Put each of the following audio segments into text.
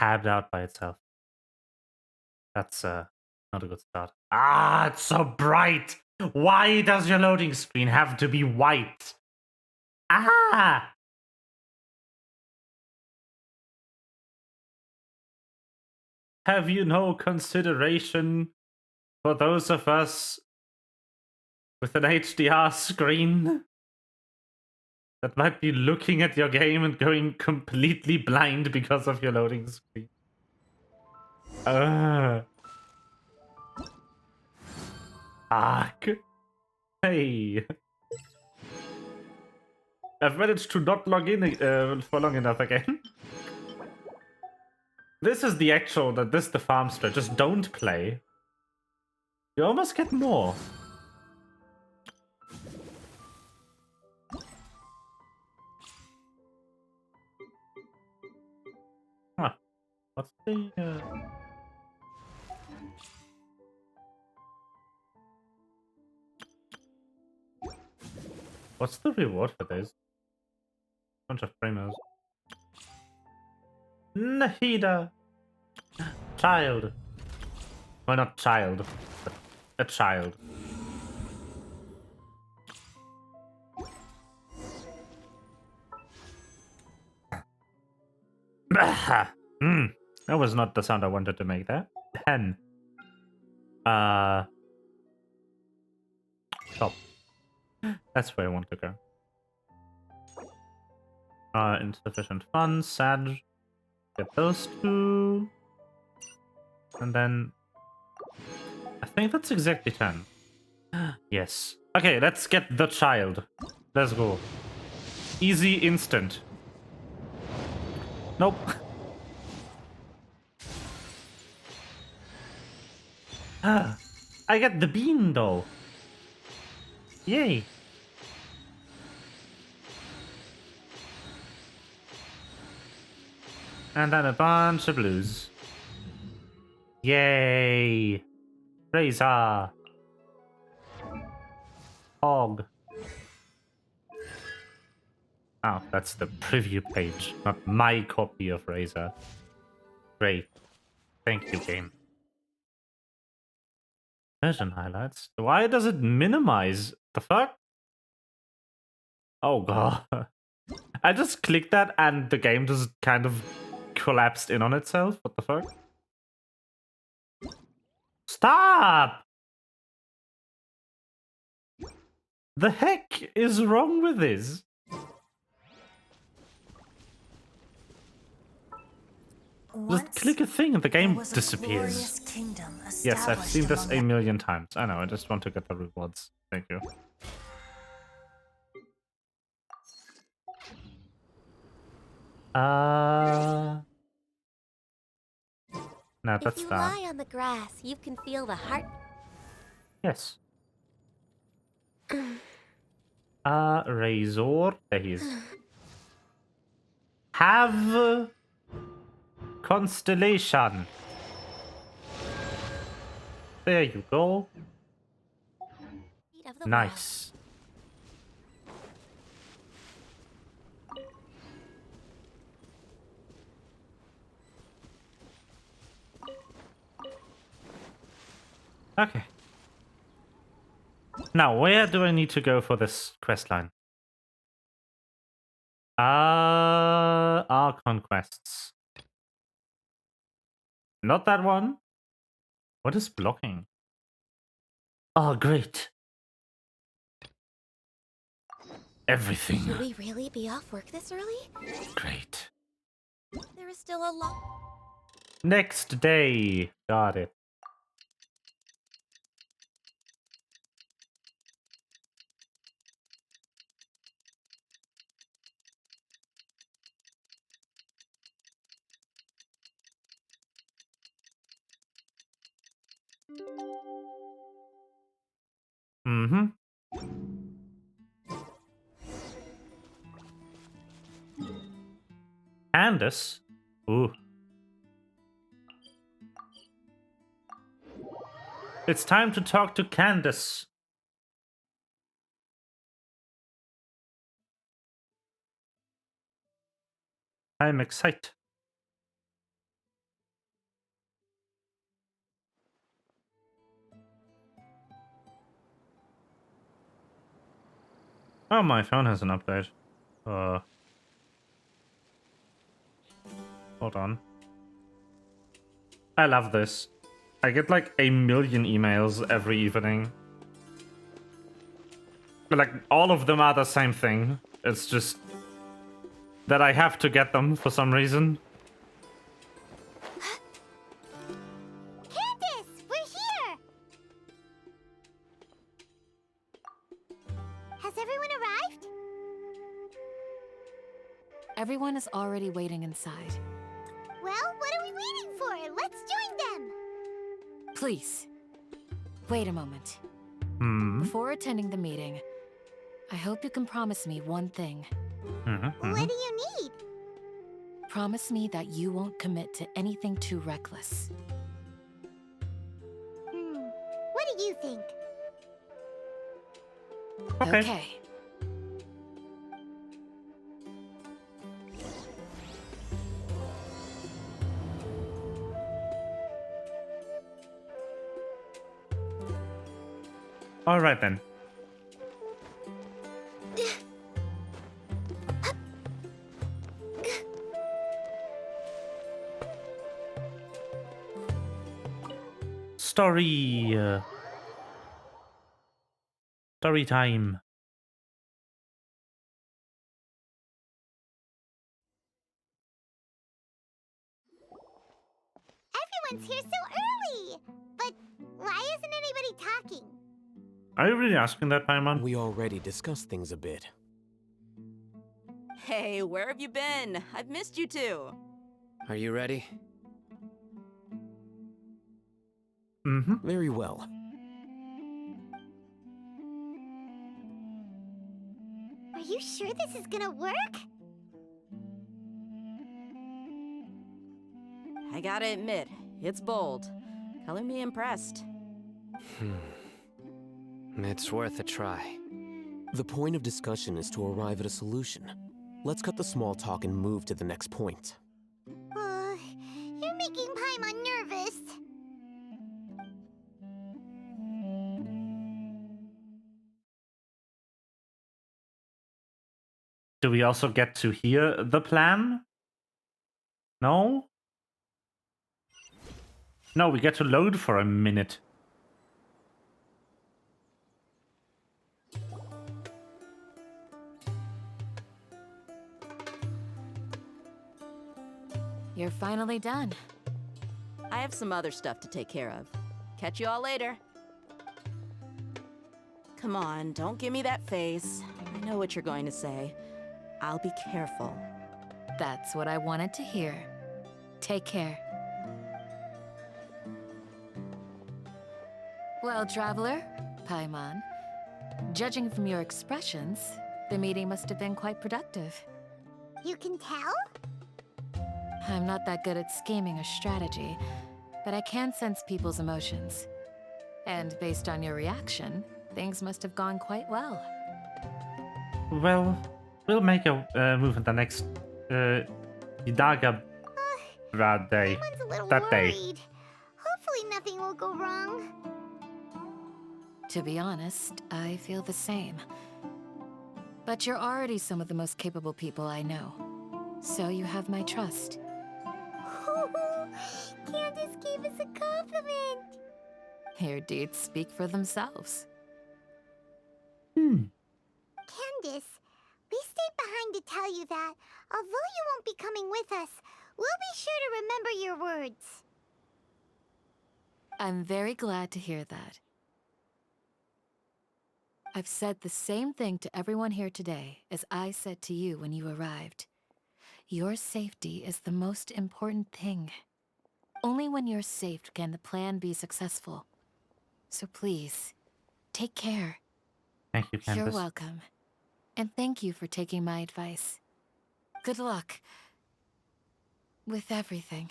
tabbed out by itself. That's not a good start. Ah, it's so bright! Why does your loading screen have to be white? Ah! Have you no consideration for those of us with an HDR screen that might be looking at your game and going completely blind because of your loading screen? Fuck. Hey. I've managed to not log in for long enough again. This is the actual, this is the farm stretch. Just don't play. You almost get more. Huh. What's the... What's the reward for this? Bunch of primos. Nahida! Child. Well, not child, but a child. That was not the sound I wanted to make there. 10. Shop. That's where I want to go. Insufficient funds, sad. Get those two. And then... I think that's exactly 10. Yes. Okay, let's get the child. Let's go. Easy, instant. Nope. I get the bean, though. Yay. And then a bunch of blues. Yay. Razor. Hog. Oh, that's the preview page, not my copy of Razor. Great. Thank you, game. Version highlights. Why does it minimize? The fuck? Oh god. I just clicked that and the game just kind of collapsed in on itself. What the fuck? Stop! The heck is wrong with this? Just click a thing and the game disappears. Yes, I've seen this a million times. I know, I just want to get the rewards. Thank you. No, that's that. If you lie on the grass, you can feel the heart. Yes. Razor. There he is. Have constellation. There you go. Nice. Okay. Now, where do I need to go for this quest line? Archon quests. Not that one. What is blocking? Oh, great. Everything. Should we really be off work this early? Great. There is still a lot. Next day. Got it. Mm-hmm. Candace? Ooh. It's time to talk to Candace. I'm excited. Oh, my phone has an update. Hold on. I love this. I get like 1,000,000 emails every evening. Like, all of them are the same thing. It's just that I have to get them for some reason. Candace, we're here! Has everyone arrived? Everyone is already waiting inside. Well, what are we waiting for? Let's join them! Please, wait a moment. Hmm. Before attending the meeting, I hope you can promise me one thing. What do you need? Promise me that you won't commit to anything too reckless. What do you think? Okay. All right then. Story. Story time. Everyone's here so early! But why isn't anybody talking? Are you really asking that, Paimon? We already discussed things a bit. Hey, where have you been? I've missed you too. Are you ready? Mm-hmm. Very well. Are you sure this is gonna work? I gotta admit, it's bold. Color me impressed. It's worth a try. The point of discussion is to arrive at a solution. Let's cut the small talk and move to the next point. You're making Paimon nervous. Do we also get to hear the plan? No? No, we get to load for a minute. You're finally done. I have some other stuff to take care of. Catch you all later. Come on, don't give me that face. I know what you're going to say. I'll be careful. That's what I wanted to hear. Take care. Well, traveler, Paimon, judging from your expressions, the meeting must have been quite productive. You can tell? I'm not that good at scheming or strategy, but I can sense people's emotions. And based on your reaction, things must have gone quite well. Well, we'll make a move in the next Idaga that day. Paimon's a little That day. worried. Hopefully nothing will go wrong. To be honest, I feel the same. But you're already some of the most capable people I know. So you have my trust. Candace gave us a compliment. Your deeds speak for themselves. Candace, we stayed behind to tell you that, although you won't be coming with us, we'll be sure to remember your words. I'm very glad to hear that. I've said the same thing to everyone here today as I said to you when you arrived. Your safety is the most important thing. Only when you're safe can the plan be successful. So please, take care. Thank you, Candace. You're welcome. And thank you for taking my advice. Good luck with everything.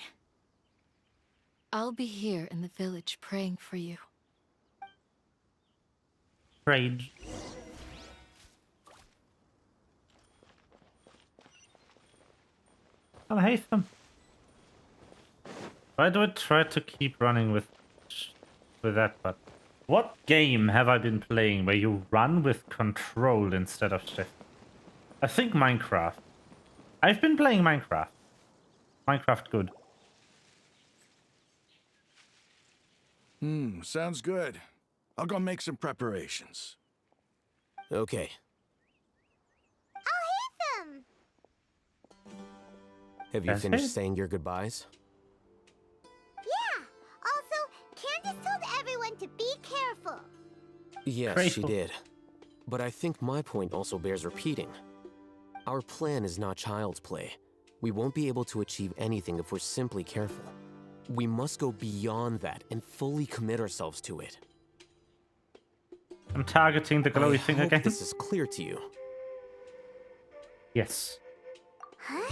I'll be here in the village praying for you. Rage. I hate them. Why do I try to keep running with that button? What game have I been playing where you run with control instead of shift? I think Minecraft. I've been playing Minecraft. Minecraft good. Sounds good. I'll go make some preparations. Okay, I'll hit them! have you That's finished it. saying your goodbyes? Yeah! Also, Candace told everyone to be careful. Yes, Grateful. she did. But I think my point also bears repeating. Our plan is not child's play. We won't be able to achieve anything if we're simply careful. We must go beyond that and fully commit ourselves to it. I'm targeting the I glowy thing hope again. this is clear to you. Yes. Huh?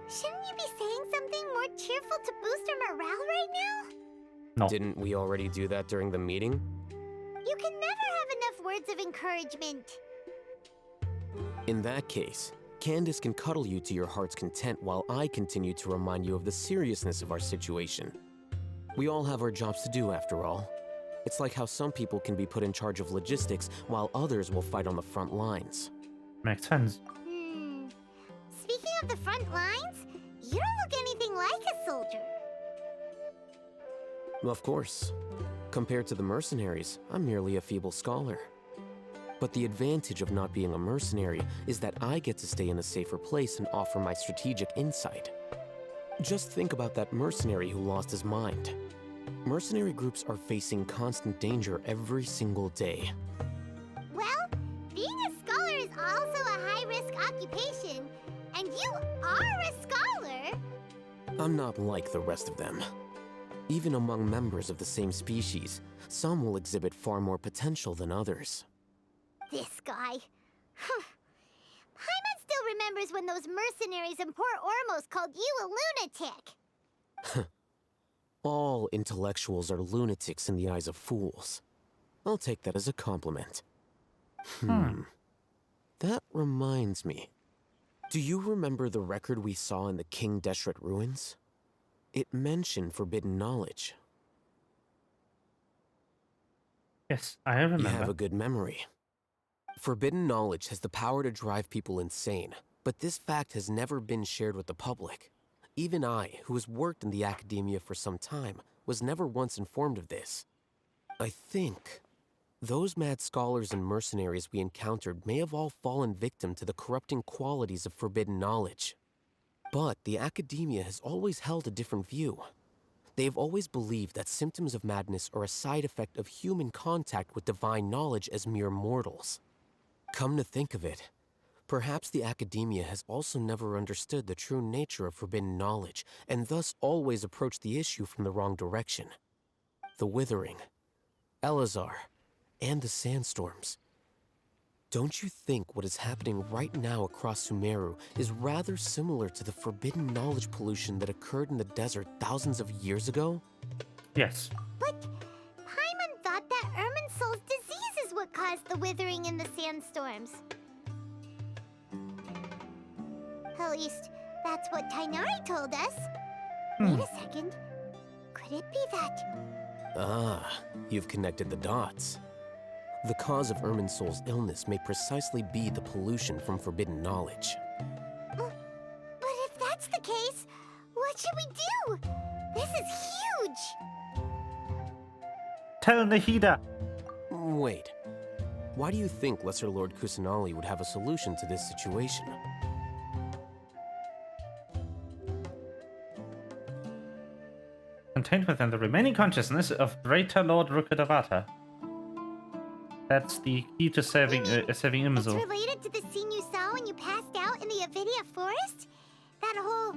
Shouldn't you be saying something more cheerful to boost our morale right now? No. Didn't we already do that during the meeting? You can never have enough words of encouragement. In that case, Candace can cuddle you to your heart's content while I continue to remind you of the seriousness of our situation. We all have our jobs to do after all. It's like how some people can be put in charge of logistics while others will fight on the front lines. Makes sense. Speaking of the front lines, you don't look anything like a soldier. Of course. Compared to the mercenaries, I'm merely a feeble scholar. But the advantage of not being a mercenary is that I get to stay in a safer place and offer my strategic insight. Just think about that mercenary who lost his mind. Mercenary groups are facing constant danger every single day. Well, being a scholar is also a high-risk occupation, and you are a scholar. I'm not like the rest of them. Even among members of the same species, some will exhibit far more potential than others. This guy. Paimon still remembers when those mercenaries in Port Ormos called you a lunatic. All intellectuals are lunatics in the eyes of fools. I'll take that as a compliment. That reminds me. Do you remember the record we saw in the King Deshret ruins? It mentioned forbidden knowledge. Yes, I remember. You have a good memory. Forbidden knowledge has the power to drive people insane, but this fact has never been shared with the public. Even I, who has worked in the academia for some time, was never once informed of this. I think those mad scholars and mercenaries we encountered may have all fallen victim to the corrupting qualities of forbidden knowledge. But the academia has always held a different view. They have always believed that symptoms of madness are a side effect of human contact with divine knowledge as mere mortals. Come to think of it, perhaps the academia has also never understood the true nature of forbidden knowledge, and thus always approached the issue from the wrong direction. The Withering, Elazar, and the sandstorms. Don't you think what is happening right now across Sumeru is rather similar to the forbidden knowledge pollution that occurred in the desert thousands of years ago? Yes. But Paimon thought that Irminsul's disease is what caused the withering in the sandstorms. At least, that's what Tainari told us. Wait a second. Could it be that... Ah, you've connected the dots. The cause of Irminsul's illness may precisely be the pollution from forbidden knowledge. But if that's the case, what should we do? This is huge! Tell Nahida. Wait. Why do you think Lesser Lord Kusanali would have a solution to this situation? Contained within the remaining consciousness of Greater Lord Rukadavata. That's the key to saving saving It's Imazul. related to the scene you saw when you passed out in the Avidia forest? That whole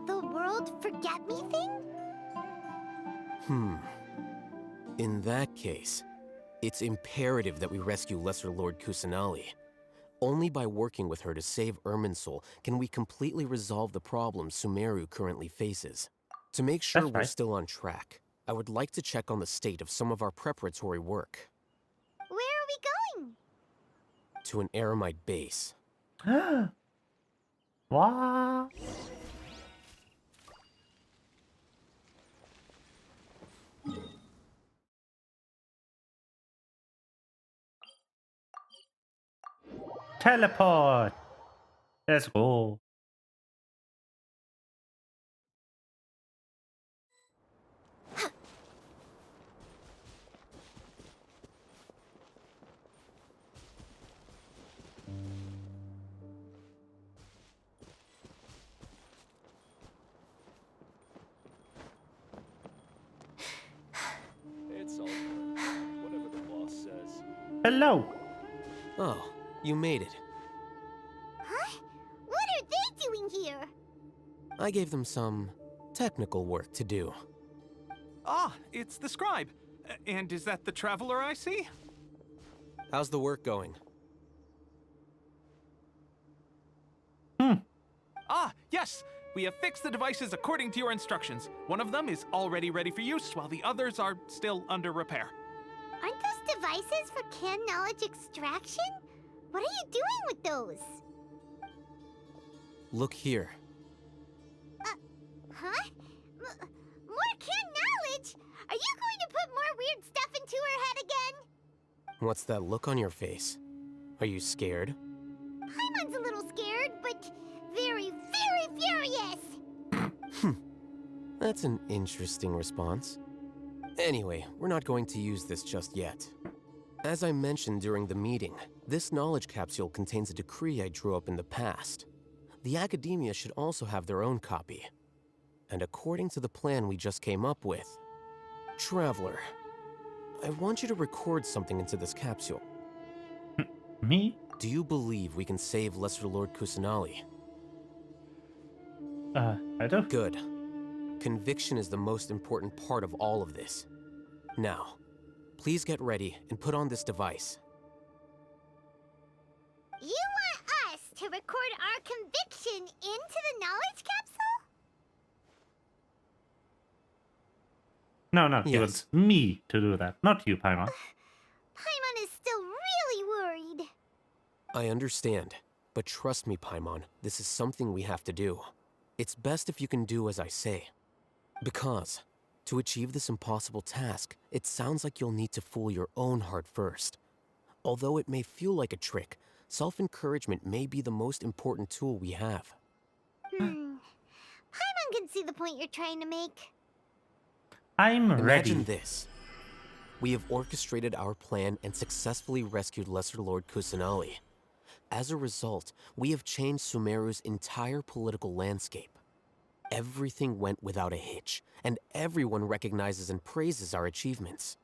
the world forget me thing? In that case, it's imperative that we rescue Lesser Lord Kusanali. Only by working with her to save Irminsul can we completely resolve the problems Sumeru currently faces. To make sure That's we're right. still on track, I would like to check on the state of some of our preparatory work. Where are we going? To an Aramite base. What? Teleport! Let's go. It's all good. Whatever the boss says. Hello. Oh, you made it. Huh? What are they doing here? I gave them some technical work to do. Ah, it's the scribe. And is that the traveler I see? How's the work going? Ah, yes! We have fixed the devices according to your instructions. One of them is already ready for use, while the others are still under repair. Aren't those devices for canned knowledge extraction? What are you doing with those? Look here. Huh? More canned knowledge? Are you going to put more weird stuff into her head again? What's that look on your face? Are you scared? Paimon's a little scared, but very, very furious. That's an interesting response. Anyway, we're not going to use this just yet. As I mentioned during the meeting, this knowledge capsule contains a decree I drew up in the past. The academia should also have their own copy. And according to the plan we just came up with, Traveler, I want you to record something into this capsule. Me? Do you believe we can save Lesser Lord Kusanali? I do. Good. Conviction is the most important part of all of this. Now, please get ready and put on this device. You want us to record our conviction into the knowledge capsule? No, it Yes. was me to do that, not you, Paimon. Paimon is still really worried. I understand, but trust me, Paimon, this is something we have to do. It's best if you can do as I say. Because, to achieve this impossible task, it sounds like you'll need to fool your own heart first. Although it may feel like a trick, self-encouragement may be the most important tool we have. Paimon can see the point you're trying to make. I'm Imagine ready. this. We have orchestrated our plan and successfully rescued Lesser Lord Kusanali. As a result, we have changed Sumeru's entire political landscape. Everything went without a hitch, and everyone recognizes and praises our achievements.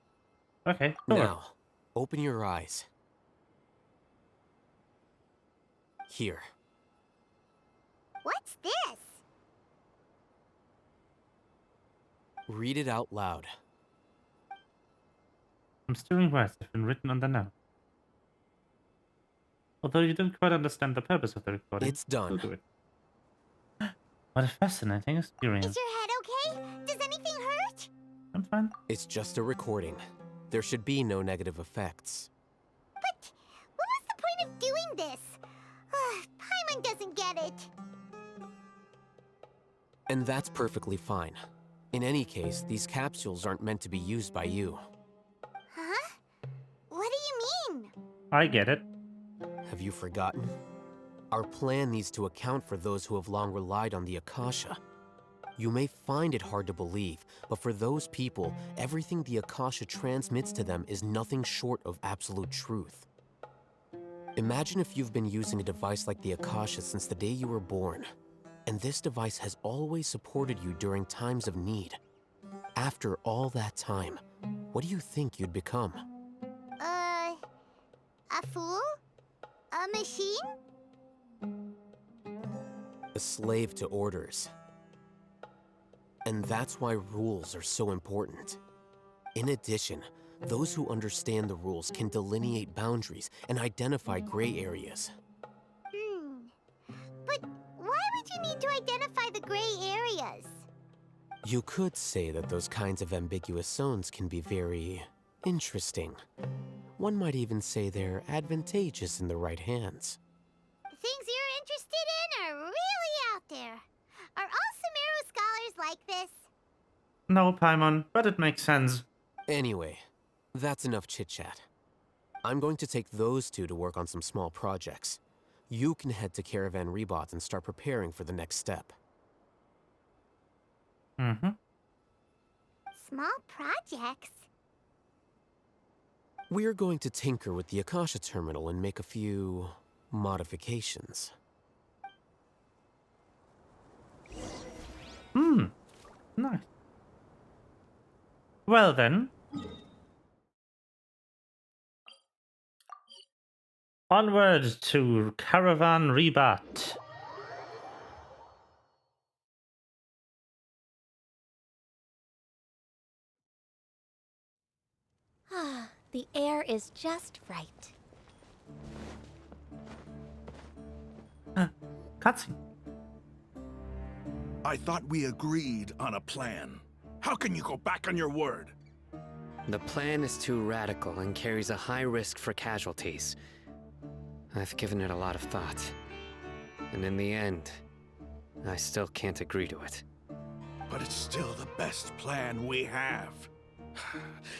Okay, sure. Now, open your eyes. Here. What's this? Read it out loud. Some stirring words have been written on the note. Although you didn't quite understand the purpose of the recording, It's done. we'll do it. What a fascinating experience. Is your head okay? Does anything hurt? I'm fine. It's just a recording. There should be no negative effects. But what was the point of doing this? Paimon doesn't get it. And that's perfectly fine. In any case, these capsules aren't meant to be used by you. Huh? What do you mean? I get it. Have you forgotten? Our plan needs to account for those who have long relied on the Akasha. You may find it hard to believe, but for those people, everything the Akasha transmits to them is nothing short of absolute truth. Imagine if you've been using a device like the Akasha since the day you were born, and this device has always supported you during times of need. After all that time, what do you think you'd become? A fool? A machine? A slave to orders. And that's why rules are so important. In addition, those who understand the rules can delineate boundaries and identify gray areas. But why would you need to identify the gray areas? You could say that those kinds of ambiguous zones can be very interesting. One might even say they're advantageous in the right hands. Things you're interested in are really out there. Are all Sumeru scholars like this? No, Paimon, but it makes sense. Anyway, that's enough chit-chat. I'm going to take those two to work on some small projects. You can head to Caravan Rebot and start preparing for the next step. Mm-hmm. Small projects? We're going to tinker with the Akasha terminal and make a few modifications. Nice. Well then. Onward to Caravan Rebot. Ah, the air is just right. Cutscene. I thought we agreed on a plan. How can you go back on your word? The plan is too radical and carries a high risk for casualties. I've given it a lot of thought. And in the end, I still can't agree to it. But it's still the best plan we have.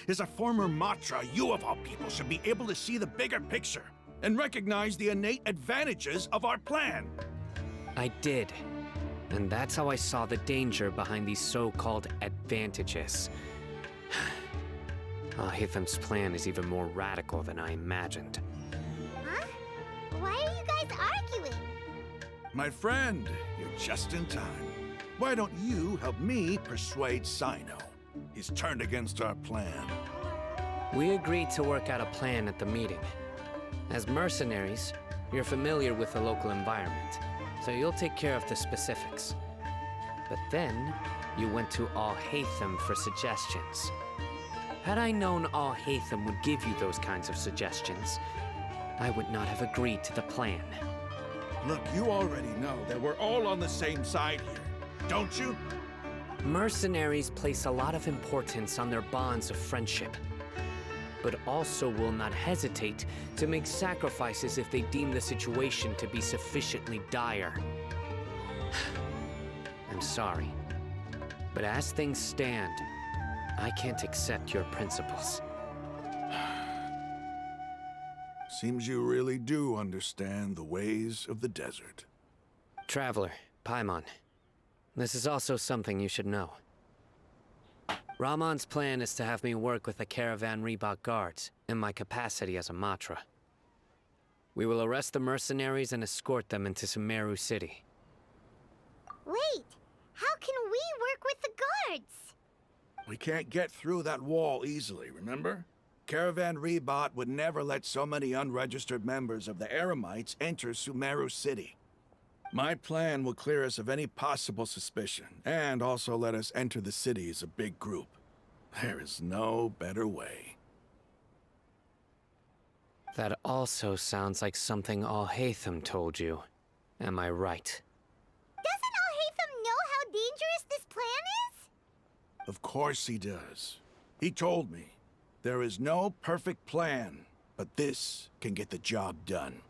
As a former Matra, you of all people should be able to see the bigger picture and recognize the innate advantages of our plan. I did. And that's how I saw the danger behind these so-called advantages. Alhatham's plan is even more radical than I imagined. Huh? Why are you guys arguing? My friend, you're just in time. Why don't you help me persuade Sino? He's turned against our plan. We agreed to work out a plan at the meeting. As mercenaries, you're familiar with the local environment, so you'll take care of the specifics. But then, you went to Alhatham for suggestions. Had I known Alhatham would give you those kinds of suggestions, I would not have agreed to the plan. Look, you already know that we're all on the same side here, don't you? Mercenaries place a lot of importance on their bonds of friendship, but also will not hesitate to make sacrifices if they deem the situation to be sufficiently dire. I'm sorry, but as things stand, I can't accept your principles. Seems you really do understand the ways of the desert. Traveler, Paimon, this is also something you should know. Ramon's plan is to have me work with the Caravan Rebot guards in my capacity as a Matra. We will arrest the mercenaries and escort them into Sumeru City. Wait, how can we work with the guards? We can't get through that wall easily, remember? Caravan Rebot would never let so many unregistered members of the Eremites enter Sumeru City. My plan will clear us of any possible suspicion, and also let us enter the city as a big group. There is no better way. That also sounds like something Alhatham told you. Am I right? Doesn't Alhatham know how dangerous this plan is? Of course he does. He told me, there is no perfect plan, but this can get the job done.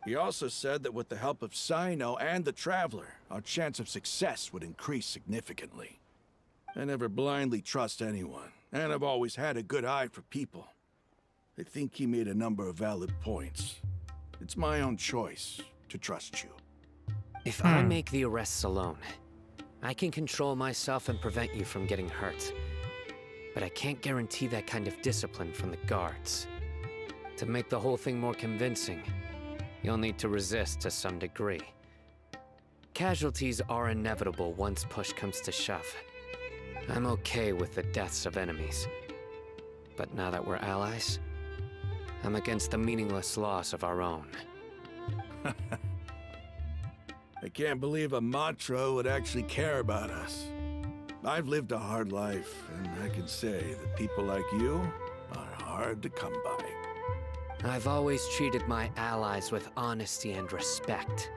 He also said that with the help of Sino and the Traveler, our chance of success would increase significantly. I never blindly trust anyone, and I've always had a good eye for people. I think he made a number of valid points. It's my own choice to trust you. If I make the arrests alone, I can control myself and prevent you from getting hurt. But I can't guarantee that kind of discipline from the guards. To make the whole thing more convincing, you'll need to resist to some degree. Casualties are inevitable once push comes to shove. I'm okay with the deaths of enemies. But now that we're allies, I'm against the meaningless loss of our own. I can't believe a Matra would actually care about us. I've lived a hard life, and I can say that people like you are hard to come by. I've always treated my allies with honesty and respect.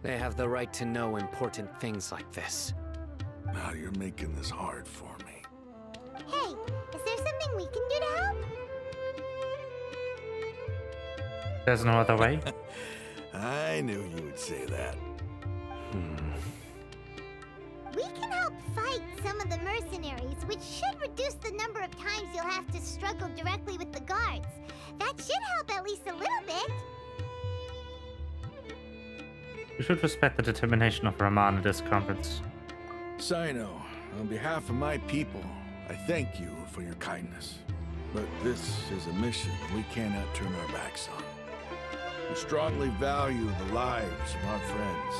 They have the right to know important things like this. Now you're making this hard for me. Hey, is there something we can do to help? There's no other way. I knew you would say that. We can help fight some of the mercenaries, which should reduce the number of times you'll have to struggle directly with the guards. That should help at least a little bit. You should respect the determination of Rahman at this conference. Sino, on behalf of my people, I thank you for your kindness. But this is a mission we cannot turn our backs on. We strongly value the lives of our friends,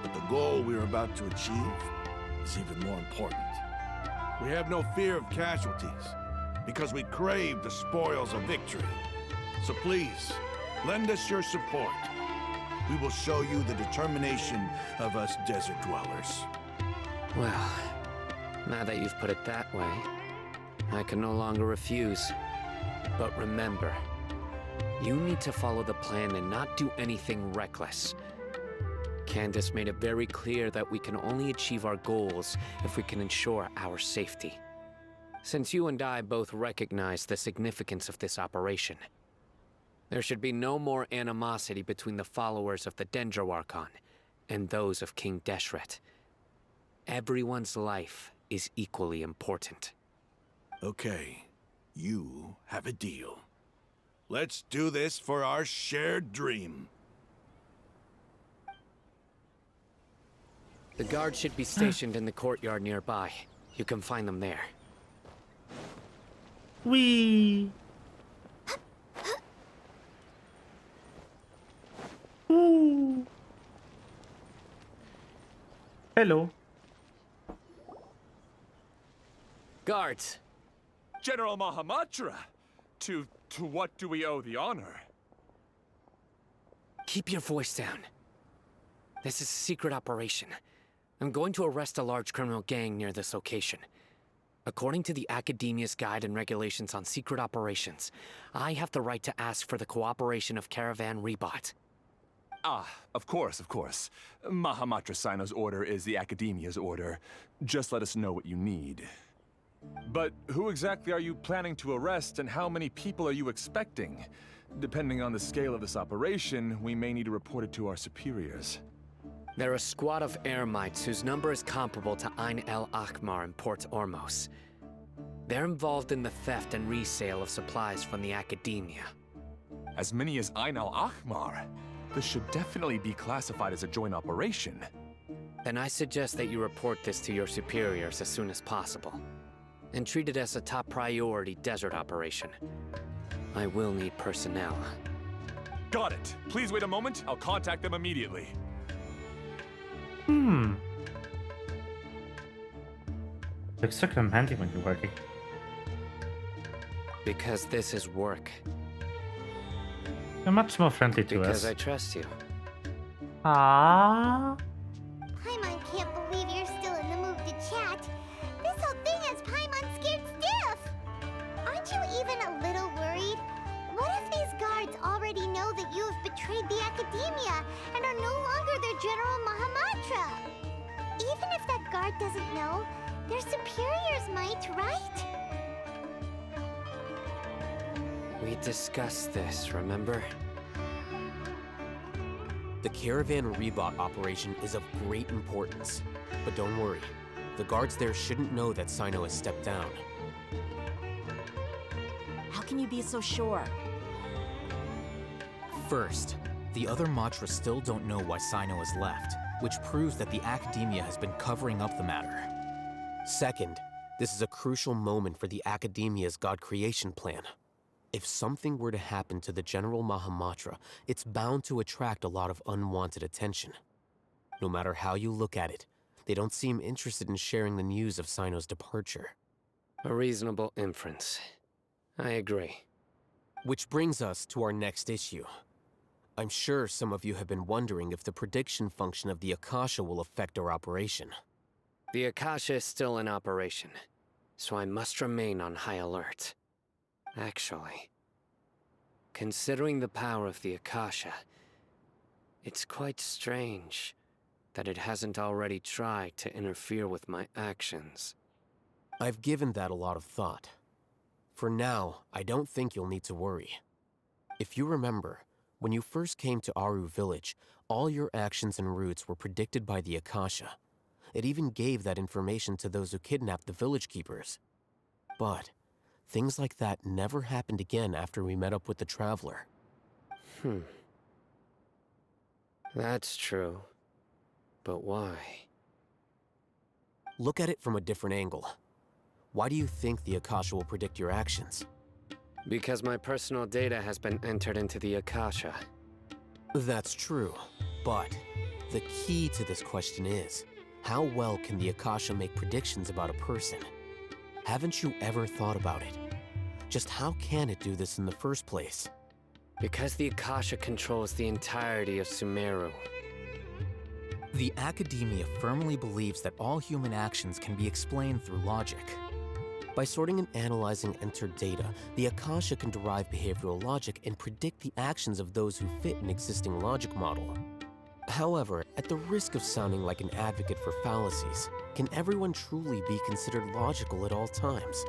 but the goal we are about to achieve is even more important. We have no fear of casualties, because we crave the spoils of victory. So please, lend us your support. We will show you the determination of us desert dwellers. Well, now that you've put it that way, I can no longer refuse. But remember, you need to follow the plan and not do anything reckless. Candace made it very clear that we can only achieve our goals if we can ensure our safety. Since you and I both recognize the significance of this operation, there should be no more animosity between the followers of the Dendro Archon and those of King Deshret. Everyone's life is equally important. Okay, you have a deal. Let's do this for our shared dream. The guards should be stationed in the courtyard nearby. You can find them there. Wee. Ooh. Hello. Guards! General Mahamatra! To what do we owe the honor? Keep your voice down. This is a secret operation. I'm going to arrest a large criminal gang near this location. According to the Academia's Guide and Regulations on Secret Operations, I have the right to ask for the cooperation of Caravan Rebot. Ah, of course, of course. Mahamatra Sino's order is the Academia's order. Just let us know what you need. But who exactly are you planning to arrest, and how many people are you expecting? Depending on the scale of this operation, we may need to report it to our superiors. They're a squad of Eremites whose number is comparable to Ain El Akhmar in Port Ormos. They're involved in the theft and resale of supplies from the Academia. As many as Ain al Akhmar? This should definitely be classified as a joint operation. Then I suggest that you report this to your superiors as soon as possible, and treat it as a top priority desert operation. I will need personnel. Got it. Please wait a moment. I'll contact them immediately. Looks so commanding when you're working. Because this is work. You're much more friendly to Because us. I trust you. Ah. Paimon can't believe you're still in the mood to chat. This whole thing has Paimon scared stiff. Aren't you even a little worried? What if these guards already know that you have betrayed the Academia and are no longer their General Mahamatra? Even if that guard doesn't know, their superiors might, right? We discussed this, remember? The Caravan Rebot operation is of great importance. But don't worry, the guards there shouldn't know that Sino has stepped down. How can you be so sure? First, the other Matra still don't know why Sino has left, which proves that the Academia has been covering up the matter. Second, this is a crucial moment for the Academia's God creation plan. If something were to happen to the General Mahamatra, it's bound to attract a lot of unwanted attention. No matter how you look at it, they don't seem interested in sharing the news of Sino's departure. A reasonable inference. I agree. Which brings us to our next issue. I'm sure some of you have been wondering if the prediction function of the Akasha will affect our operation. The Akasha is still in operation, so I must remain on high alert. Actually, considering the power of the Akasha, it's quite strange that it hasn't already tried to interfere with my actions. I've given that a lot of thought. For now, I don't think you'll need to worry. If you remember, when you first came to Aru Village, all your actions and routes were predicted by the Akasha. It even gave that information to those who kidnapped the village keepers. But things like that never happened again after we met up with the Traveler. That's true. But why? Look at it from a different angle. Why do you think the Akasha will predict your actions? Because my personal data has been entered into the Akasha. That's true, but the key to this question is, how well can the Akasha make predictions about a person? Haven't you ever thought about it? Just how can it do this in the first place? Because the Akasha controls the entirety of Sumeru. The Academia firmly believes that all human actions can be explained through logic. By sorting and analyzing entered data, the Akasha can derive behavioral logic and predict the actions of those who fit an existing logic model. However, at the risk of sounding like an advocate for fallacies, can everyone truly be considered logical at all times?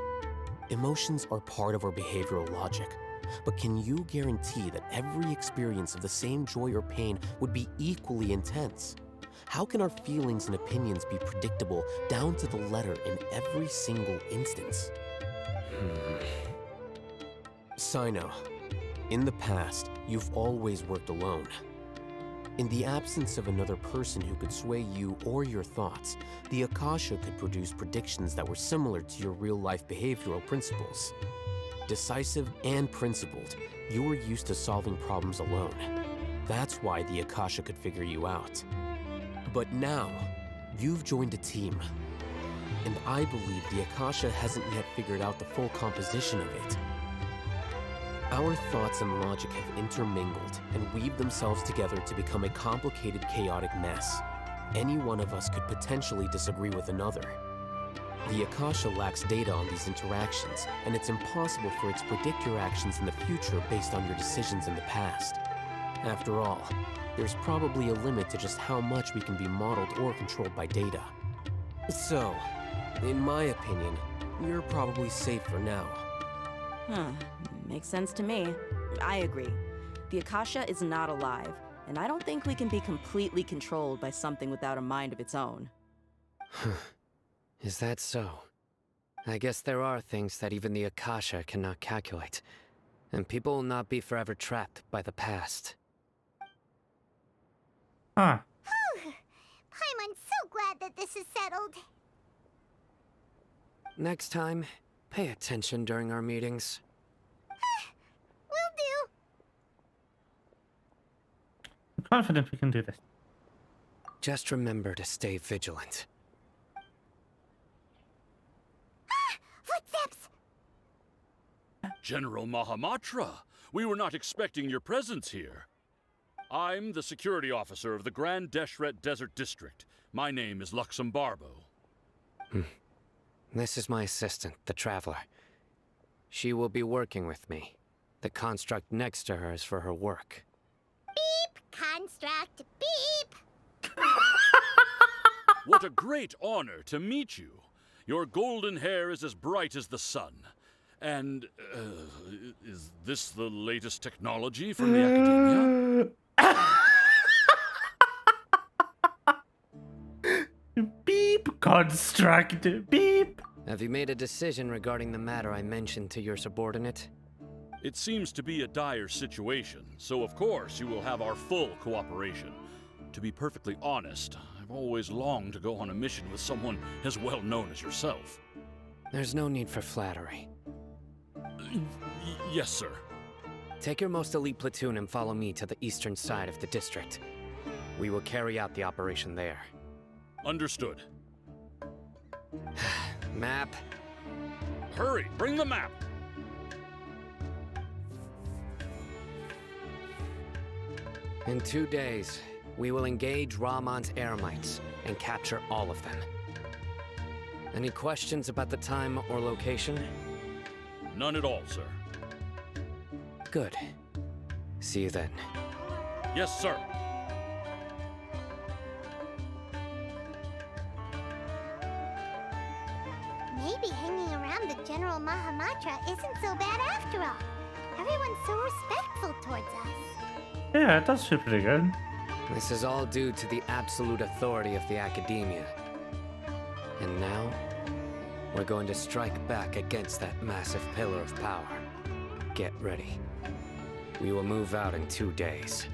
Emotions are part of our behavioral logic, but can you guarantee that every experience of the same joy or pain would be equally intense? How can our feelings and opinions be predictable down to the letter in every single instance? Sino, in the past, you've always worked alone. In the absence of another person who could sway you or your thoughts, the Akasha could produce predictions that were similar to your real-life behavioral principles. Decisive and principled, you were used to solving problems alone. That's why the Akasha could figure you out. But now, you've joined a team. And I believe the Akasha hasn't yet figured out the full composition of it. Our thoughts and logic have intermingled and weaved themselves together to become a complicated, chaotic mess. Any one of us could potentially disagree with another. The Akasha lacks data on these interactions, and it's impossible for it to predict your actions in the future based on your decisions in the past. After all, there's probably a limit to just how much we can be modeled or controlled by data. So, in my opinion, you're probably safe for now. Makes sense to me. I agree. The Akasha is not alive, and I don't think we can be completely controlled by something without a mind of its own. Is that so? I guess there are things that even the Akasha cannot calculate, and people will not be forever trapped by the past. Huh. Paimon's so glad that this is settled. Next time, pay attention during our meetings. Will do. I'm confident we can do this. Just remember to stay vigilant. Footsteps! General Mahamatra, we were not expecting your presence here. I'm the security officer of the Grand Deshret Desert District. My name is Luxembarbo. This is my assistant, the Traveler. She will be working with me. The construct next to her is for her work. Beep! Construct, beep! What a great honor to meet you. Your golden hair is as bright as the sun. And, is this the latest technology from the Academia? Beep, construct, beep. Have you made a decision regarding the matter I mentioned to your subordinate? It seems to be a dire situation, so of course you will have our full cooperation. To be perfectly honest, I've always longed to go on a mission with someone as well known as yourself. There's no need for flattery. Yes, sir. Take your most elite platoon and follow me to the eastern side of the district. We will carry out the operation there. Understood. Map. Hurry, bring the map! In 2 days, we will engage Rahman's Eremites and capture all of them. Any questions about the time or location? None at all, sir. Good. See you then. Yes, sir. Maybe hanging around the General Mahamatra isn't so bad after all. Everyone's so respectful towards us. Yeah, it does feel pretty good. This is all due to the absolute authority of the Academia. And now, we're going to strike back against that massive pillar of power. Get ready. We will move out in 2 days.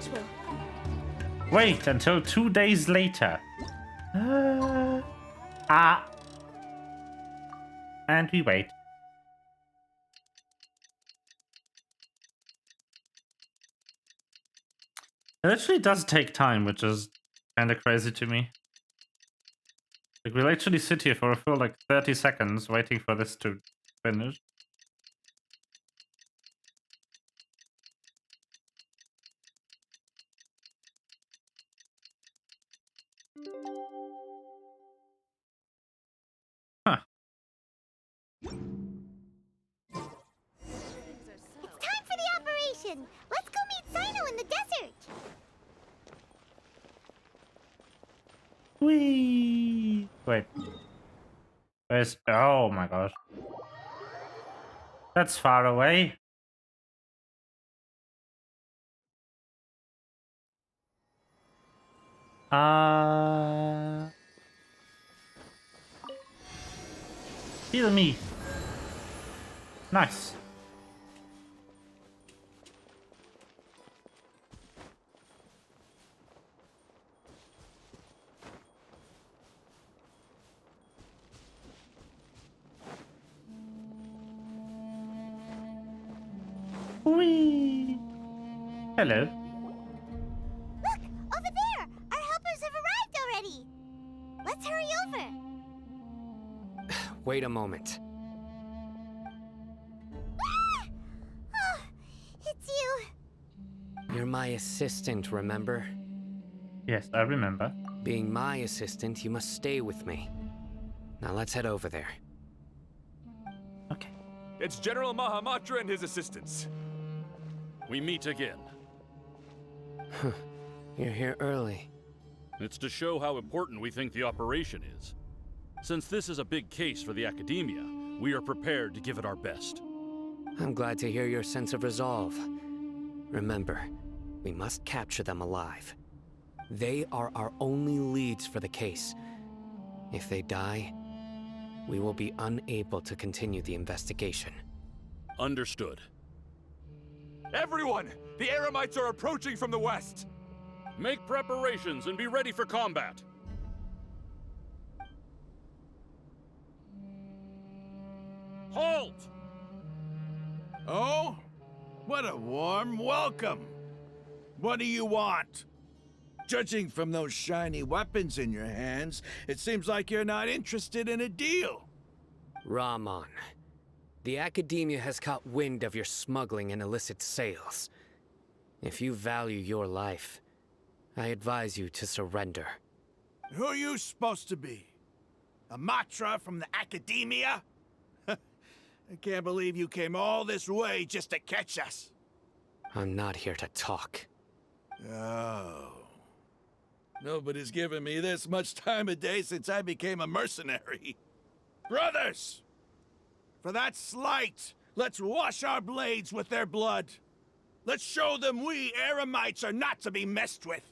schedule. Wait until 2 days later. And we wait. It actually does take time, which is kind of crazy to me. Like, we'll actually sit here for a full, like, 30 seconds waiting for this to finish. Huh. It's time for the operation! Let's go meet Sino in the desert! Whee! Wait. Where's... Oh my gosh. That's far away. Heal me. Nice. Whee! Hello. Look! Over there! Our helpers have arrived already! Let's hurry over! Wait a moment. Ah! Oh, it's you! You're my assistant, remember? Yes, I remember. Being my assistant, you must stay with me. Now let's head over there. Okay. It's General Mahamatra and his assistants. We meet again. You're here early. It's to show how important we think the operation is. Since this is a big case for the Academia, we are prepared to give it our best. I'm glad to hear your sense of resolve. Remember, we must capture them alive. They are our only leads for the case. If they die, we will be unable to continue the investigation. Understood. Everyone! The Eremites are approaching from the west! Make preparations and be ready for combat. Halt! Oh? What a warm welcome! What do you want? Judging from those shiny weapons in your hands, it seems like you're not interested in a deal. Rahman, the Academia has caught wind of your smuggling and illicit sales. If you value your life, I advise you to surrender. Who are you supposed to be? A Matra from the Academia? I can't believe you came all this way just to catch us. I'm not here to talk. Oh. Nobody's given me this much time of day since I became a mercenary. Brothers! For that slight, let's wash our blades with their blood. Let's show them we Eremites are not to be messed with.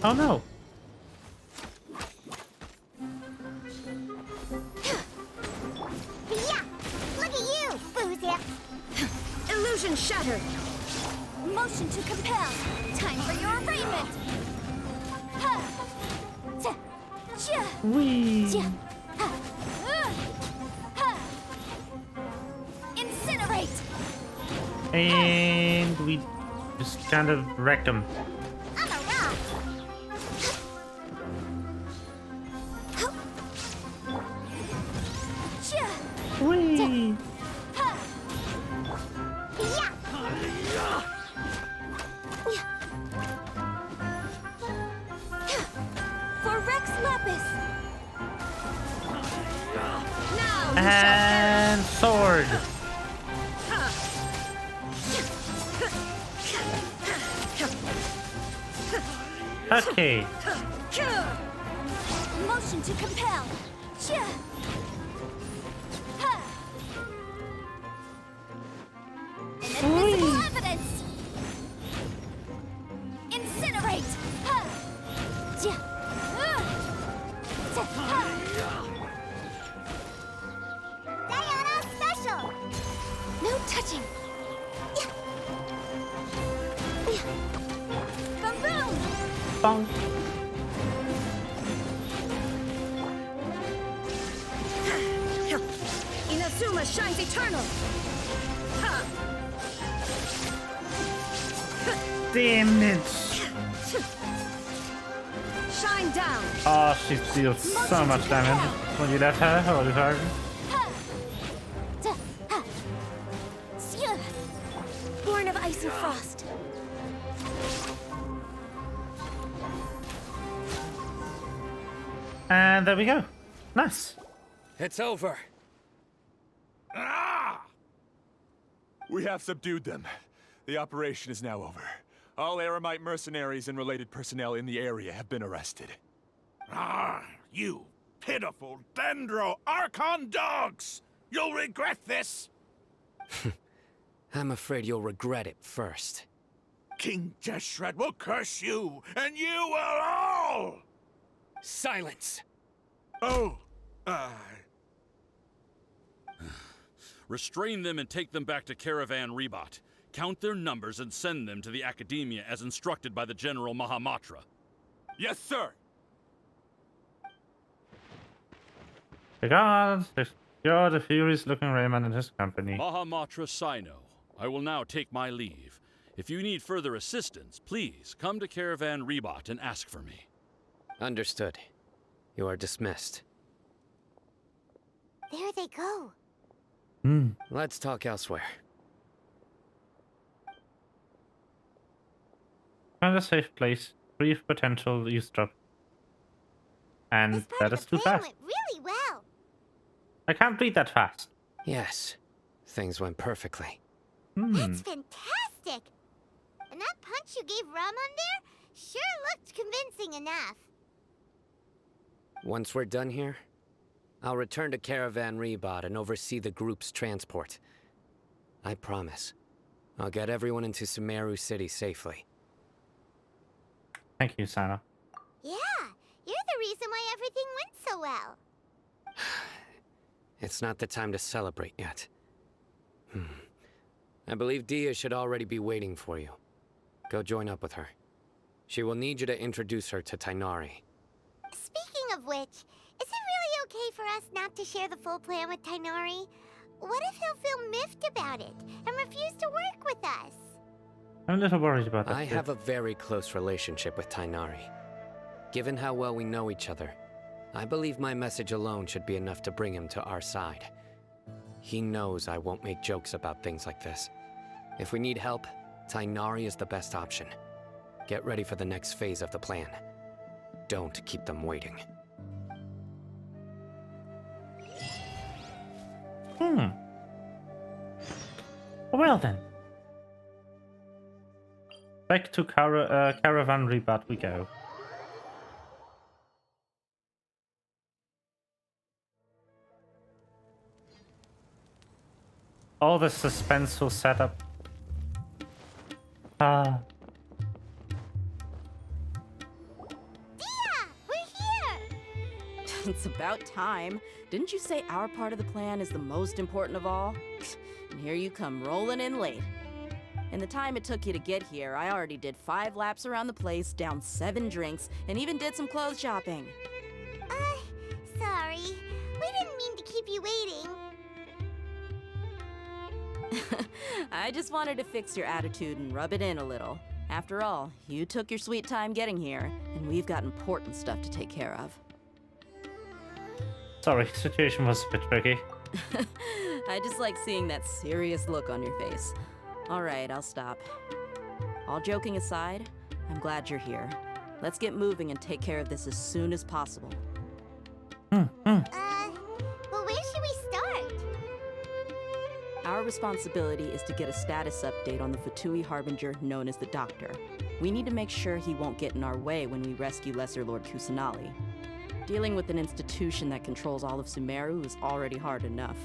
Oh no. Yeah! Look at you, Boozia! Illusion shattered! Motion to compel! Time for your arraignment! Ha! Ta! Cha! Whee! Ja! Ha! Ha! Incinerate! And we just kind of wrecked him. I'm a rock! Cha! Whee! Ha! Yeah! For Rex Lapis! Now you And sword. Okay. Motion to compel! Cha! Ha! Inadmissible evidence! Incinerate! Ha! Ja! Ta! Ha! Diana Special! No touching! bonk. Inazuma shines eternal. Ha! Damn it. Shine down. Oh, she deals so much damage when you let her. Holy fuck. Born of ice and frost. And there we go. Nice. It's over. We have subdued them. The operation is now over. All Aramite mercenaries and related personnel in the area have been arrested. Ah, you pitiful Dendro Archon dogs! You'll regret this! I'm afraid you'll regret it first. King Jeshred will curse you, and you will all! Silence! Oh, Restrain them and take them back to Caravan Rebot. Count their numbers and send them to the Academia as instructed by the General Mahamatra. Yes, sir! You're the furious-looking Rayman and his company. Mahamatra Sino, I will now take my leave. If you need further assistance, please come to Caravan Rebot and ask for me. Understood. You are dismissed. There they go. Let's talk elsewhere. Find a safe place. Brief potential eavesdrop. And This part that of is the too plan fast. went really well. I can't read that fast. Yes, things went perfectly. That's fantastic. And that punch you gave Ramon there sure looked convincing enough. Once we're done here, I'll return to Caravan Rebot and oversee the group's transport. I promise. I'll get everyone into Sumeru City safely. Thank you, Sana. Yeah, you're the reason why everything went so well. It's not the time to celebrate yet. I believe Dia should already be waiting for you. Go join up with her. She will need you to introduce her to Tainari. Speaking of which, is it really okay for us not to share the full plan with Tainari? What if he'll feel miffed about it and refuse to work with us? I'm a little worried about that. I have a very close relationship with Tainari. Given how well we know each other, I believe my message alone should be enough to bring him to our side. He knows I won't make jokes about things like this. If we need help, Tainari is the best option. Get ready for the next phase of the plan. Don't keep them waiting. Well then. Back to Caravan Rebot we go. All the suspenseful setup. Dia! We're here! It's about time. Didn't you say our part of the plan is the most important of all? And here you come rolling in late. In the time it took you to get here, I already did 5 laps around the place, downed 7 drinks, and even did some clothes shopping. Sorry. We didn't mean to keep you waiting. I just wanted to fix your attitude and rub it in a little. After all, you took your sweet time getting here, and we've got important stuff to take care of. Sorry, situation was a bit tricky. I just like seeing that serious look on your face. All right, I'll stop. All joking aside, I'm glad you're here. Let's get moving and take care of this as soon as possible. But where should we start? Our responsibility is to get a status update on the Fatui Harbinger known as the Doctor. We need to make sure he won't get in our way when we rescue Lesser Lord Kusanali. Dealing with an institution that controls all of Sumeru is already hard enough.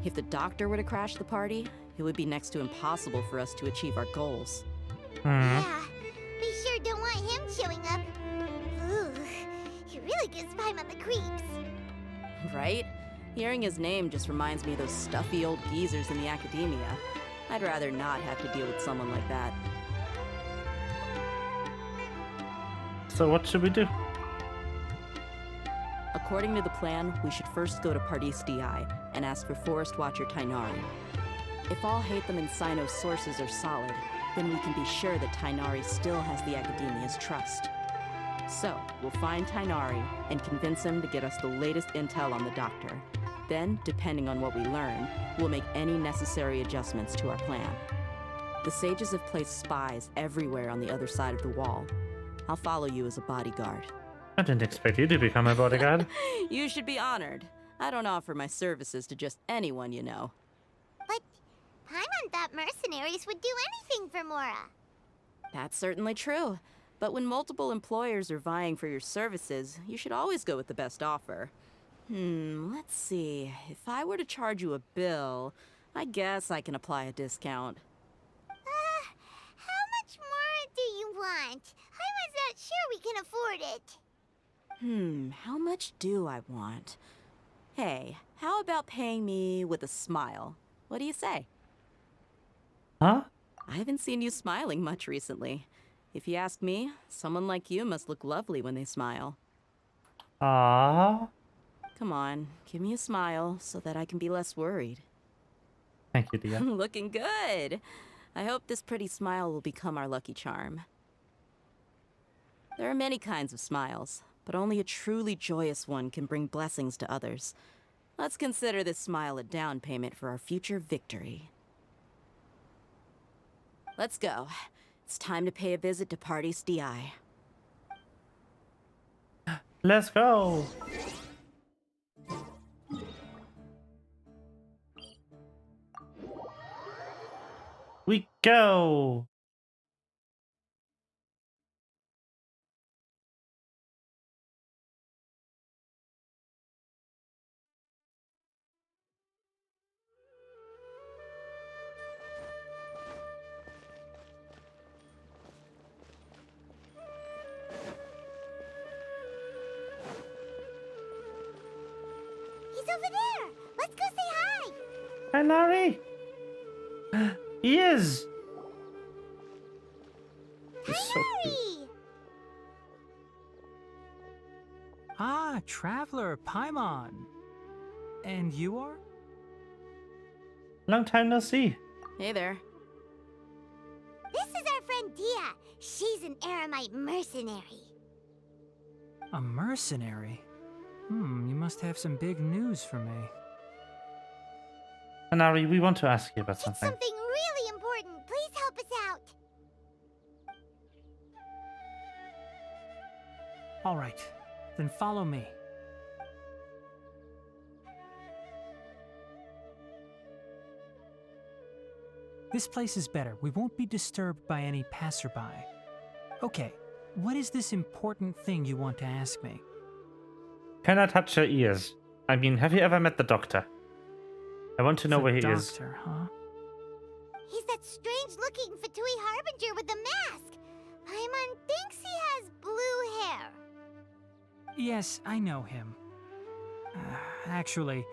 If the Doctor were to crash the party, it would be next to impossible for us to achieve our goals. Yeah, we sure don't want him showing up. Ooh, he really gives Paimon the creeps. Right? Hearing his name just reminds me of those stuffy old geezers in the Academia. I'd rather not have to deal with someone like that. So what should we do? According to the plan, we should first go to Pardis DI and ask for Forest Watcher Tainari. If all Hatham and Sino's sources are solid, then we can be sure that Tainari still has the Academia's trust. So, we'll find Tainari and convince him to get us the latest intel on the Doctor. Then, depending on what we learn, we'll make any necessary adjustments to our plan. The sages have placed spies everywhere on the other side of the wall. I'll follow you as a bodyguard. I didn't expect you to become a bodyguard. You should be honored. I don't offer my services to just anyone you know. But Paimon thought mercenaries would do anything for Mora. That's certainly true. But when multiple employers are vying for your services, you should always go with the best offer. Let's see. If I were to charge you a bill, I guess I can apply a discount. How much more do you want? I was not sure we can afford it. How much do I want? Hey, how about paying me with a smile? What do you say? Huh? I haven't seen you smiling much recently. If you ask me, someone like you must look lovely when they smile. Ah. Come on, give me a smile so that I can be less worried. Thank you, Dia. Looking good. I hope this pretty smile will become our lucky charm. There are many kinds of smiles, but only a truly joyous one can bring blessings to others. Let's consider this smile a down payment for our future victory. Let's go. It's time to pay a visit to Pardis DI. Let's go. We go. He's over there. Let's go say hi. Hi, Larry. He is. He's so cute. Hi. Ah, Traveler, Paimon. And you are? Long time no see. Hey there. This is our friend Dia. She's an Aramite mercenary. A mercenary? You must have some big news for me. Hanari, we want to ask you about It's something. something really important. Please help us out. All right, then follow me. This place is better. We won't be disturbed by any passerby. Okay, what is this important thing you want to ask me? Can I touch your ears? I mean, have you ever met the doctor? I want to know where he is. Doctor, huh? He's that strange-looking Fatui Harbinger with the mask. Paimon thinks he has blue hair. Yes, I know him. Actually,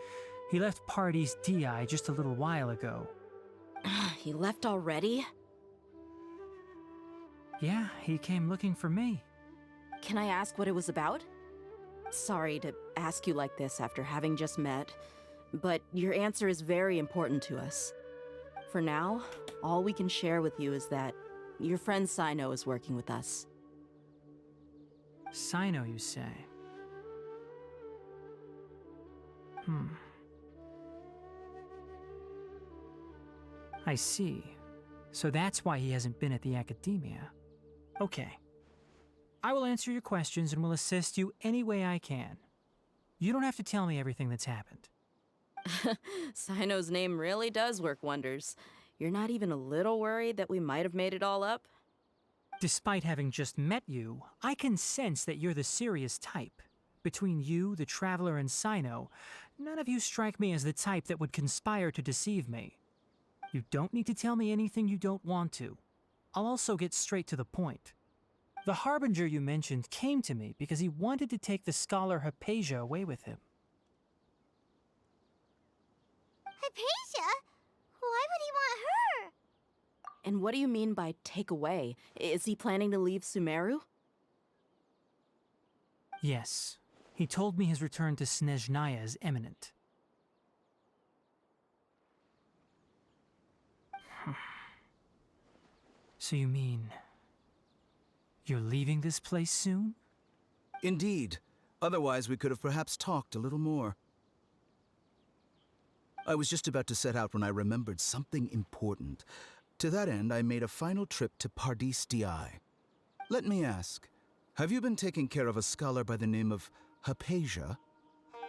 he left Pardis DI just a little while ago. He left already? Yeah, he came looking for me. Can I ask what it was about? Sorry to ask you like this after having just met, but your answer is very important to us. For now, all we can share with you is that your friend Sino is working with us. Sino, you say? I see. So that's why he hasn't been at the Academia. Okay. I will answer your questions and will assist you any way I can. You don't have to tell me everything that's happened. Sino's name really does work wonders. You're not even a little worried that we might have made it all up? Despite having just met you, I can sense that you're the serious type. Between you, the Traveler, and Sino, none of you strike me as the type that would conspire to deceive me. You don't need to tell me anything you don't want to. I'll also get straight to the point. The Harbinger you mentioned came to me because he wanted to take the scholar Hypatia away with him. Hypatia? Why would he want her? And what do you mean by take away? Is he planning to leave Sumeru? Yes. He told me his return to Snezhnaya is imminent. So you mean... you're leaving this place soon? Indeed. Otherwise, we could have perhaps talked a little more. I was just about to set out when I remembered something important. To that end, I made a final trip to Pardis Di. Let me ask, have you been taking care of a scholar by the name of Hypatia?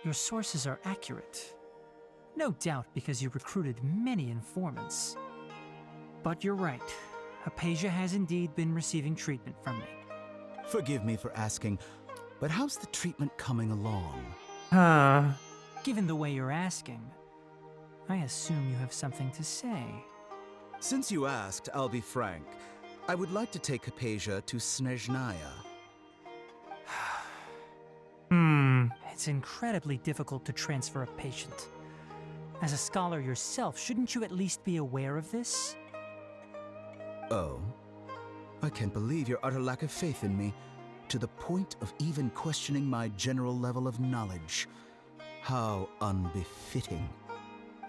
Your sources are accurate. No doubt because you recruited many informants. But you're right. Hypatia has indeed been receiving treatment from me. Forgive me for asking, but how's the treatment coming along? Given the way you're asking, I assume you have something to say. Since you asked, I'll be frank. I would like to take Hypatia to Snezhnaya. It's incredibly difficult to transfer a patient. As a scholar yourself, shouldn't you at least be aware of this? Oh? I can't believe your utter lack of faith in me, to the point of even questioning my general level of knowledge. How unbefitting.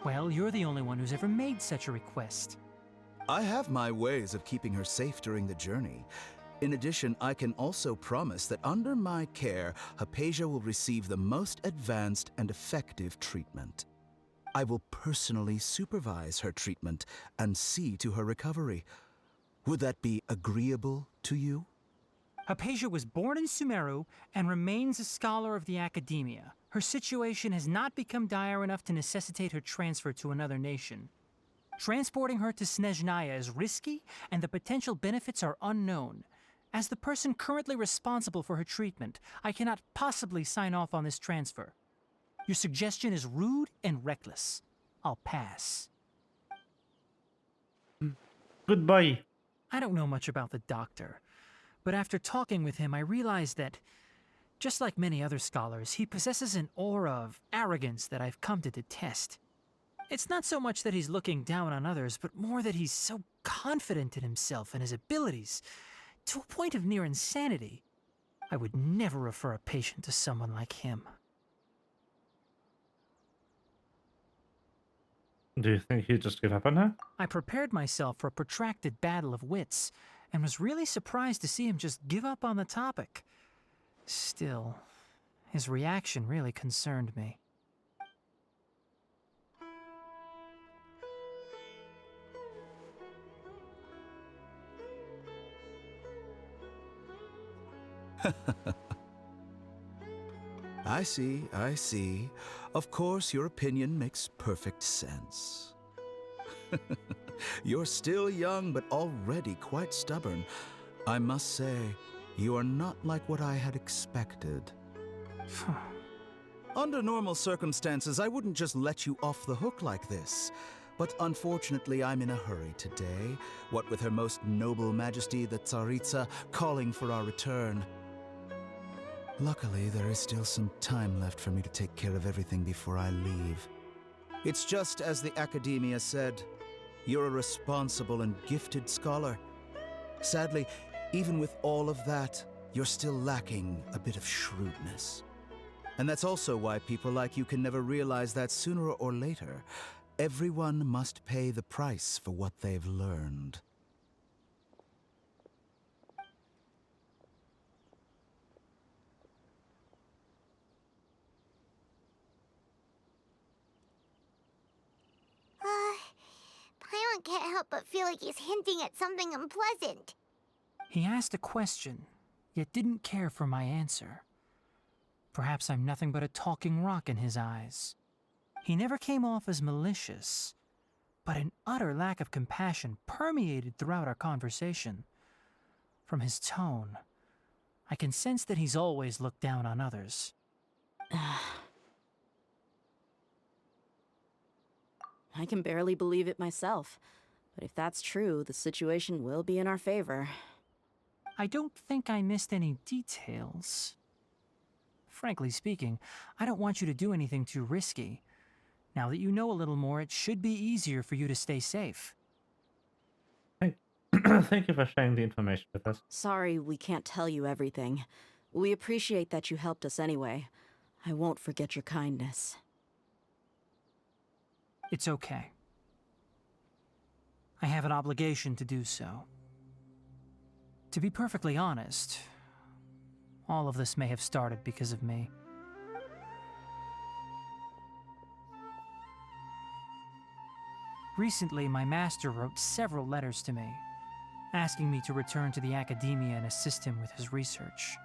Well, you're the only one who's ever made such a request. I have my ways of keeping her safe during the journey. In addition, I can also promise that under my care, Hypatia will receive the most advanced and effective treatment. I will personally supervise her treatment and see to her recovery. Would that be agreeable to you? Hypatia was born in Sumeru and remains a scholar of the Academia. Her situation has not become dire enough to necessitate her transfer to another nation. Transporting her to Snezhnaya is risky, and the potential benefits are unknown. As the person currently responsible for her treatment, I cannot possibly sign off on this transfer. Your suggestion is rude and reckless. I'll pass. Goodbye. I don't know much about the doctor, but after talking with him, I realized that, just like many other scholars, he possesses an aura of arrogance that I've come to detest. It's not so much that he's looking down on others, but more that he's so confident in himself and his abilities, to a point of near insanity. I would never refer a patient to someone like him. Do you think he'd just give up on her? I prepared myself for a protracted battle of wits, and was really surprised to see him just give up on the topic. Still, his reaction really concerned me. I see, I see. Of course, your opinion makes perfect sense. You're still young, but already quite stubborn. I must say, you are not like what I had expected. Under normal circumstances, I wouldn't just let you off the hook like this. But unfortunately, I'm in a hurry today, what with Her Most Noble Majesty the Tsaritsa calling for our return. Luckily, there is still some time left for me to take care of everything before I leave. It's just as the Academia said, you're a responsible and gifted scholar. Sadly, even with all of that, you're still lacking a bit of shrewdness. And that's also why people like you can never realize that sooner or later, everyone must pay the price for what they've learned. Paimon can't help but feel like he's hinting at something unpleasant. He asked a question, yet didn't care for my answer. Perhaps I'm nothing but a talking rock in his eyes. He never came off as malicious, but an utter lack of compassion permeated throughout our conversation. From his tone, I can sense that he's always looked down on others. I can barely believe it myself. But if that's true, the situation will be in our favor. I don't think I missed any details. Frankly speaking, I don't want you to do anything too risky. Now that you know a little more, it should be easier for you to stay safe. Thank you for sharing the information with us. Sorry we can't tell you everything. We appreciate that you helped us anyway. I won't forget your kindness. It's okay. I have an obligation to do so. To be perfectly honest, all of this may have started because of me. Recently, my master wrote several letters to me, asking me to return to the academia and assist him with his research.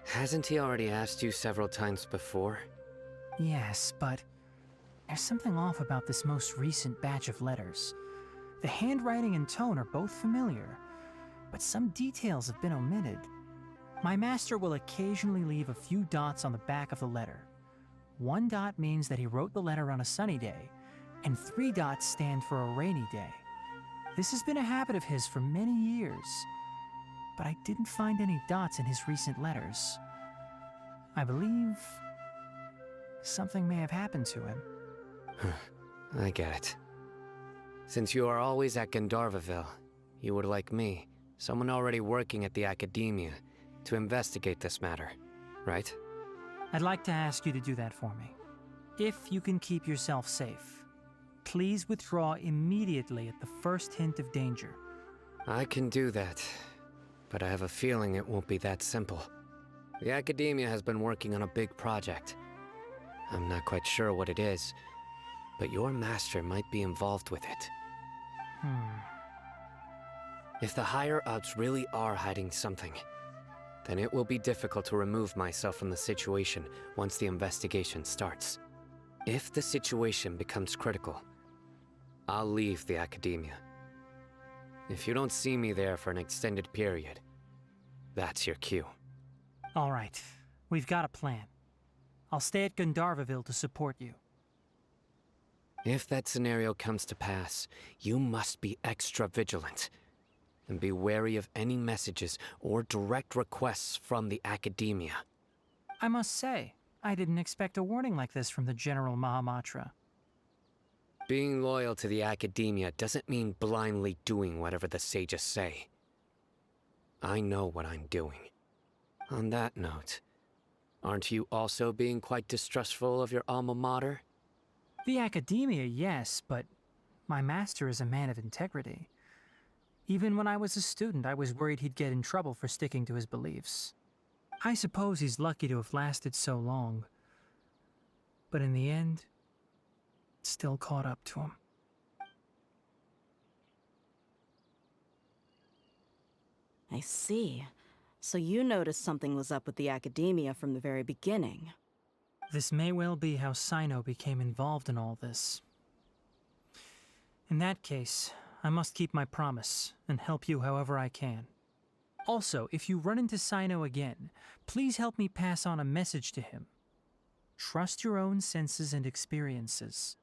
Hasn't he already asked you several times before? Yes, but there's something off about this most recent batch of letters. The handwriting and tone are both familiar, but some details have been omitted. My master will occasionally leave a few dots on the back of the letter. 1 dot means that he wrote the letter on a sunny day, and 3 dots stand for a rainy day. This has been a habit of his for many years, but I didn't find any dots in his recent letters. I believe something may have happened to him. I get it. Since you are always at Gandharvaville, you would like me, someone already working at the academia, to investigate this matter, right? I'd like to ask you to do that for me. If you can keep yourself safe, please withdraw immediately at the first hint of danger. I can do that, but I have a feeling it won't be that simple. The academia has been working on a big project. I'm not quite sure what it is, but your master might be involved with it. If the higher-ups really are hiding something, then it will be difficult to remove myself from the situation once the investigation starts. If the situation becomes critical, I'll leave the academia. If you don't see me there for an extended period, that's your cue. All right, we've got a plan. I'll stay at Gandharvaville to support you. If that scenario comes to pass, you must be extra vigilant. And be wary of any messages or direct requests from the academia. I must say, I didn't expect a warning like this from the General Mahamatra. Being loyal to the academia doesn't mean blindly doing whatever the sages say. I know what I'm doing. On that note, aren't you also being quite distrustful of your alma mater? The academia, yes, but my master is a man of integrity. Even when I was a student, I was worried he'd get in trouble for sticking to his beliefs. I suppose he's lucky to have lasted so long. But in the end, it still caught up to him. I see. So you noticed something was up with the academia from the very beginning. This may well be how Sino became involved in all this. In that case, I must keep my promise and help you however I can. Also, if you run into Sino again, please help me pass on a message to him. Trust your own senses and experiences.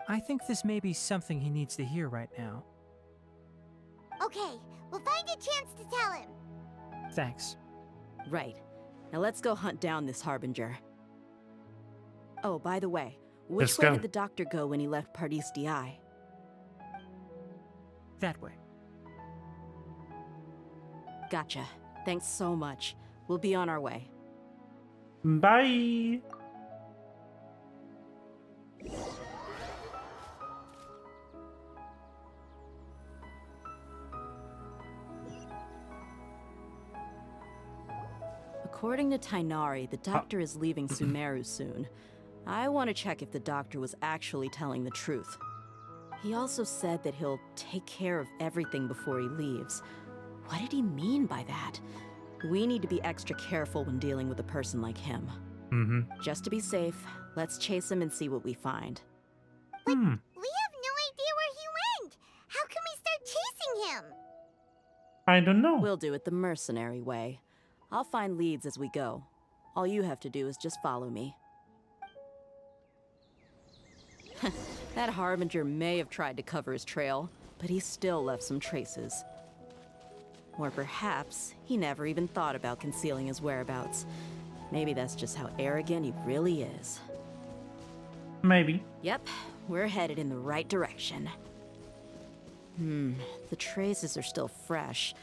I think this may be something he needs to hear right now. Okay, we'll find a chance to tell him. Thanks. Right. Now let's go hunt down this Harbinger. Oh, by the way, which way did the doctor go when he left Pardis Di? That way. Gotcha. Thanks so much. We'll be on our way. Bye! According to Tainari, the doctor is leaving Sumeru soon. I want to check if the doctor was actually telling the truth. He also said that he'll take care of everything before he leaves. What did he mean by that? We need to be extra careful when dealing with a person like him. Just to be safe, let's chase him and see what we find. But we have no idea where he went. How can we start chasing him? I don't know. We'll do it the mercenary way. I'll find leads as we go. All you have to do is just follow me. That Harbinger may have tried to cover his trail, but he still left some traces. Or perhaps he never even thought about concealing his whereabouts. Maybe that's just how arrogant he really is. Maybe. Yep, we're headed in the right direction. The traces are still fresh,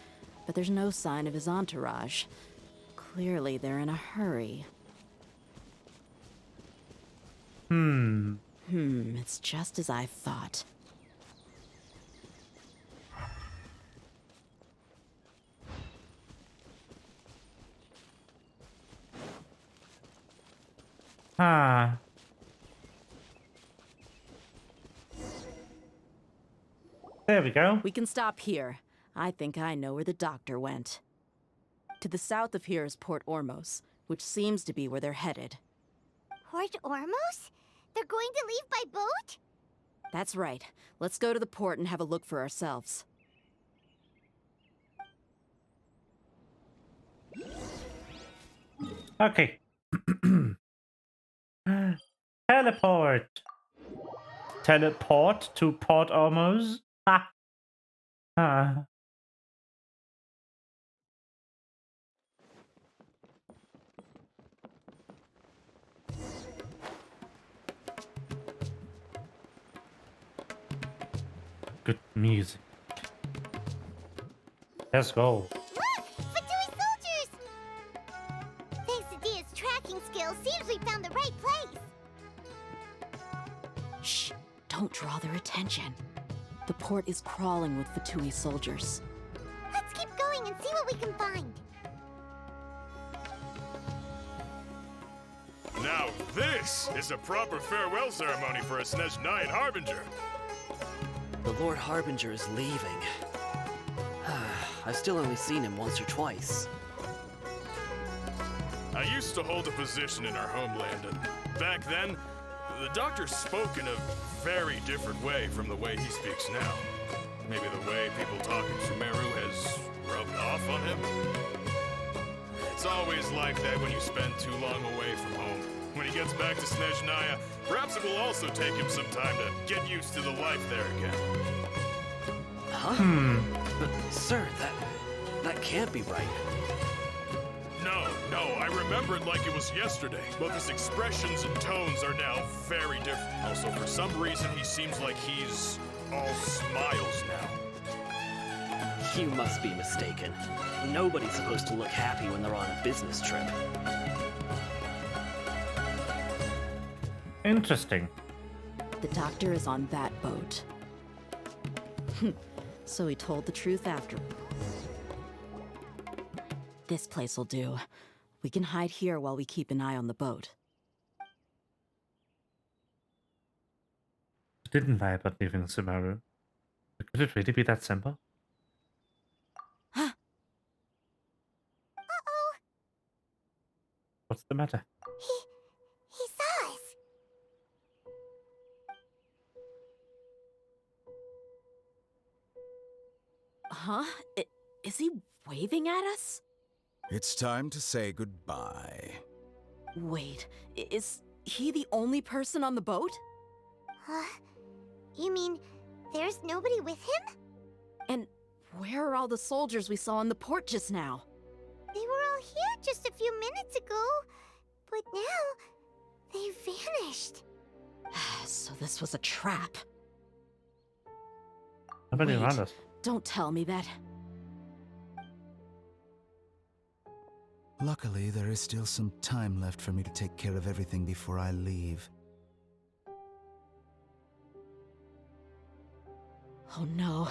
but there's no sign of his entourage. Clearly, they're in a hurry. It's just as I thought. Ah. There we go. We can stop here. I think I know where the doctor went. To the south of here is Port Ormos, which seems to be where they're headed. Port Ormos? They're going to leave by boat? That's right. Let's go to the port and have a look for ourselves. Okay. Teleport. Teleport to Port Ormos. Ha. Ah. Good music. Let's go. Look! Fatui soldiers! Thanks to Dia's tracking skills, seems we found the right place. Shh! Don't draw their attention. The port is crawling with Fatui soldiers. Let's keep going and see what we can find. Now this is a proper farewell ceremony for a Snezhnayan Harbinger. The Lord Harbinger is leaving. I've still only seen him once or twice. I used to hold a position in our homeland, and back then, the doctor spoke in a very different way from the way he speaks now. Maybe the way people talk in Sumeru has rubbed off on him? It's always like that when you spend too long away from home. When he gets back to Snezhnaya, perhaps it will also take him some time to get used to the life there again. Huh? But, sir, that can't be right. No, I remember it like it was yesterday, but his expressions and tones are now very different. Also, for some reason, he seems like he's all smiles now. You must be mistaken. Nobody's supposed to look happy when they're on a business trip. Interesting. The doctor is on that boat. So he told the truth after. This place will do. We can hide here while we keep an eye on the boat. Didn't lie about leaving Sumeru. Could it really be that simple? Uh-oh. What's the matter? He saw us. Huh? Is he waving at us? It's time to say goodbye. Wait, is he the only person on the boat? You mean there's nobody with him? And where are all the soldiers we saw in the port just now? They were all here just a few minutes ago, but now they vanished. So this was a trap. Nobody Wait, around us. Don't tell me that. Luckily, there is still some time left for me to take care of everything before I leave. Oh no.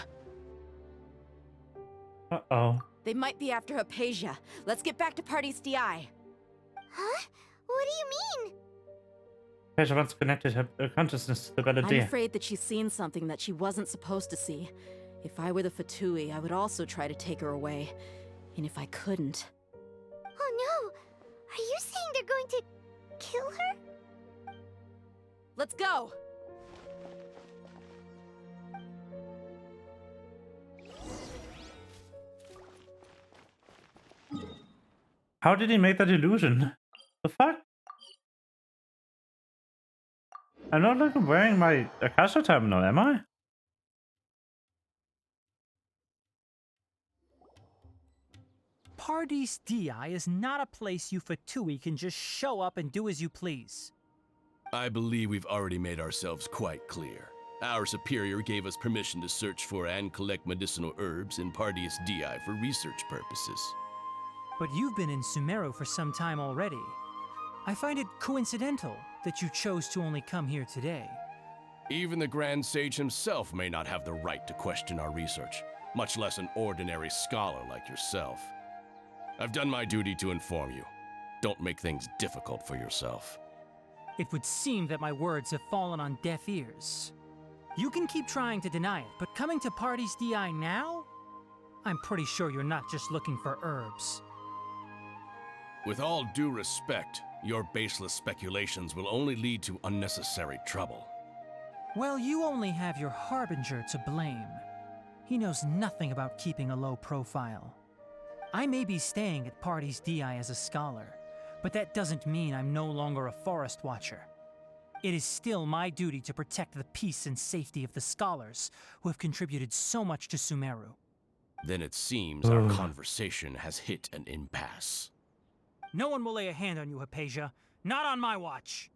Uh-oh. They might be after Hypatia. Let's get back to Party's DI. Huh? What do you mean? Hypatia once connected her consciousness to the Belladea. I'm afraid that she's seen something that she wasn't supposed to see. If I were the Fatui, I would also try to take her away. And if I couldn't... Oh no! Are you saying they're going to kill her? Let's go! How did he make that illusion? The fuck? I'm not like wearing my Akasha terminal, am I? Pardees DI is not a place you Fatui can just show up and do as you please. I believe we've already made ourselves quite clear. Our superior gave us permission to search for and collect medicinal herbs in Pardees DI for research purposes. But you've been in Sumeru for some time already. I find it coincidental that you chose to only come here today. Even the Grand Sage himself may not have the right to question our research, much less an ordinary scholar like yourself. I've done my duty to inform you. Don't make things difficult for yourself. It would seem that my words have fallen on deaf ears. You can keep trying to deny it, but coming to Party's DI now? I'm pretty sure you're not just looking for herbs. With all due respect, your baseless speculations will only lead to unnecessary trouble. Well, you only have your Harbinger to blame. He knows nothing about keeping a low profile. I may be staying at Party's DI as a scholar, but that doesn't mean I'm no longer a forest watcher. It is still my duty to protect the peace and safety of the scholars who have contributed so much to Sumeru. Then it seems our conversation has hit an impasse. No one will lay a hand on you, Hypatia. Not on my watch.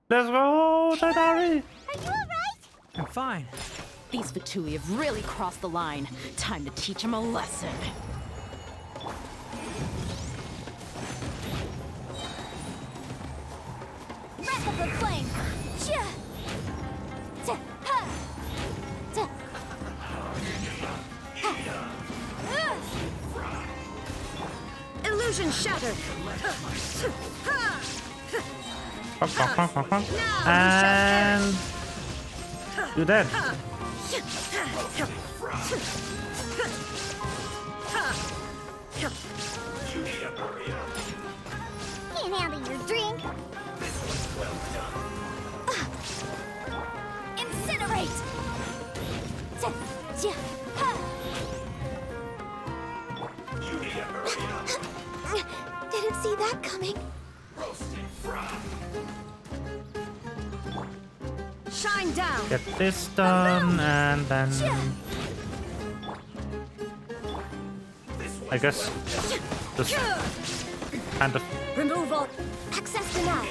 Let's go, Tadari! Are you alright? I'm fine. These Fatui have really crossed the line. Time to teach them a lesson. Wreck of the flame! Chia! Ta! Ha! Ta! Illusion shattered. And you're dead. Can't handle your drink. Incinerate! Ta! Chia! Ha! Didn't see that coming. Shine down. Get this done, and then I guess just kind of Removal. Access denied.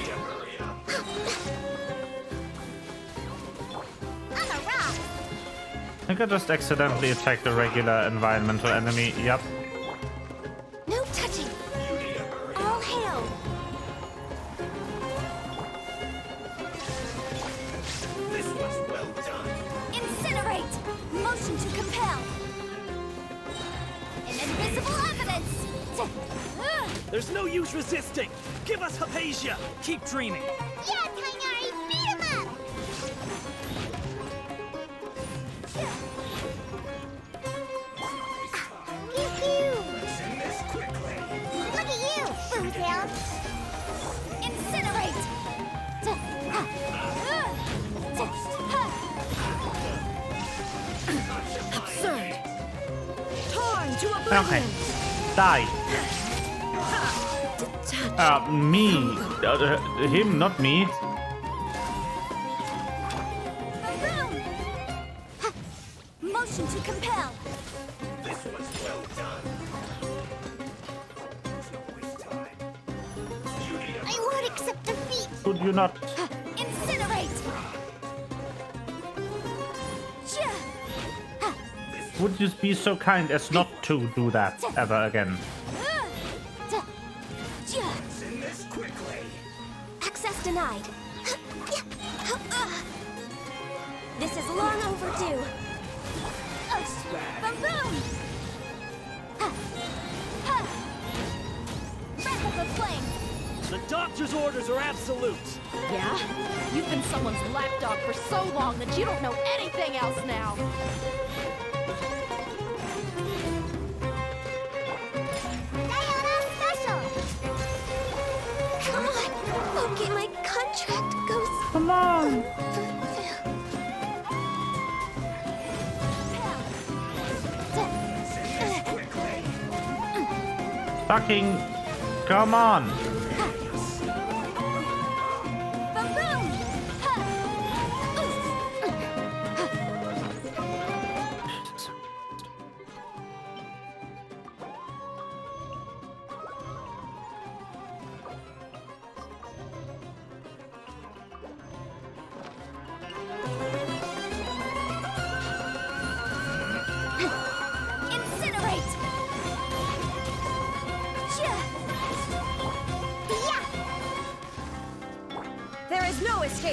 I'm a rock. I could just accidentally attack the regular environmental enemy. Yep. No touching. All hail. This was well done. Incinerate. Motion to compel. An invisible evidence. There's no use resisting. Give us Hypatia. Keep dreaming. Yeah, Tainari, beat him up. Pew pew. Look at you, Boomtail. Incinerate. Absurd. Torn to Okay. oblivion. Die. Detach. Me. Him, not me. Motion to compel. This was well done. I won't accept defeat. Could you not? Incinerate. Would you be so kind as not to do that ever again? Access denied. This is long overdue. Boom! Breath of the flame. The doctor's orders are absolute. Yeah? You've been someone's lapdog for so long that you don't know anything else now. Diana Special. Come on. Okay, my contract goes. Come on. Fucking come on. Incinerate.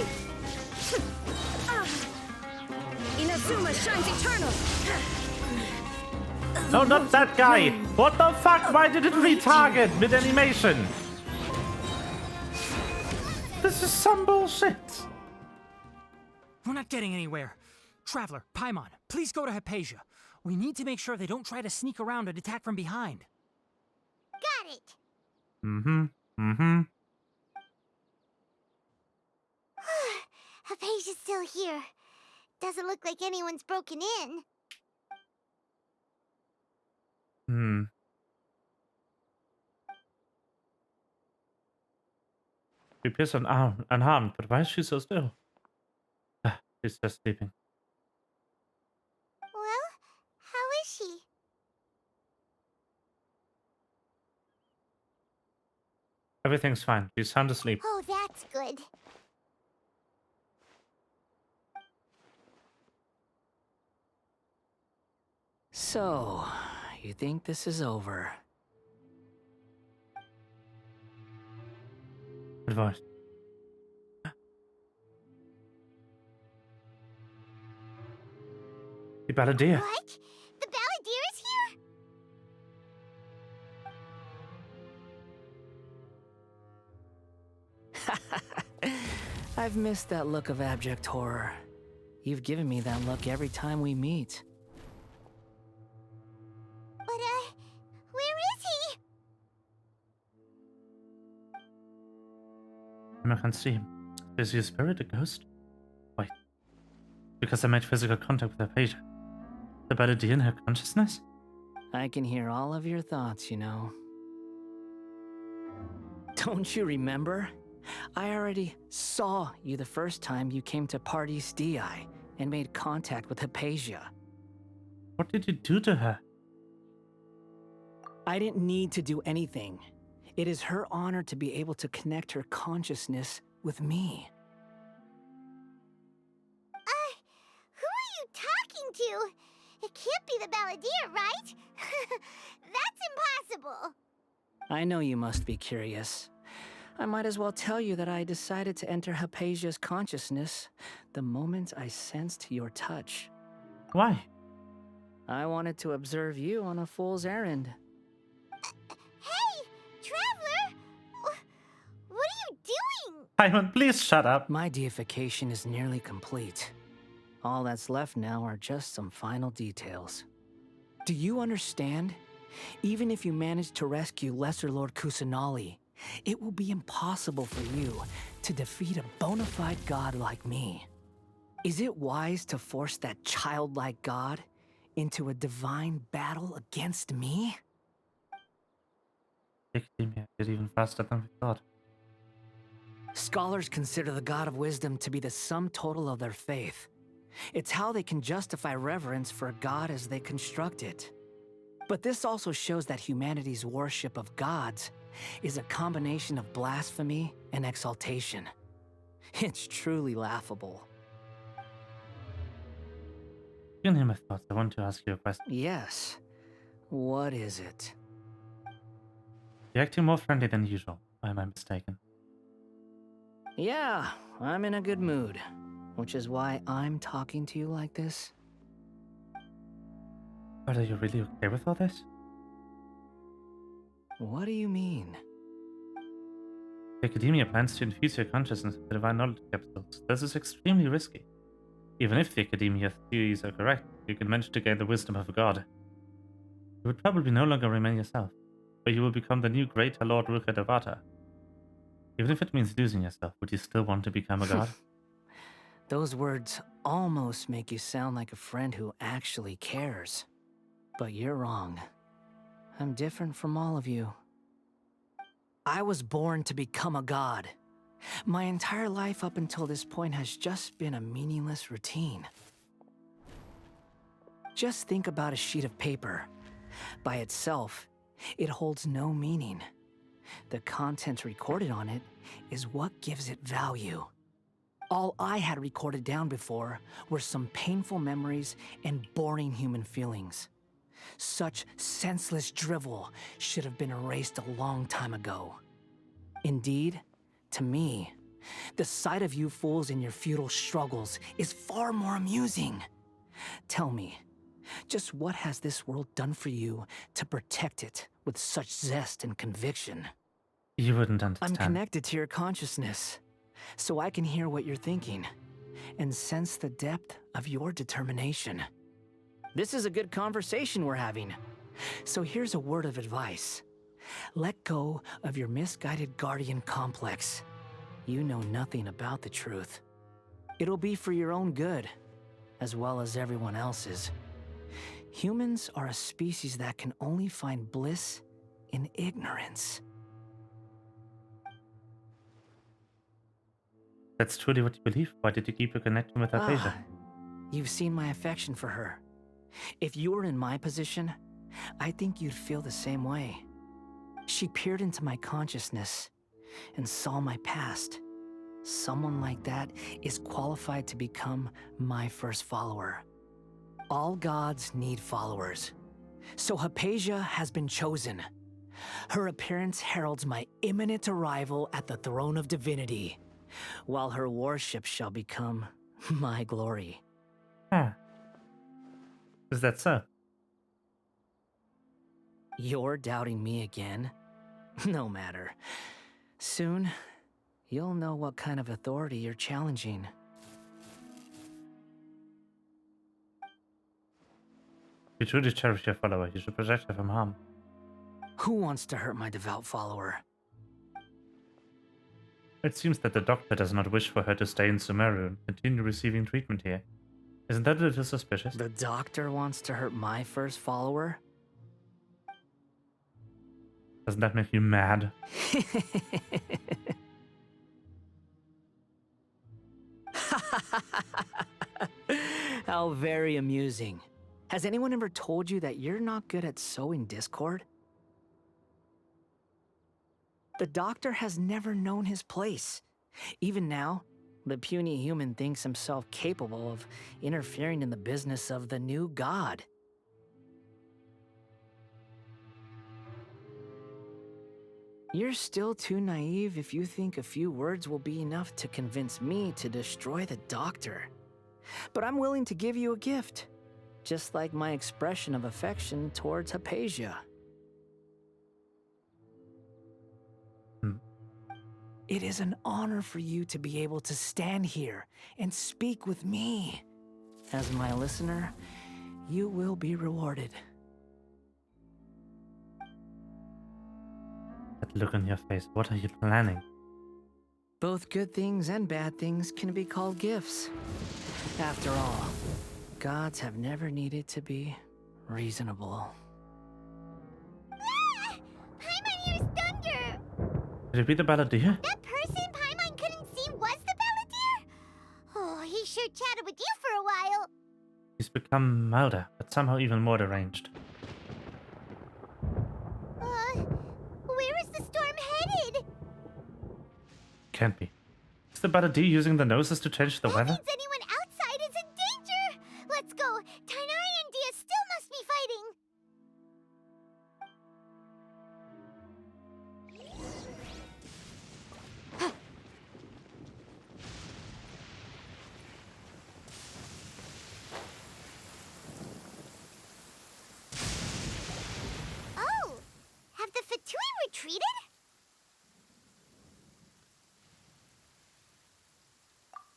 Hey! Inazuma shines eternal! No, not that guy! What the fuck? Why did it retarget mid-animation? This is some bullshit! We're not getting anywhere. Traveler, Paimon, please go to Hypatia. We need to make sure they don't try to sneak around and attack from behind. Got it. Hypatia's still here. Doesn't look like anyone's broken in. She appears unharmed, but why is she so still? She's just sleeping. Well, how is she? Everything's fine. She's sound asleep. Oh, that's good. So, you think this is over? Good voice. The balladeer. What? The balladeer is here? I've missed that look of abject horror. You've given me that look every time we meet. But, where is he? I can't see him. Is he a spirit, a ghost? Wait. Because I made physical contact with Hypatia. The balladeer in her consciousness? I can hear all of your thoughts, you know. Don't you remember? I already saw you the first time you came to Parties DI and made contact with Hypatia. What did you do to her? I didn't need to do anything. It is her honor to be able to connect her consciousness with me. Who are you talking to? It can't be the balladeer, right? That's impossible. I know you must be curious. I might as well tell you that I decided to enter Hypatia's consciousness the moment I sensed your touch. Why? I wanted to observe you on a fool's errand. Hey, Traveler! What are you doing? Paimon, please shut up. My deification is nearly complete. All that's left now are just some final details. Do you understand? Even if you manage to rescue Lesser Lord Kusanali, it will be impossible for you to defeat a bona fide god like me. Is it wise to force that childlike god into a divine battle against me? Academia did even faster than we thought. Scholars consider the god of wisdom to be the sum total of their faith. It's how they can justify reverence for a god as they construct it. But this also shows that humanity's worship of gods is a combination of blasphemy and exaltation. It's truly laughable. You can hear my thoughts. I want to ask you a question. Yes. What is it? You're acting more friendly than usual. Or am I mistaken? Yeah, I'm in a good mood. Which is why I'm talking to you like this. But are you really okay with all this? What do you mean? The Academia plans to infuse your consciousness with divine knowledge capsules. This is extremely risky. Even if the Academia theories are correct, you can manage to gain the wisdom of a god. You would probably no longer remain yourself, but you will become the new greater Lord Ruka Devata. Even if it means losing yourself, would you still want to become a god? Those words almost make you sound like a friend who actually cares. But you're wrong. I'm different from all of you. I was born to become a god. My entire life up until this point has just been a meaningless routine. Just think about a sheet of paper. By itself, it holds no meaning. The content recorded on it is what gives it value. All I had recorded down before were some painful memories and boring human feelings. Such senseless drivel should have been erased a long time ago. Indeed, to me, The sight of you fools in your futile struggles is far more amusing. Tell me, just what has this world done for you to protect it with such zest and conviction? You wouldn't understand. I'm connected to your consciousness, so I can hear what you're thinking and sense the depth of your determination. This is a good conversation we're having. So here's a word of advice. Let go of your misguided guardian complex. You know nothing about the truth. It'll be for your own good, as well as everyone else's. Humans are a species that can only find bliss in ignorance. That's truly what you believe? Why did you keep your connection with Hypatia? You've seen my affection for her. If you were in my position, I think you'd feel the same way. She peered into my consciousness and saw my past. Someone like that is qualified to become my first follower. All gods need followers. So Hypatia has been chosen. Her appearance heralds my imminent arrival at the throne of divinity, while her worship shall become my glory. Huh. Is that so? You're doubting me again? No matter. Soon, you'll know what kind of authority you're challenging. If you truly cherish your follower, you should protect her from harm. Who wants to hurt my devout follower? It seems that the doctor does not wish for her to stay in Sumeru and continue receiving treatment here. Isn't that a little suspicious? The doctor wants to hurt my first follower? Doesn't that make you mad? How very amusing. Has anyone ever told you that you're not good at sowing discord? The doctor has never known his place. Even now, the puny human thinks himself capable of interfering in the business of the new god. You're still too naive if you think a few words will be enough to convince me to destroy the doctor. But I'm willing to give you a gift, just like my expression of affection towards Hypatia. It is an honor for you to be able to stand here and speak with me. As my listener, you will be rewarded. That look on your face, what are you planning? Both good things and bad things can be called gifts. After all, gods have never needed to be reasonable. Ah! Paimon hears thunder! Could it be the Balladeer? That person Paimon couldn't see was the Balladeer? Oh, he sure chatted with you for a while. He's become milder, but somehow even more deranged. Where is the storm headed? Can't be. Is the Balladeer using the noses to change the weather? That means anyone outside is in danger! Let's go! Tighnari and Dia still must be fighting! Oh! Have the Fatui retreated?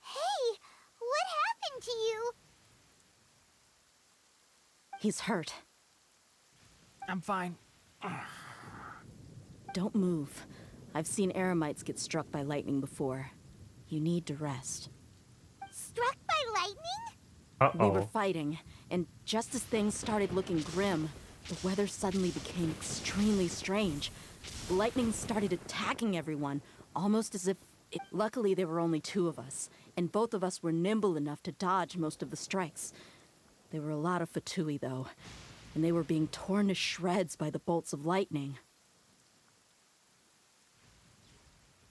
Hey! What happened to you? He's hurt. I'm fine. Don't move. I've seen Eremites get struck by lightning before. You need to rest. Struck by lightning? We were fighting, and just as things started looking grim, the weather suddenly became extremely strange. Lightning started attacking everyone, almost as if luckily there were only two of us, and both of us were nimble enough to dodge most of the strikes. There were a lot of Fatui, though, and they were being torn to shreds by the bolts of lightning.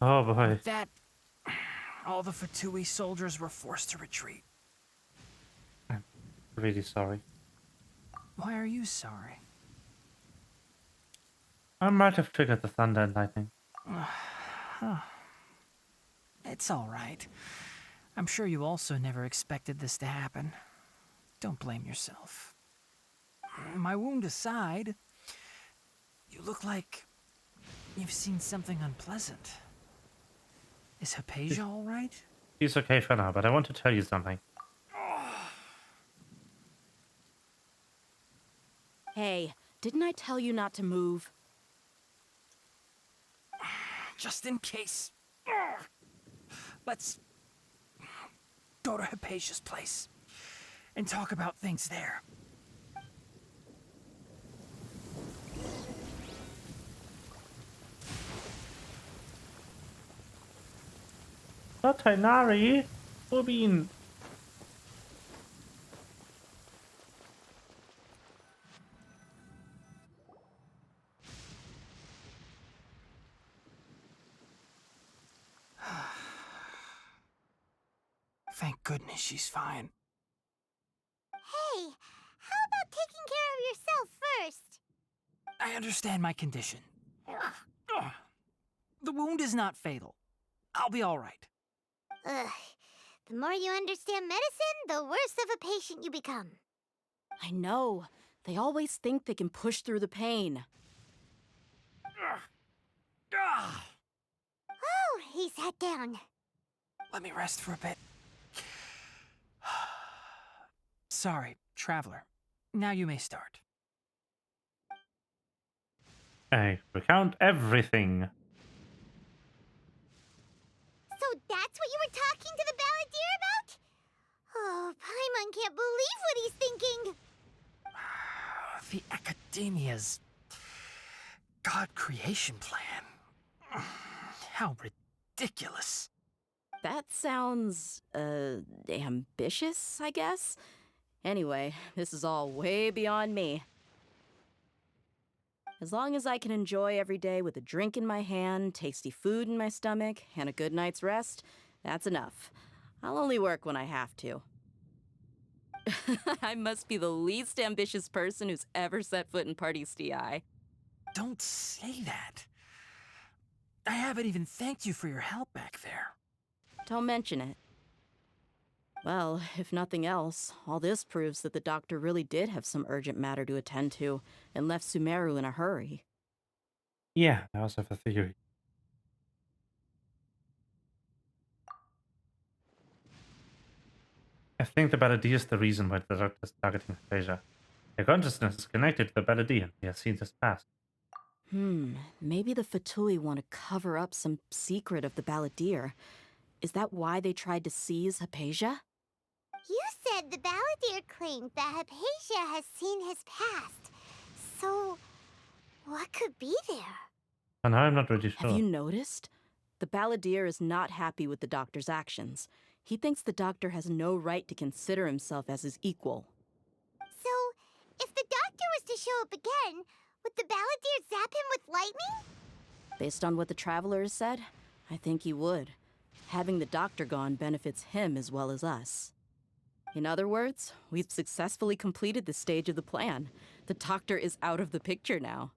Oh boy. That... all the Fatui soldiers were forced to retreat. I'm really sorry. Why are you sorry? I might have triggered the thunder and lightning. It's all right. I'm sure you also never expected this to happen. Don't blame yourself. My wound aside, you look like you've seen something unpleasant. Is Hypatia all right? She's okay for now, but I want to tell you something. Hey, didn't I tell you not to move? Just in case. Let's go to Hypatia's place and talk about things there. Oh, Tainari! Rubin! Thank goodness she's fine. Hey, how about taking care of yourself first? I understand my condition. The wound is not fatal. I'll be all right. Ugh. The more you understand medicine, the worse of a patient you become. I know. They always think they can push through the pain. Oh, he sat down. Let me rest for a bit. Sorry, traveler. Now you may start. I recount everything. So that's what you were talking to the balladeer about? Oh, Paimon can't believe what he's thinking. The Academia's God creation plan. How ridiculous. That sounds, ambitious, I guess? Anyway, this is all way beyond me. As long as I can enjoy every day with a drink in my hand, tasty food in my stomach, and a good night's rest, that's enough. I'll only work when I have to. I must be the least ambitious person who's ever set foot in Party's DI. Don't say that. I haven't even thanked you for your help back there. Don't mention it. Well, if nothing else, all this proves that the doctor really did have some urgent matter to attend to and left Sumeru in a hurry. Yeah, I also have a theory. I think the balladeer is the reason why the doctor is targeting Hypatia. Their consciousness is connected to the balladeer. He has seen this past. Maybe the Fatui want to cover up some secret of the balladeer. Is that why they tried to seize Hypatia? You said the balladeer claimed that Hypatia has seen his past. So, what could be there? And I'm not really sure. Have you noticed? The balladeer is not happy with the doctor's actions. He thinks the doctor has no right to consider himself as his equal. So, if the doctor was to show up again, would the balladeer zap him with lightning? Based on what the traveler has said, I think he would. Having the doctor gone benefits him as well as us. In other words, we've successfully completed this stage of the plan. The doctor is out of the picture now.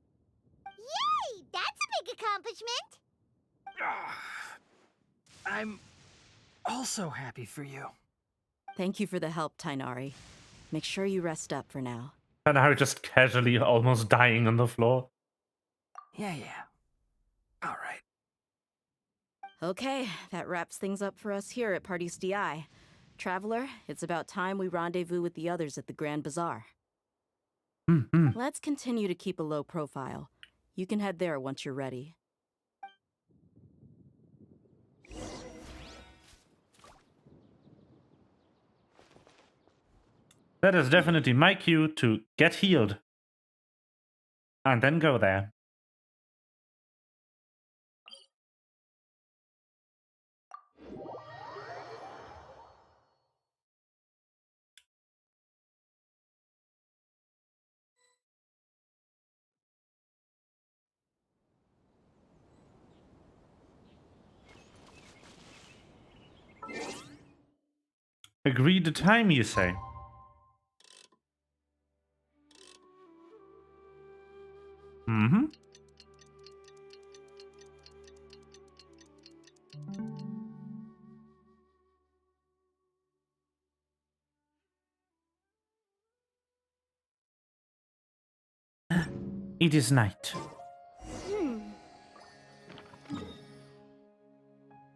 Yay! That's a big accomplishment! I'm also happy for you. Thank you for the help, Tainari. Make sure you rest up for now. Tainari just casually almost dying on the floor. Yeah. All right. Okay, that wraps things up for us here at Party's DI. Traveler, it's about time we rendezvous with the others at the Grand Bazaar. Let's continue to keep a low profile. You can head there once you're ready. That is definitely my cue to get healed. And then go there. Agree the time, you say? It is night.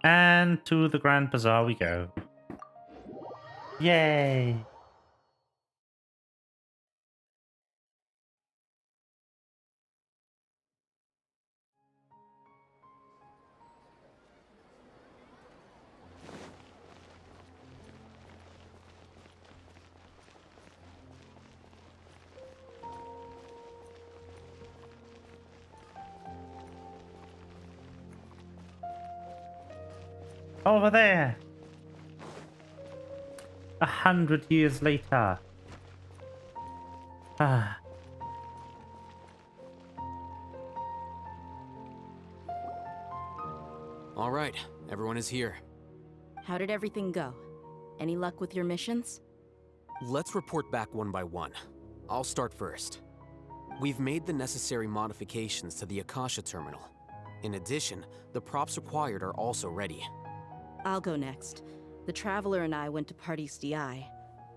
And to the Grand Bazaar we go. Yay! Over there! 100 years later. Ah. All right, everyone is here. How did everything go? Any luck with your missions? Let's report back one by one. I'll start first. We've made the necessary modifications to the Akasha terminal. In addition, the props required are also ready. I'll go next. The Traveler and I went to Party's DI.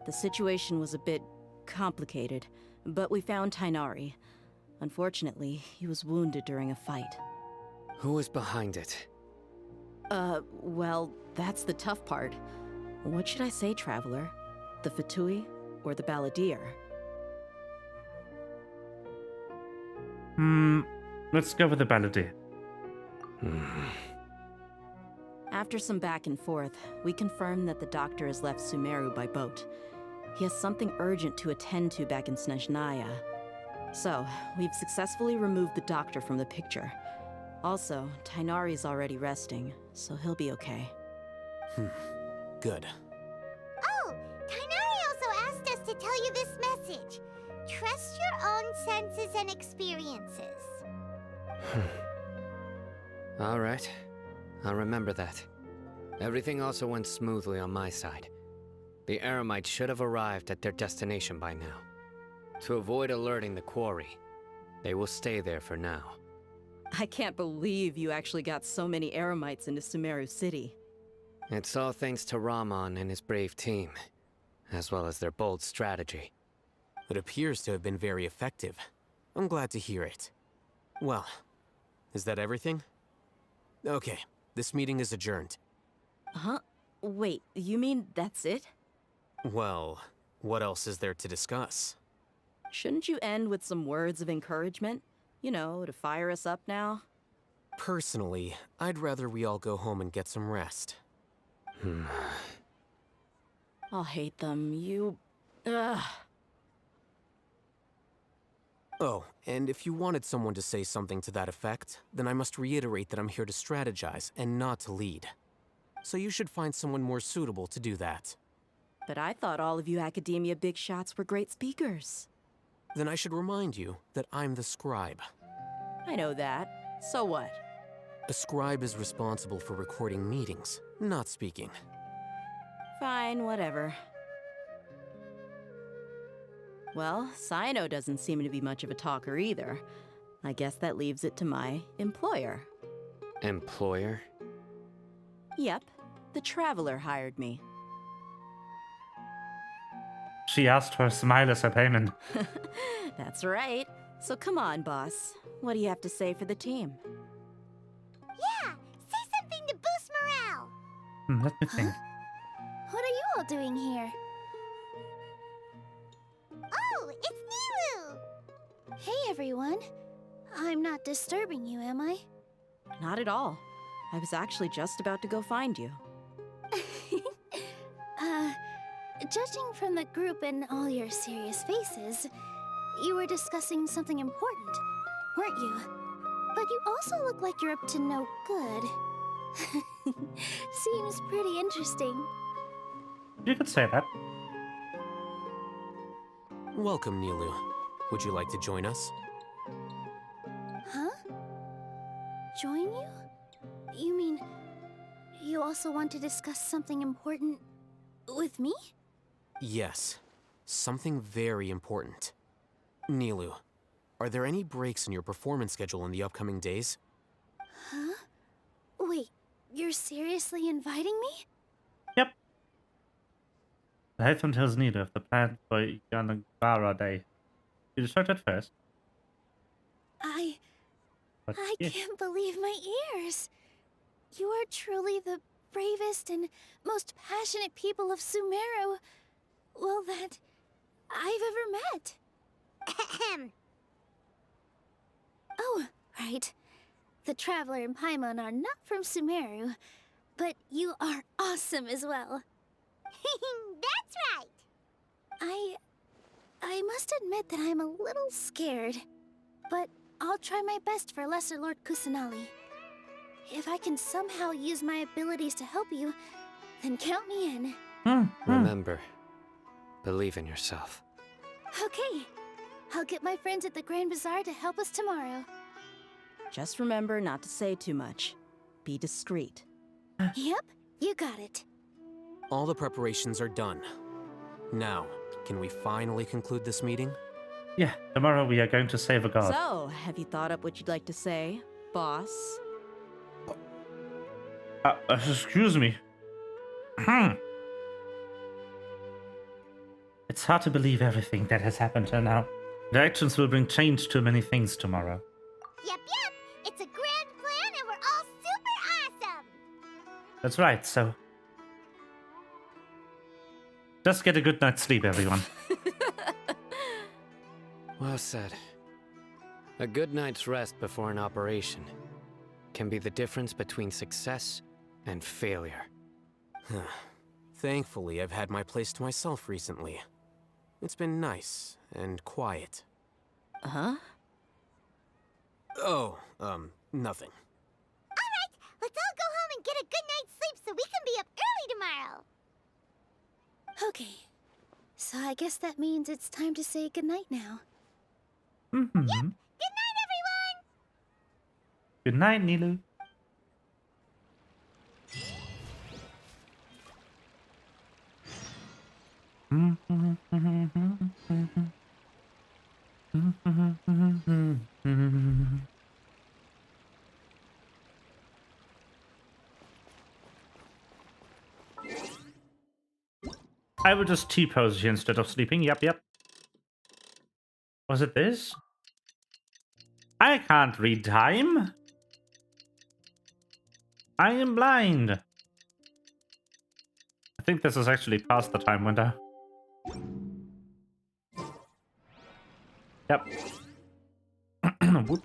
The situation was a bit complicated, but we found Tainari. Unfortunately, he was wounded during a fight. Who is behind it? Well, that's the tough part. What should I say, Traveler? The Fatui or the Balladeer? Let's go with the Balladeer. After some back and forth, we confirmed that the doctor has left Sumeru by boat. He has something urgent to attend to back in Snezhnaya. So, we've successfully removed the doctor from the picture. Also, Tainari's already resting, so he'll be okay. Good. Oh, Tainari also asked us to tell you this message. Trust your own senses and experiences. All right. I'll remember that. Everything also went smoothly on my side. The Eremites should have arrived at their destination by now. To avoid alerting the quarry, they will stay there for now. I can't believe you actually got so many Eremites into Sumeru City. It's all thanks to Rahman and his brave team, as well as their bold strategy. It appears to have been very effective. I'm glad to hear it. Well, is that everything? Okay, this meeting is adjourned. Huh? Wait, you mean that's it? Well, what else is there to discuss? Shouldn't you end with some words of encouragement? You know, to fire us up now? Personally, I'd rather we all go home and get some rest. I'll hate them. Ugh. Oh, and if you wanted someone to say something to that effect, then I must reiterate that I'm here to strategize and not to lead. So you should find someone more suitable to do that. But I thought all of you Academia big shots were great speakers. Then I should remind you that I'm the scribe. I know that. So what? A scribe is responsible for recording meetings, not speaking. Fine, whatever. Well, Sino doesn't seem to be much of a talker either. I guess that leaves it to my employer. Employer? Yep, the Traveler hired me. She asked for a smile as her payment. That's right. So come on, boss. What do you have to say for the team? Yeah, say something to boost morale. Let me think. What are you all doing here? Oh, it's Nilu! Hey, everyone. I'm not disturbing you, am I? Not at all. I was actually just about to go find you. Judging from the group and all your serious faces, you were discussing something important, weren't you? But you also look like you're up to no good. Seems pretty interesting. You could say that. Welcome, Nilu. Would you like to join us? Huh? Join you? You mean you also want to discuss something important with me? Yes, something very important. Nilu, are there any breaks in your performance schedule in the upcoming days? Huh? Wait, you're seriously inviting me? Yep. Hytham tells Nida of the plan for Yanagara Day. You distracted first. I can't believe my ears. You are truly the bravest and most passionate people of Sumeru, well, that I've ever met. Ahem. Oh, right. The Traveler and Paimon are not from Sumeru, but you are awesome as well. That's right! I must admit that I'm a little scared, but I'll try my best for Lesser Lord Kusanali. If I can somehow use my abilities to help you, then count me in. Remember, believe in yourself. Okay. I'll get my friends at the Grand Bazaar to help us tomorrow. Just remember not to say too much. Be discreet. Yep, you got it. All the preparations are done. Now, can we finally conclude this meeting? Yeah, tomorrow we are going to save a god. So, have you thought up what you'd like to say, boss? Excuse me. It's hard to believe everything that has happened here now. The actions will bring change to many things tomorrow. Yep. It's a grand plan and we're all super awesome. That's right, so... just get a good night's sleep, everyone. Well said. A good night's rest before an operation can be the difference between success and failure. Thankfully, I've had my place to myself recently. It's been nice and quiet. Huh? Oh, nothing. Alright, let's all go home and get a good night's sleep so we can be up early tomorrow. Okay, so I guess that means it's time to say goodnight now. Yep, good night, everyone! Good night, Nilu. I will just T-pose here instead of sleeping. Yep. Was it this? I can't read time. I am blind. I think this is actually past the time window. Yep. Whoop.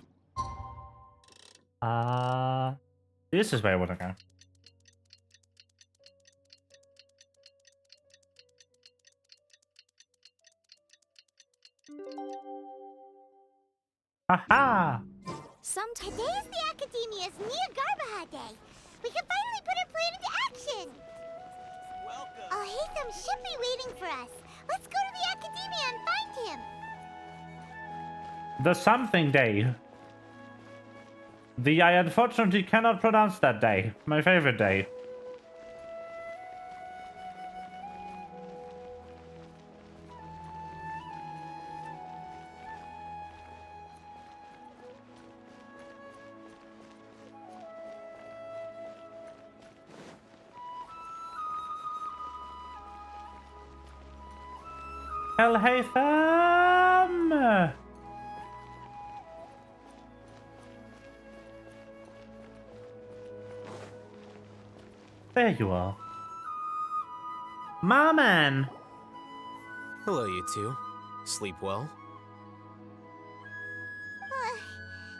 This is where I want to go. Haha! Today is the Academia's Nia Garbaha Day. We can finally put our plan into action. Welcome. Alhaitham should be waiting for us. Let's go to the Academia and find him. The something day. I unfortunately cannot pronounce that day. My favorite day. Alhaitham! There you are. Marman! Hello, you two. Sleep well?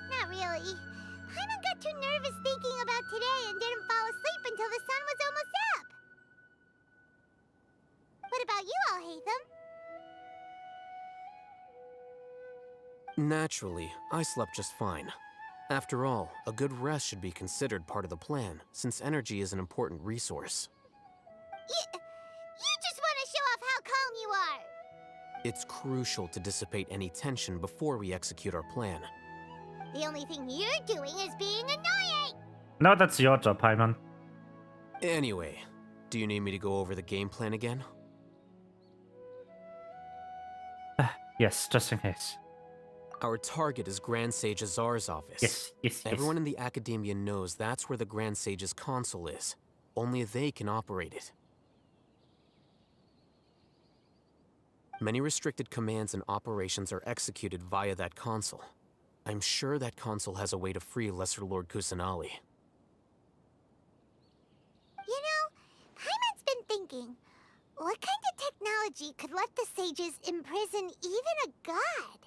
Not really. Paimon got too nervous thinking about today and didn't fall asleep until the sun was almost up. What about you, Alhaitham? Naturally, I slept just fine. After all, a good rest should be considered part of the plan, since energy is an important resource. You just want to show off how calm you are! It's crucial to dissipate any tension before we execute our plan. The only thing you're doing is being annoying! No, that's your job, Paimon. Anyway, do you need me to go over the game plan again? Yes, just in case. Our target is Grand Sage Azar's office. Yes. Everyone in the Academia knows that's where the Grand Sage's console is. Only they can operate it. Many restricted commands and operations are executed via that console. I'm sure that console has a way to free Lesser Lord Kusanali. You know, Paimon's been thinking, what kind of technology could let the sages imprison even a god?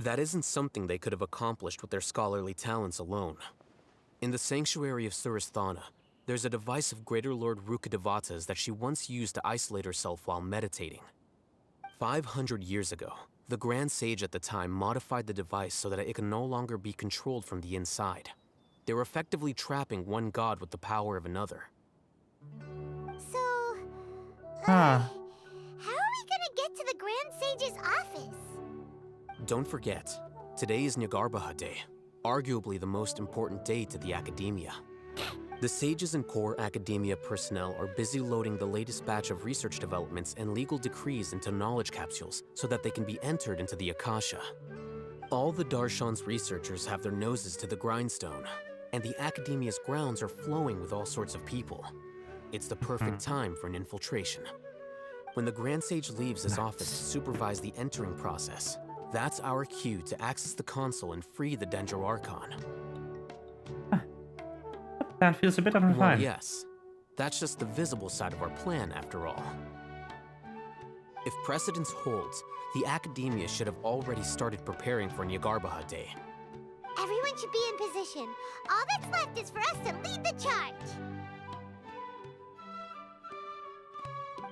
That isn't something they could have accomplished with their scholarly talents alone. In the sanctuary of Suristhana, there's a device of Greater Lord Rukkhadevata's that she once used to isolate herself while meditating. 500 years ago, the Grand Sage at the time modified the device so that it could no longer be controlled from the inside. They were effectively trapping one god with the power of another. So, Huh. how are we gonna get to the Grand Sage's office? Don't forget, today is Nyagarbha Day, arguably the most important day to the Academia. The sages and core Academia personnel are busy loading the latest batch of research developments and legal decrees into knowledge capsules so that they can be entered into the Akasha. All the Darshan's researchers have their noses to the grindstone, and the Academia's grounds are flowing with all sorts of people. It's the perfect time for an infiltration. When the Grand Sage leaves his office to supervise the entering process, that's our cue to access the console and free the Dendro Archon. That feels a bit unrefined. Well, yes. That's just the visible side of our plan, after all. If precedence holds, the Academia should have already started preparing for Nyagarbha Day. Everyone should be in position. All that's left is for us to lead the charge.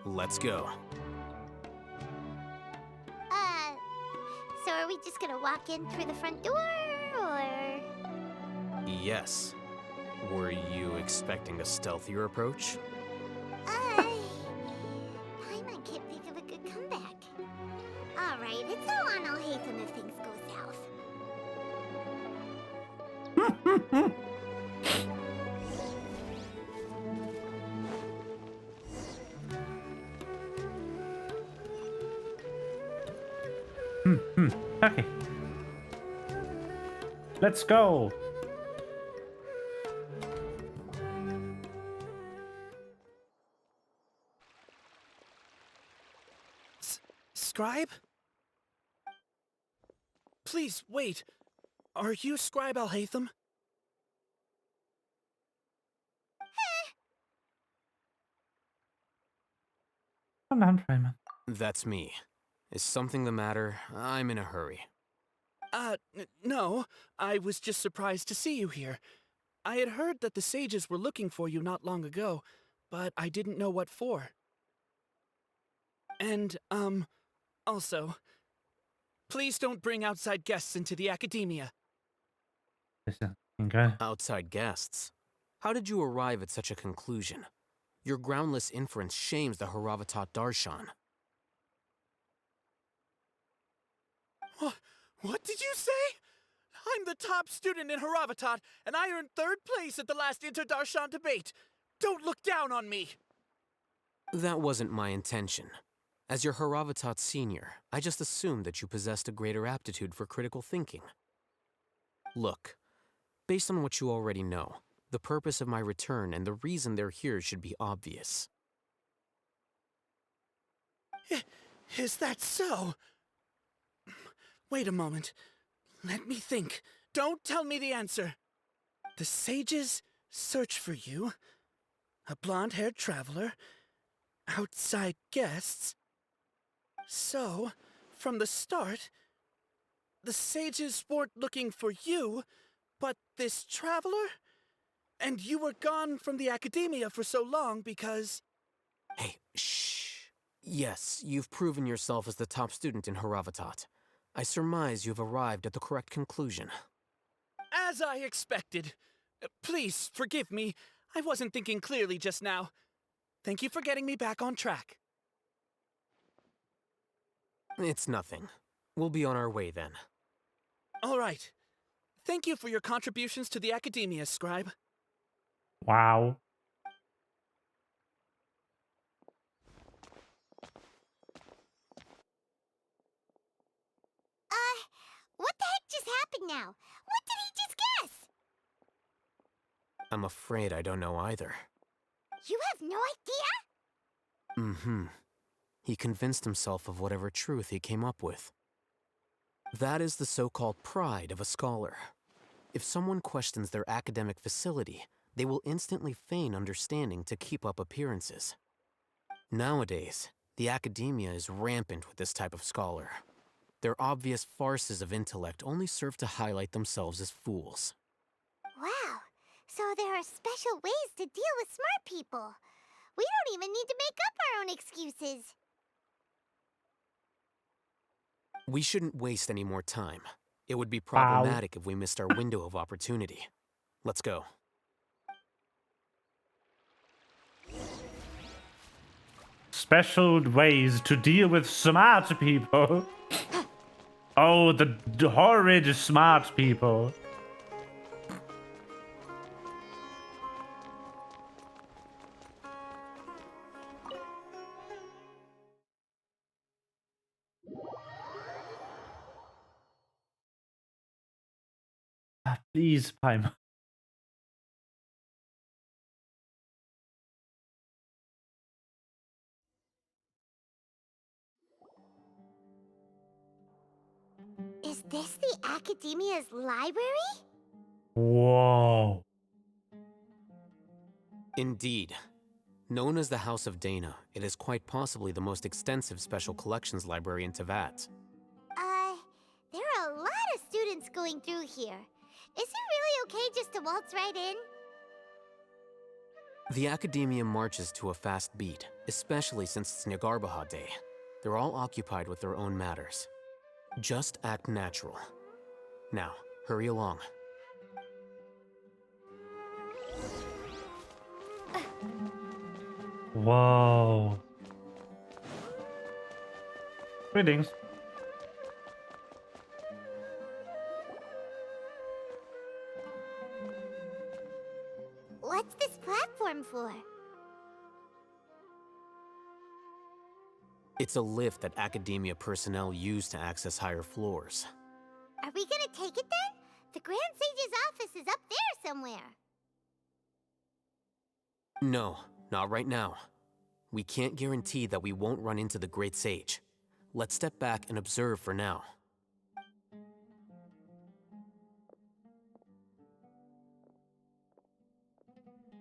Let's go. So are we just gonna walk in through the front door, or...? Yes. Were you expecting a stealthier approach? Paimon can't think of a good comeback. Alright, it's all on Alhaitham if things go south. Okay. Let's go. Scribe? Please, wait. Are you Scribe Alhaitham? Come on, Paimon. That's me. Is something the matter? I'm in a hurry. No. I was just surprised to see you here. I had heard that the sages were looking for you not long ago, but I didn't know what for. And, also, please don't bring outside guests into the Academia. Okay. Outside guests? How did you arrive at such a conclusion? Your groundless inference shames the Haravatat Darshan. What did you say? I'm the top student in Haravatat, and I earned 3rd place at the last Inter-Darshan debate. Don't look down on me! That wasn't my intention. As your Haravatat senior, I just assumed that you possessed a greater aptitude for critical thinking. Look, based on what you already know, the purpose of my return and the reason they're here should be obvious. Is that so? Wait a moment. Let me think. Don't tell me the answer. The sages search for you. A blonde-haired traveler. Outside guests. So, from the start, the sages weren't looking for you, but this traveler? And you were gone from the Academia for so long because... Hey, shh. Yes, you've proven yourself as the top student in Haravatat. I surmise you've arrived at the correct conclusion. As I expected. Please, forgive me. I wasn't thinking clearly just now. Thank you for getting me back on track. It's nothing. We'll be on our way then. All right. Thank you for your contributions to the Academia, Scribe. Wow. What the heck just happened now? What did he just guess? I'm afraid I don't know either. You have no idea? Mm-hmm. He convinced himself of whatever truth he came up with. That is the so-called pride of a scholar. If someone questions their academic facility, they will instantly feign understanding to keep up appearances. Nowadays, the academia is rampant with this type of scholar. Their obvious farces of intellect only serve to highlight themselves as fools. Wow, so there are special ways to deal with smart people. We don't even need to make up our own excuses. We shouldn't waste any more time. It would be Wow. problematic if we missed our window of opportunity. Let's go. Special ways to deal with smart people. Oh, the horrid smart people. Please, Paimon. Is this the Academia's library? Whoa. Indeed. Known as the House of Dana, it is quite possibly the most extensive special collections library in Teyvat. There are a lot of students going through here. Is it really okay just to waltz right in? The Academia marches to a fast beat, especially since it's Nyargarbaha Day. They're all occupied with their own matters. Just act natural. Now, hurry along. Whoa. Greetings. What's this platform for? It's a lift that Academia personnel use to access higher floors. Are we gonna take it then? The Grand Sage's office is up there somewhere. No, not right now. We can't guarantee that we won't run into the Great Sage. Let's step back and observe for now.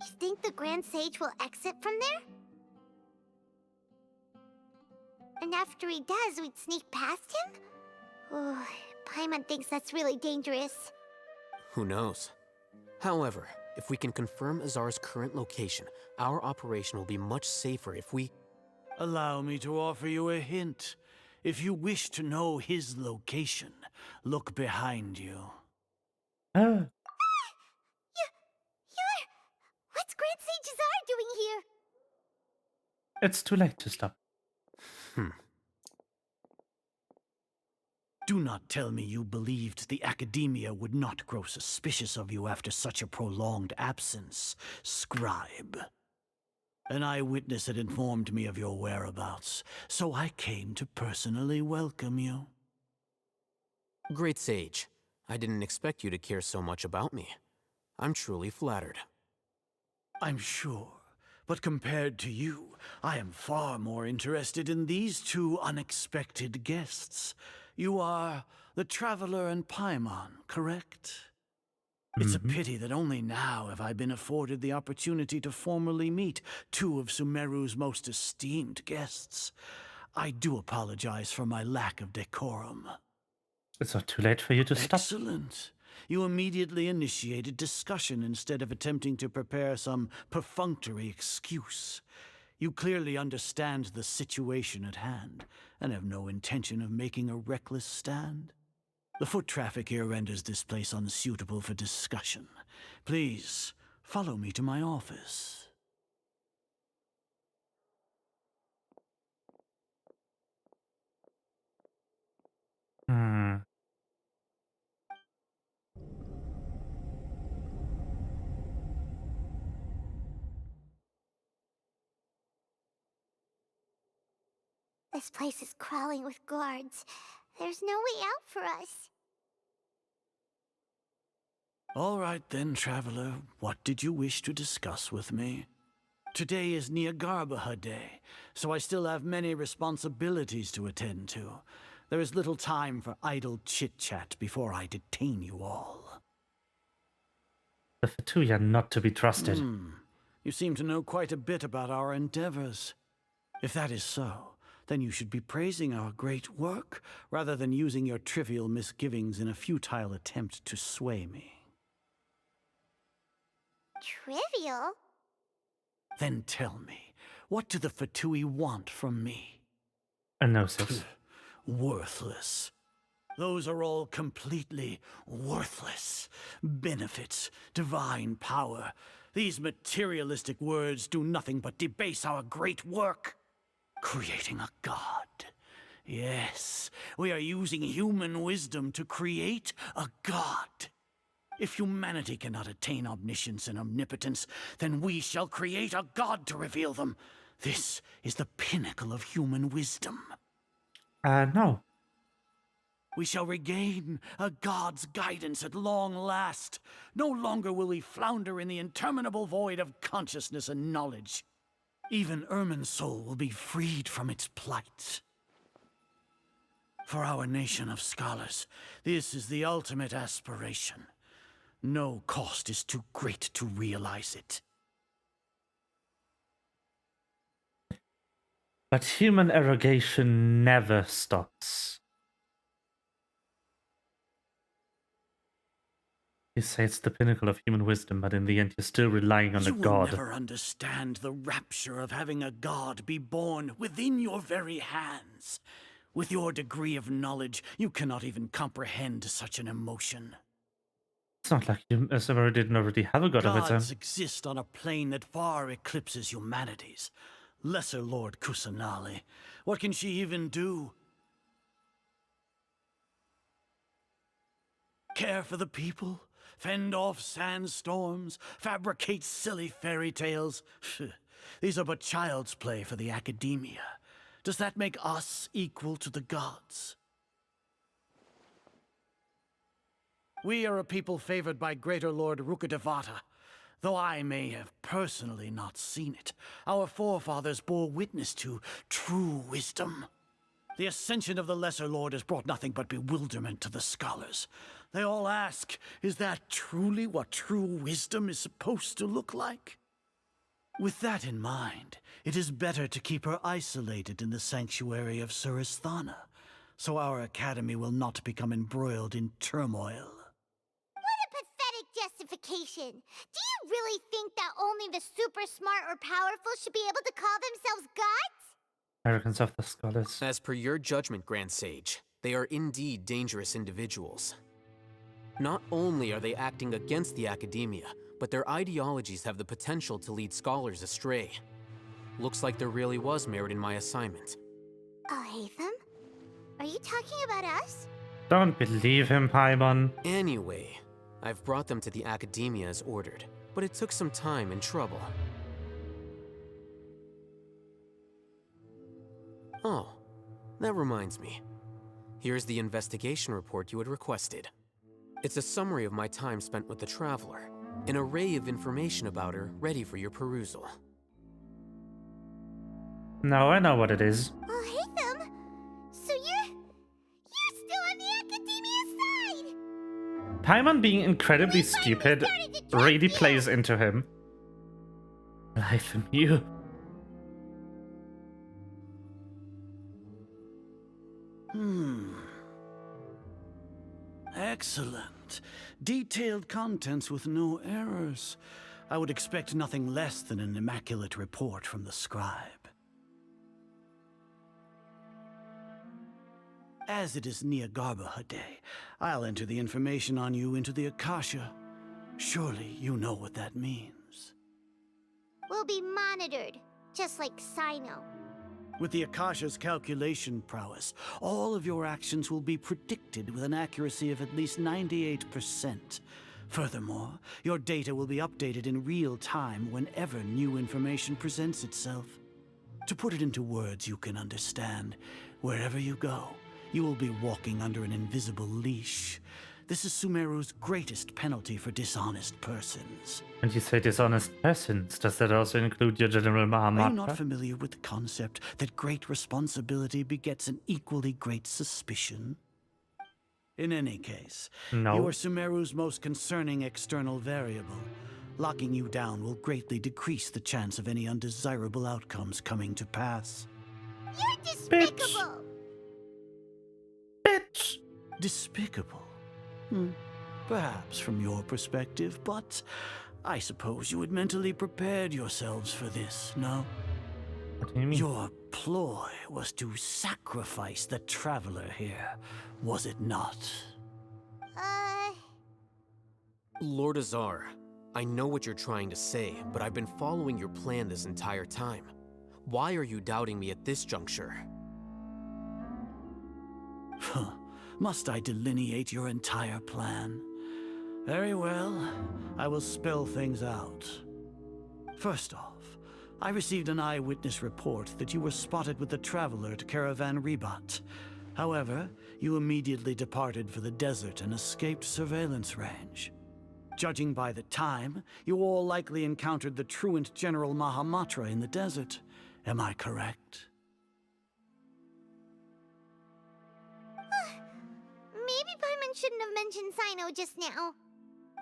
You think the Grand Sage will exit from there? And after he does, we'd sneak past him? Oh, Paimon thinks that's really dangerous. Who knows? However, if we can confirm Azar's current location, our operation will be much safer if we... Allow me to offer you a hint. If you wish to know his location, look behind you. You're... What's Grand Sage Azar doing here? It's too late to stop. Do not tell me you believed the Academia would not grow suspicious of you after such a prolonged absence, scribe. An eyewitness had informed me of your whereabouts, so I came to personally welcome you. Great Sage, I didn't expect you to care so much about me. I'm truly flattered. I'm sure, but compared to you, I am far more interested in these two unexpected guests. You are the Traveler and Paimon, correct? It's a pity that only now have I been afforded the opportunity to formally meet two of Sumeru's most esteemed guests. I do apologize for my lack of decorum. It's not too late for you to stop. Excellent. You immediately initiated discussion instead of attempting to prepare some perfunctory excuse. You clearly understand the situation at hand, and have no intention of making a reckless stand. The foot traffic here renders this place unsuitable for discussion. Please, follow me to my office. This place is crawling with guards. There's no way out for us. All right then, Traveler. What did you wish to discuss with me? Today is Nyargarbaha Day, so I still have many responsibilities to attend to. There is little time for idle chit-chat before I detain you all. The Fatui are not to be trusted. You seem to know quite a bit about our endeavors. If that is so, then you should be praising our great work, rather than using your trivial misgivings in a futile attempt to sway me. Trivial? Then tell me, what do the Fatui want from me? A gnosis. Worthless. Those are all completely worthless. Benefits, divine power. These materialistic words do nothing but debase our great work. Creating a god. Yes, we are using human wisdom to create a god. If humanity cannot attain omniscience and omnipotence, then we shall create a god to reveal them. This is the pinnacle of human wisdom. No. We shall regain a god's guidance at long last. No longer will we flounder in the interminable void of consciousness and knowledge. Even Ermin's soul will be freed from its plight. For our nation of scholars, this is the ultimate aspiration. No cost is too great to realize it. But human arrogation never stops. You say it's the pinnacle of human wisdom, but in the end you're still relying on a god. You will never understand the rapture of having a god be born within your very hands. With your degree of knowledge, you cannot even comprehend such an emotion. It's not like you didn't already have a god of its own. Gods exist on a plane that far eclipses humanity's. Lesser Lord Kusanali, what can she even do? Care for the people? Fend off sandstorms? Fabricate silly fairy tales? These are but child's play for the academia. Does that make us equal to the gods? We are a people favored by Greater Lord Rukadevata. Though I may have personally not seen it, our forefathers bore witness to true wisdom. The ascension of the Lesser Lord has brought nothing but bewilderment to the scholars. They all ask, is that truly what true wisdom is supposed to look like? With that in mind, it is better to keep her isolated in the sanctuary of Surasthana, so our academy will not become embroiled in turmoil. Justification. Do you really think that only the super smart or powerful should be able to call themselves gods? Arrogance of the scholars. As per your judgment, Grand Sage, they are indeed dangerous individuals. Not only are they acting against the academia, but their ideologies have the potential to lead scholars astray. Looks like there really was merit in my assignment. Hatham? Are you talking about us? Don't believe him, Paimon. Anyway, I've brought them to the academia as ordered, but it took some time and trouble. Oh, that reminds me. Here's the investigation report you had requested. It's a summary of my time spent with the Traveler, an array of information about her ready for your perusal. No, I know what it is. Hatham? So you're still on the academia side? Paimon being incredibly stupid really plays into him. Life and you. Excellent. Detailed contents with no errors. I would expect nothing less than an immaculate report from the scribe. As it is Niagarbha Day, I'll enter the information on you into the Akasha. Surely you know what that means. We'll be monitored, just like Sino. With the Akasha's calculation prowess, all of your actions will be predicted with an accuracy of at least 98%. Furthermore, your data will be updated in real time whenever new information presents itself. To put it into words you can understand, wherever you go, you will be walking under an invisible leash. This is Sumeru's greatest penalty for dishonest persons. And you say dishonest persons. Does that also include your General Are you not Mahamatra? familiar with the concept that great responsibility begets an equally great suspicion? In any case, No. you are Sumeru's most concerning external variable. Locking you down will greatly decrease the chance of any undesirable outcomes coming to pass. You're despicable! Bitch! Despicable? Perhaps from your perspective, but I suppose you had mentally prepared yourselves for this, no? What do you mean? Your ploy was to sacrifice the traveler here, was it not? Lord Azar, I know what you're trying to say, but I've been following your plan this entire time. Why are you doubting me at this juncture? Must I delineate your entire plan? Very well, I will spell things out. First off, I received an eyewitness report that you were spotted with the traveler at Caravan Ribat. However, you immediately departed for the desert and escaped surveillance range. Judging by the time, you all likely encountered the truant General Mahamatra in the desert. Am I correct? Maybe Paimon shouldn't have mentioned Sino just now.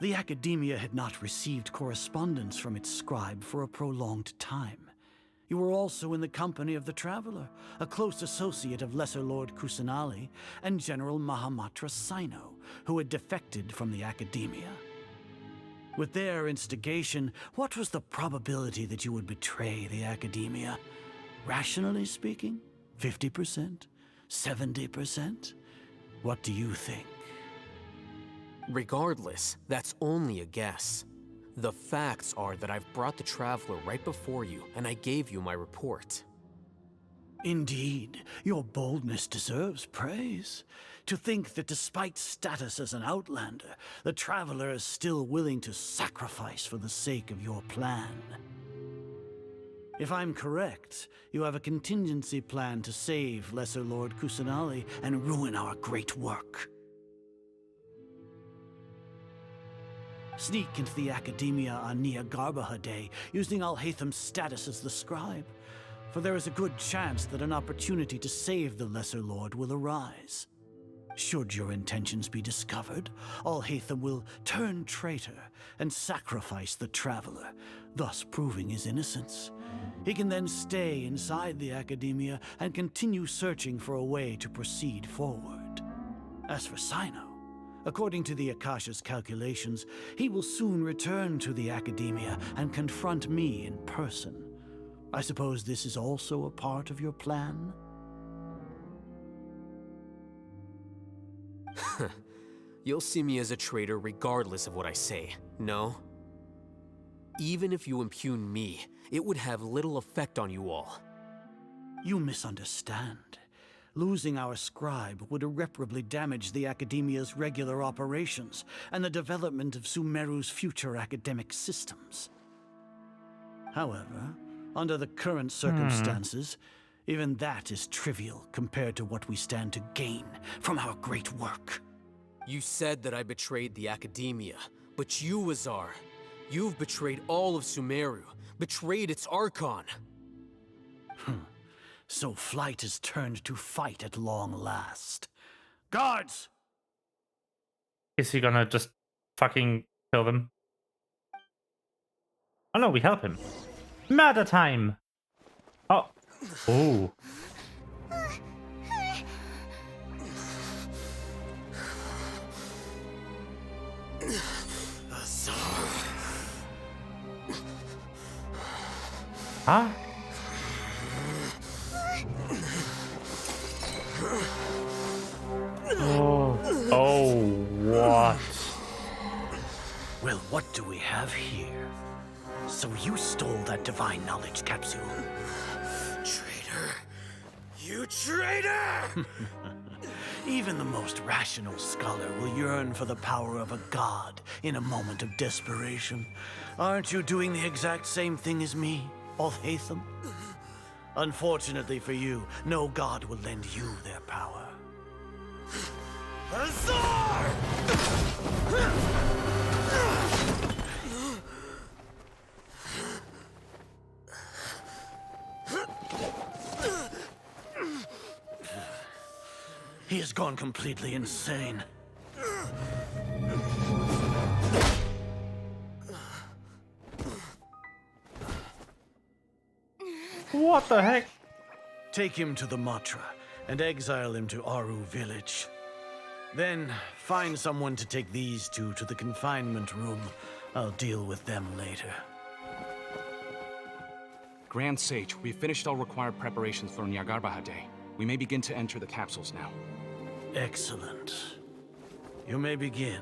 The Academia had not received correspondence from its scribe for a prolonged time. You were also in the company of the Traveler, a close associate of Lesser Lord Kusanali and General Mahamatra Sino, who had defected from the Academia. With their instigation, what was the probability that you would betray the Academia? Rationally speaking, 50%? 70%? What do you think? Regardless, that's only a guess. The facts are that I've brought the Traveler right before you, and I gave you my report. Indeed, your boldness deserves praise. To think that despite status as an outlander, the Traveler is still willing to sacrifice for the sake of your plan. If I'm correct, you have a contingency plan to save Lesser Lord Kusanali and ruin our great work. Sneak into the Academia on Nia Garbaha Day, using Alhaitham's status as the scribe, for there is a good chance that an opportunity to save the Lesser Lord will arise. Should your intentions be discovered, Alhaitham will turn traitor and sacrifice the Traveler, thus proving his innocence. He can then stay inside the Academia and continue searching for a way to proceed forward. As for Sino, according to the Akasha's calculations, he will soon return to the Academia and confront me in person. I suppose this is also a part of your plan? You'll see me as a traitor regardless of what I say, no? Even if you impugn me, it would have little effect on you all. You misunderstand. Losing our scribe would irreparably damage the Academia's regular operations and the development of Sumeru's future academic systems. However, under the current circumstances, even that is trivial compared to what we stand to gain from our great work. You said that I betrayed the Academia, but you, Azar, you've betrayed all of Sumeru, betrayed its Archon. So flight has turned to fight at long last. Guards! Is he gonna just fucking kill them? Oh no, we help him. Murder time! Oh. Oh. Huh? Oh. Oh, what? Well, what do we have here? So you stole that divine knowledge capsule. Traitor! You traitor! Even the most rational scholar will yearn for the power of a god in a moment of desperation. Aren't you doing the exact same thing as me, Alhaitham? Unfortunately for you, no god will lend you their power. He has gone completely insane. What the heck? Take him to the Matra and exile him to Aru village. Then find someone to take these two to the confinement room. I'll deal with them later. Grand Sage, we've finished all required preparations for Nyagarbha Day. We may begin to enter the capsules now. Excellent. You may begin.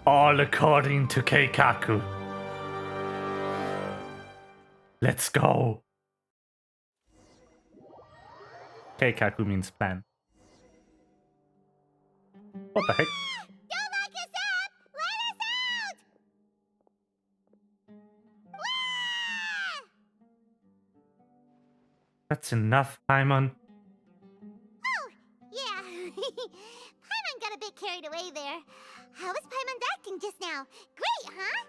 All according to Keikaku. Let's go. Keikaku means plan. What the heck? Don't lock us up! Let us out! That's enough, Paimon. Oh, yeah. Paimon got a bit carried away there. How was Paimon's acting just now? Great, huh?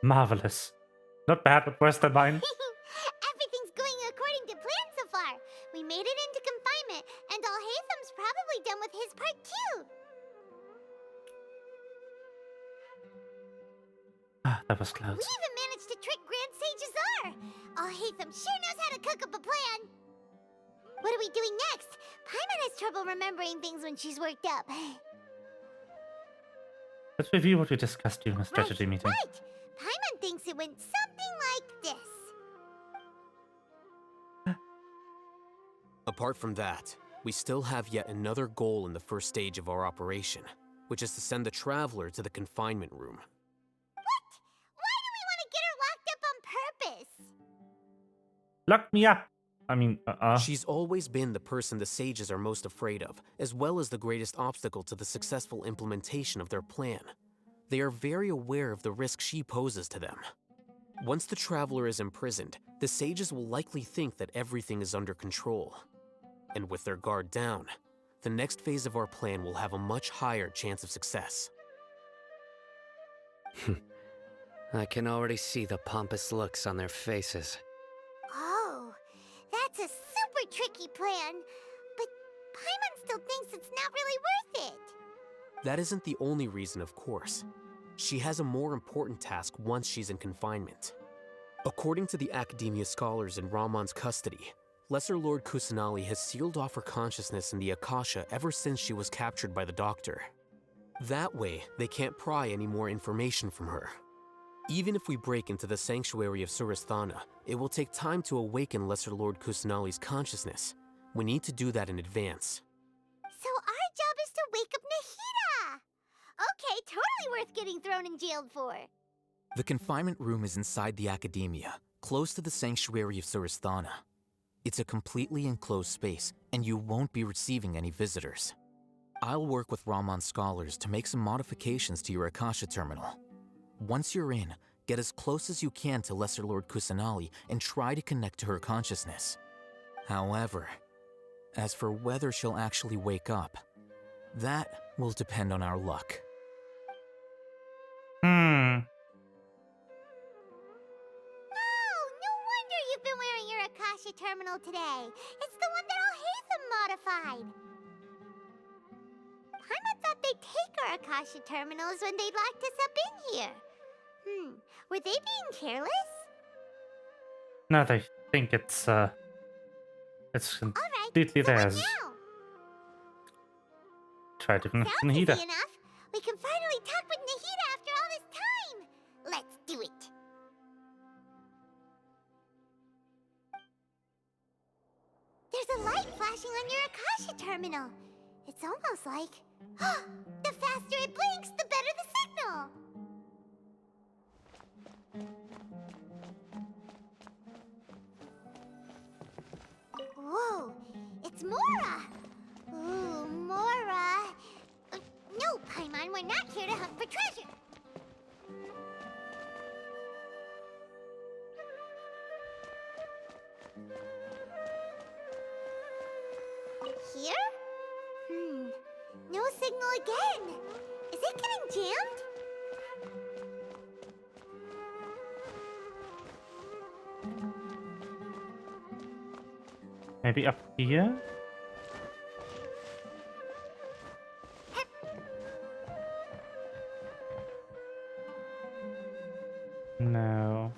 Marvelous. Not bad, but worse than mine. Everything's going according to plan so far. We made it into confinement, and Alhaitham's probably done with his part too. That was close. We even managed to trick Grand Sage Azar. Alhaitham sure knows how to cook up a plan. What are we doing next? Paimon has trouble remembering things when she's worked up. Let's review what we discussed during the strategy meeting. Right. Paimon thinks it went something like this. Apart from that, we still have yet another goal in the first stage of our operation, which is to send the Traveler to the confinement room. What? Why do we want to get her locked up on purpose? Lock me up! I mean, She's always been the person the sages are most afraid of, as well as the greatest obstacle to the successful implementation of their plan. They are very aware of the risk she poses to them. Once the Traveler is imprisoned, the sages will likely think that everything is under control. And with their guard down, the next phase of our plan will have a much higher chance of success. I can already see the pompous looks on their faces. Oh, that's a super tricky plan. But Paimon still thinks it's not really worth it. That isn't the only reason, of course. She has a more important task once she's in confinement. According to the Academia scholars in Ramon's custody, Lesser Lord Kusanali has sealed off her consciousness in the Akasha ever since she was captured by the Doctor. That way, they can't pry any more information from her. Even if we break into the sanctuary of Surasthana, it will take time to awaken Lesser Lord Kusanali's consciousness. We need to do that in advance. So our job is to wake up Nahida! Okay, totally worth getting thrown and jailed for. The confinement room is inside the Academia, close to the sanctuary of Surasthana. It's a completely enclosed space, and you won't be receiving any visitors. I'll work with Ramon's scholars to make some modifications to your Akasha terminal. Once you're in, get as close as you can to Lesser Lord Kusanali and try to connect to her consciousness. However, as for whether she'll actually wake up, that will depend on our luck. Oh, no wonder you've been wearing your Akasha terminal today. It's the one that Alhaitham modified. Paimon thought they'd take our Akasha terminals when they locked us up in here. Were they being careless? No, they think it's completely theirs. Try to connect to Nahida. Easy enough. We can finally talk with Nahida after all this time. Let's do it. There's a light flashing on your Akasha terminal. It's almost like... the faster it blinks, the better the signal. Whoa, it's Mora. Ooh, Mora. No, Paimon, we're not here to hunt for treasure. Here? No signal again. Is it getting jammed? Maybe up here? No.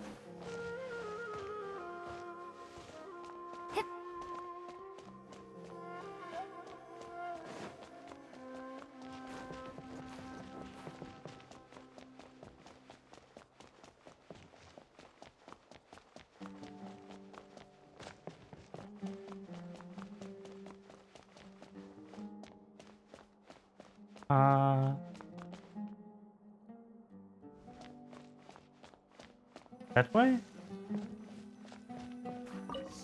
That way?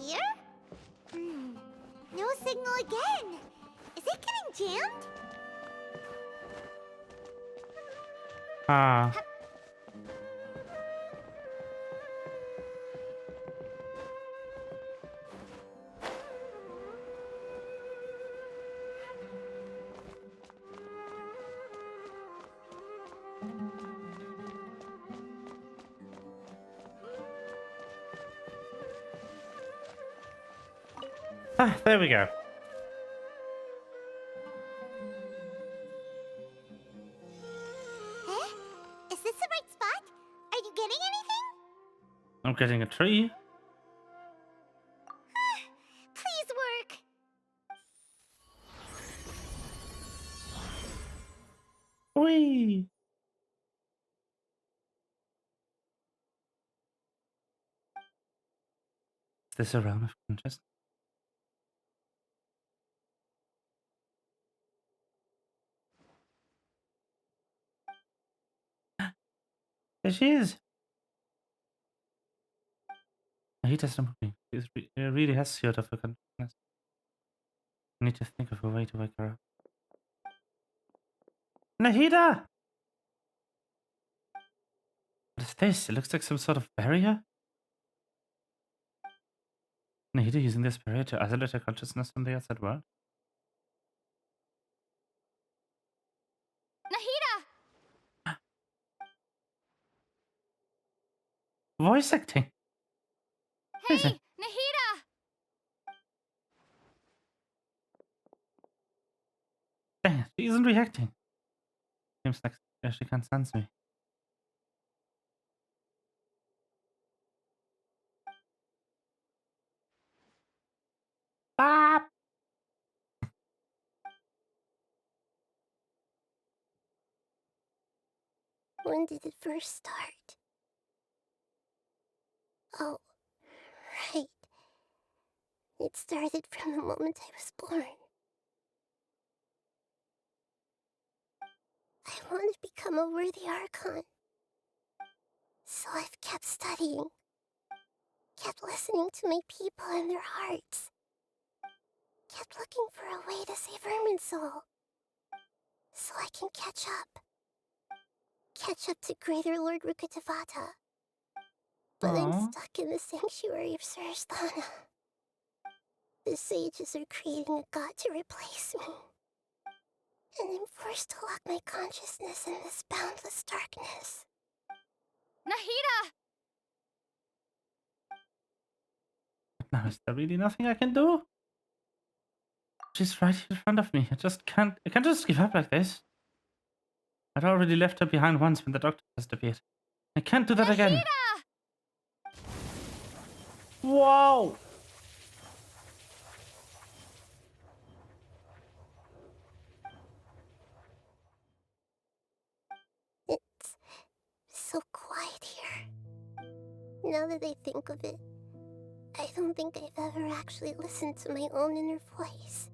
Here? No signal again. Is it getting jammed? Ah. Ah, there we go. Huh? Is this the right spot? Are you getting anything? I'm getting a tree. Please work. Whee! Is this a realm of consciousness? There she is. He doesn't moving. She really has sort of a consciousness. I need to think of a way to wake her up. Nahida! What is this? It looks like some sort of barrier. Nahida using this barrier to isolate her consciousness from the outside world. Nahida! Voice acting. Hey, Nahida! Dang it, she isn't reacting. Seems like she can't sense me. Bob! When did it first start? Oh, right. It started from the moment I was born. I want to become a worthy Archon. So I've kept studying. Kept listening to my people and their hearts. Kept looking for a way to save Irminsul. So I can catch up. Catch up to Greater Lord Rukkhadevata. But I'm stuck in the sanctuary of Surasthana. The sages are creating a god to replace me. And I'm forced to lock my consciousness in this boundless darkness. Nahida! Now, is there really nothing I can do? She's right here in front of me. I can't just give up like this. I'd already left her behind once when the doctor disappeared. I can't do that again. Whoa! It's so quiet here. Now that I think of it, I don't think I've ever actually listened to my own inner voice.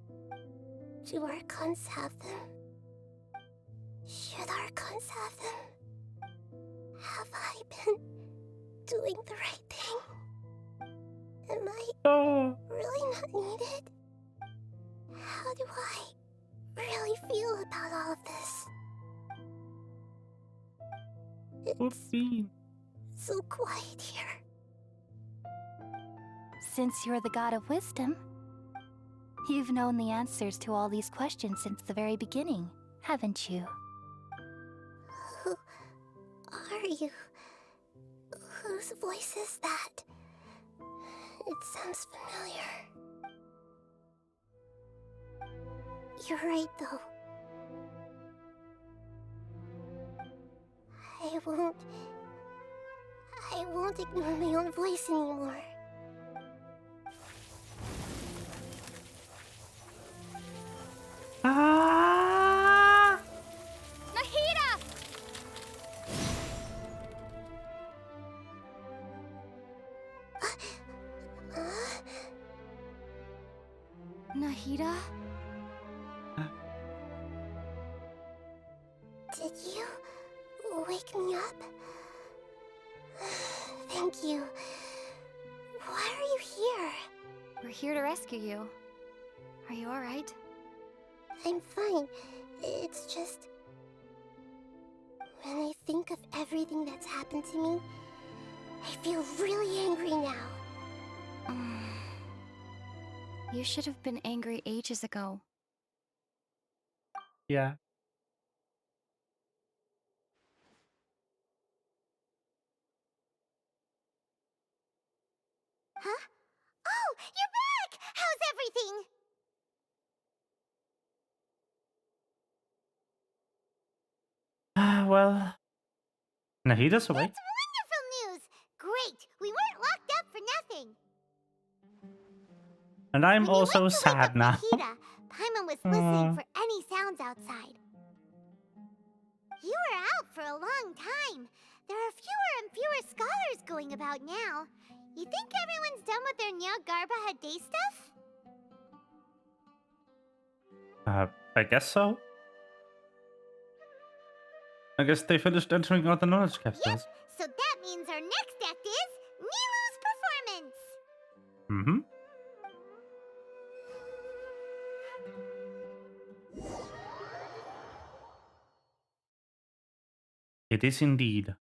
Do Archons have them? Should Archons have them? Have I been doing the right thing? Am I really not needed? How do I really feel about all of this? It's so quiet here. Since you're the god of wisdom, you've known the answers to all these questions since the very beginning, haven't you? Who are you? Whose voice is that? It sounds familiar. You're right, though. I won't ignore my own voice anymore. Ah! Nahida! Nahida? Did you wake me up? Thank you. Why are you here? We're here to rescue you. Are you alright? I'm fine. It's just... when I think of everything that's happened to me, I feel really angry now. You should have been angry ages ago. Yeah. Huh? Oh, you're back! How's everything? Well, Nahida's awake. That's wonderful news! Great! We weren't locked up for nothing! And I'm When you also went to wake sad up now. Nahida, Paimon was listening for any sounds outside. You were out for a long time. There are fewer and fewer scholars going about now. You think everyone's done with their Nyargarba Day stuff? I guess so. I guess they finished entering all the knowledge capsules. Yep, so that means our next act is Nilu's performance! Mm-hmm. It is indeed.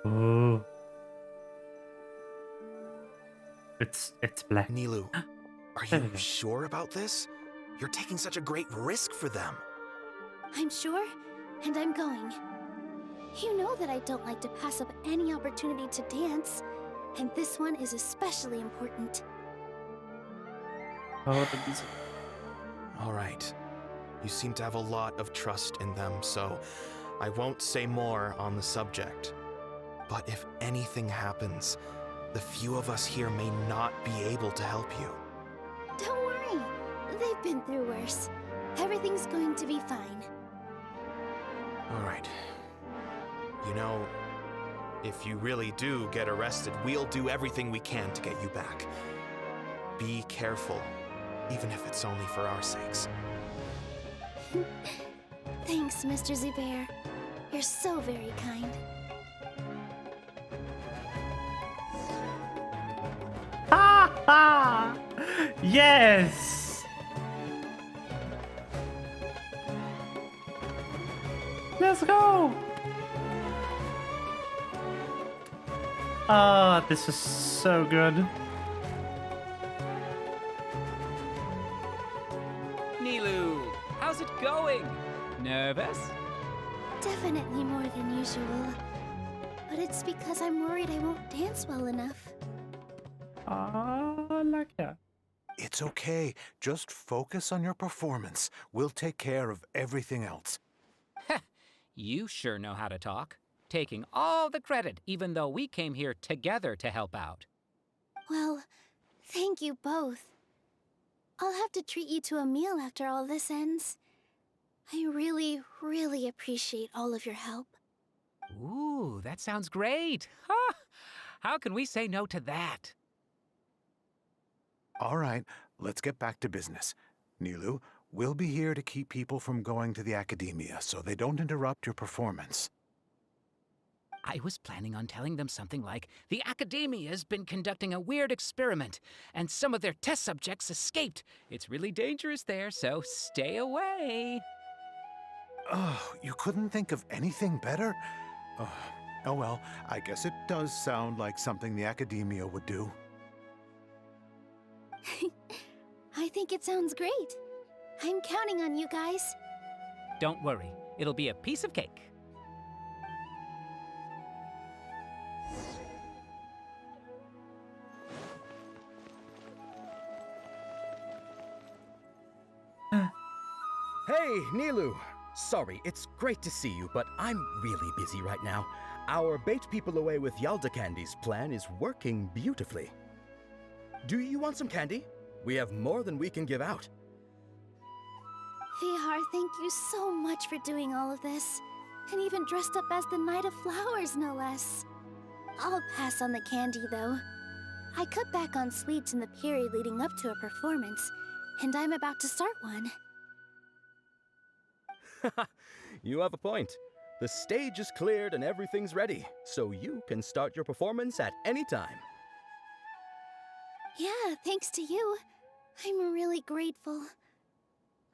Oh. It's black. Nilu, are you sure about this? You're taking such a great risk for them. I'm sure, and I'm going. You know that I don't like to pass up any opportunity to dance, and this one is especially important. Oh, the music. All right. You seem to have a lot of trust in them, so I won't say more on the subject. But if anything happens, the few of us here may not be able to help you. Don't worry. They've been through worse. Everything's going to be fine. All right. You know, if you really do get arrested, we'll do everything we can to get you back. Be careful, even if it's only for our sakes. Thanks, Mr. Zubair. You're so very kind. Ha ha! Yes! Let's go! Ah, this is so good. Nilu, how's it going? Nervous? Definitely more than usual. But it's because I'm worried I won't dance well enough. Ah, like that. It's okay. Just focus on your performance. We'll take care of everything else. You sure know how to talk. Taking all the credit, even though we came here together to help out. Well, thank you both. I'll have to treat you to a meal after all this ends. I really, really appreciate all of your help. Ooh, that sounds great. Ha! How can we say no to that? All right, let's get back to business. Nilu, We'll be here to keep people from going to the academia so they don't interrupt your performance. I was planning on telling them something like, the Academia's been conducting a weird experiment, and some of their test subjects escaped. It's really dangerous there, so stay away. Oh, you couldn't think of anything better? Oh well, I guess it does sound like something the academia would do. I think it sounds great. I'm counting on you guys. Don't worry, it'll be a piece of cake. Hey, Nilu! Sorry, it's great to see you, but I'm really busy right now. Our bait people away with Yalda candies plan is working beautifully. Do you want some candy? We have more than we can give out. Vihar, thank you so much for doing all of this. And even dressed up as the Knight of Flowers, no less. I'll pass on the candy, though. I cut back on sweets in the period leading up to a performance, and I'm about to start one. You have a point. The stage is cleared and everything's ready, so you can start your performance at any time. Yeah, thanks to you. I'm really grateful.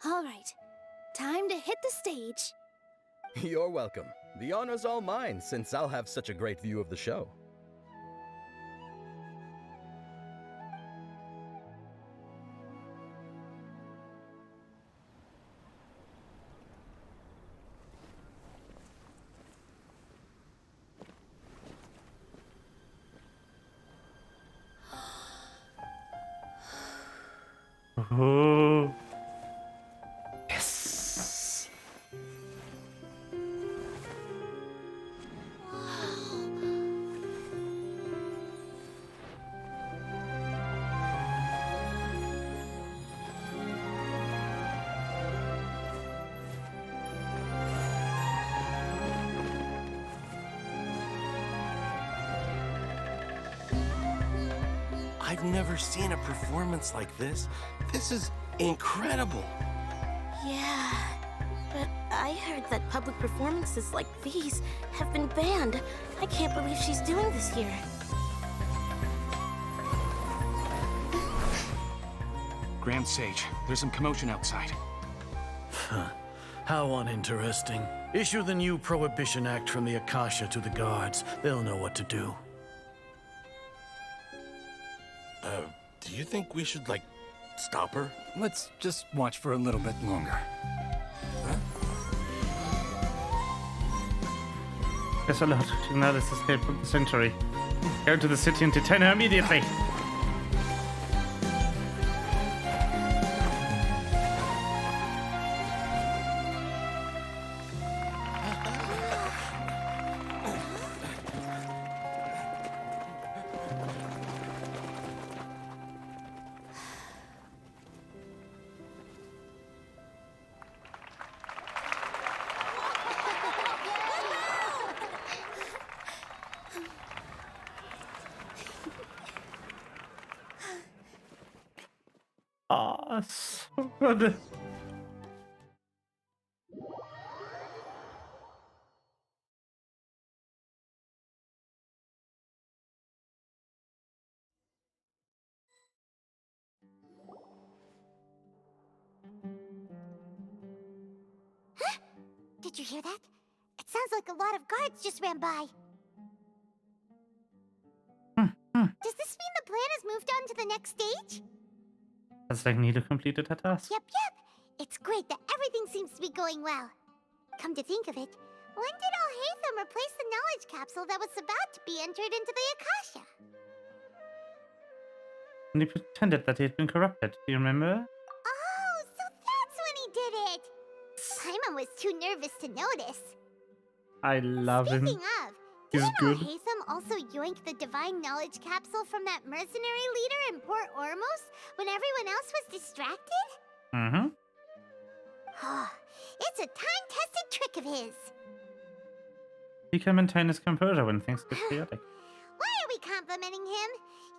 All right, time to hit the stage. You're welcome. The honor's all mine, since I'll have such a great view of the show. Oh. Yes. I've never seen a performance like this. This is incredible. Yeah, but I heard that public performances like these have been banned. I can't believe she's doing this here. Grand Sage, there's some commotion outside. How uninteresting. Issue the new Prohibition Act from the Akasha to the guards. They'll know what to do. Do you think we should, like, stop her? Let's just watch for a little bit longer. There's a lot. Now let's escape from the sanctuary. Go to the city and detain her immediately. Ah, so good. Did you hear that? It sounds like a lot of guards just ran by. Does this mean the plan has moved on to the next stage? That's like Nilo completed her task. Yep. It's great that everything seems to be going well. Come to think of it, when did Alhaitham replace the knowledge capsule that was about to be entered into the Akasha? And he pretended that he had been corrupted. Do you remember? Oh, so that's when he did it! Paimon was too nervous to notice. I love him. Speaking of, He's didn't good. Alhaitham also yoink the divine knowledge capsule from that mercenary leader in Port Ormos when everyone else was distracted? Mm-hmm. It's a time-tested trick of his. He can maintain his composure when things get chaotic. Why are we complimenting him?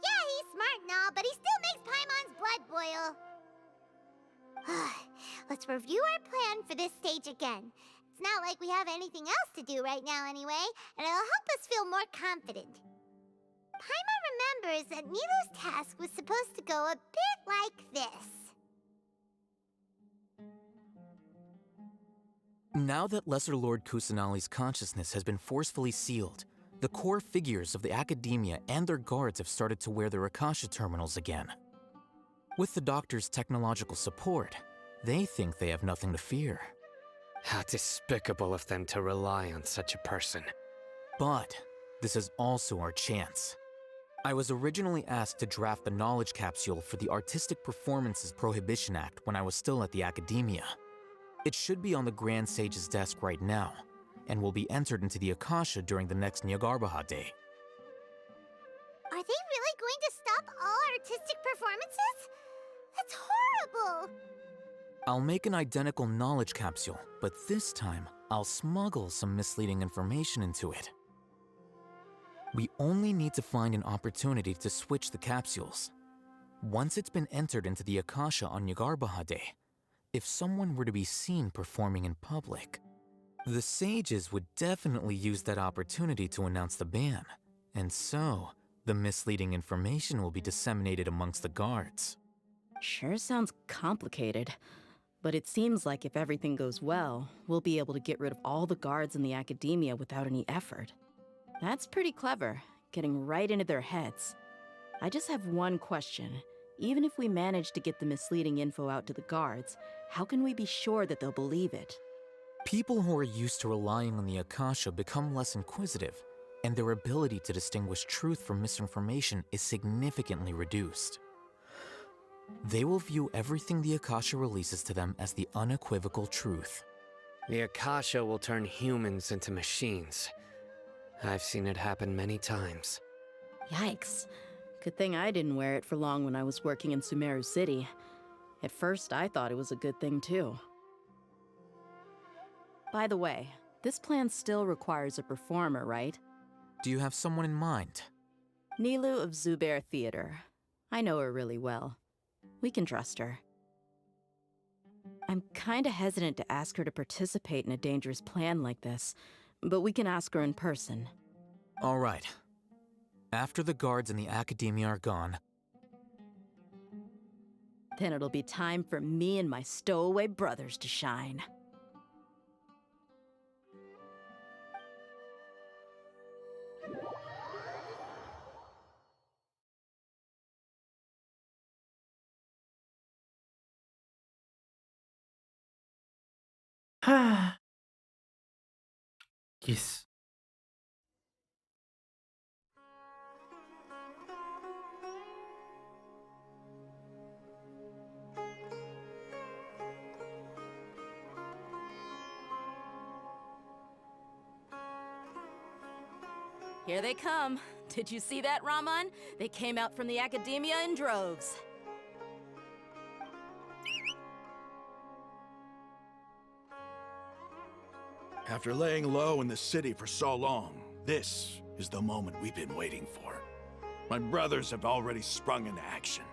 Yeah, he's smart and all, but he still makes Paimon's blood boil. let's review our plan for this stage again. It's not like we have anything else to do right now anyway, and it'll help us feel more confident. Paimon remembers that Nilu's task was supposed to go a bit like this. Now that Lesser Lord Kusanali's consciousness has been forcefully sealed, the core figures of the Academia and their guards have started to wear their Akasha terminals again. With the Doctor's technological support, they think they have nothing to fear. How despicable of them to rely on such a person. But this is also our chance. I was originally asked to draft the knowledge capsule for the Artistic Performances Prohibition Act when I was still at the Academia. It should be on the Grand Sage's desk right now, and will be entered into the Akasha during the next Nyargarbaha Day. Are they really going to stop all artistic performances? That's horrible! I'll make an identical knowledge capsule, but this time, I'll smuggle some misleading information into it. We only need to find an opportunity to switch the capsules. Once it's been entered into the Akasha on Nyargarbaha Day, if someone were to be seen performing in public, the sages would definitely use that opportunity to announce the ban, and so the misleading information will be disseminated amongst the guards. Sure sounds complicated, but it seems like if everything goes well, we'll be able to get rid of all the guards in the Academia without any effort. That's pretty clever, getting right into their heads. I just have one question. Even if we manage to get the misleading info out to the guards, how can we be sure that they'll believe it? People who are used to relying on the Akasha become less inquisitive, and their ability to distinguish truth from misinformation is significantly reduced. They will view everything the Akasha releases to them as the unequivocal truth. The Akasha will turn humans into machines. I've seen it happen many times. Yikes. Good thing I didn't wear it for long when I was working in Sumeru City. At first, I thought it was a good thing too. By the way, this plan still requires a performer, right? Do you have someone in mind? Nilu of Zubair Theater. I know her really well. We can trust her. I'm kinda hesitant to ask her to participate in a dangerous plan like this, but we can ask her in person. All right. After the guards in the Academia are gone, then it'll be time for me and my stowaway brothers to shine. Yes. Here they come. Did you see that, Raman? They came out from the Academia in droves. After laying low in the city for so long, this is the moment we've been waiting for. My brothers have already sprung into action.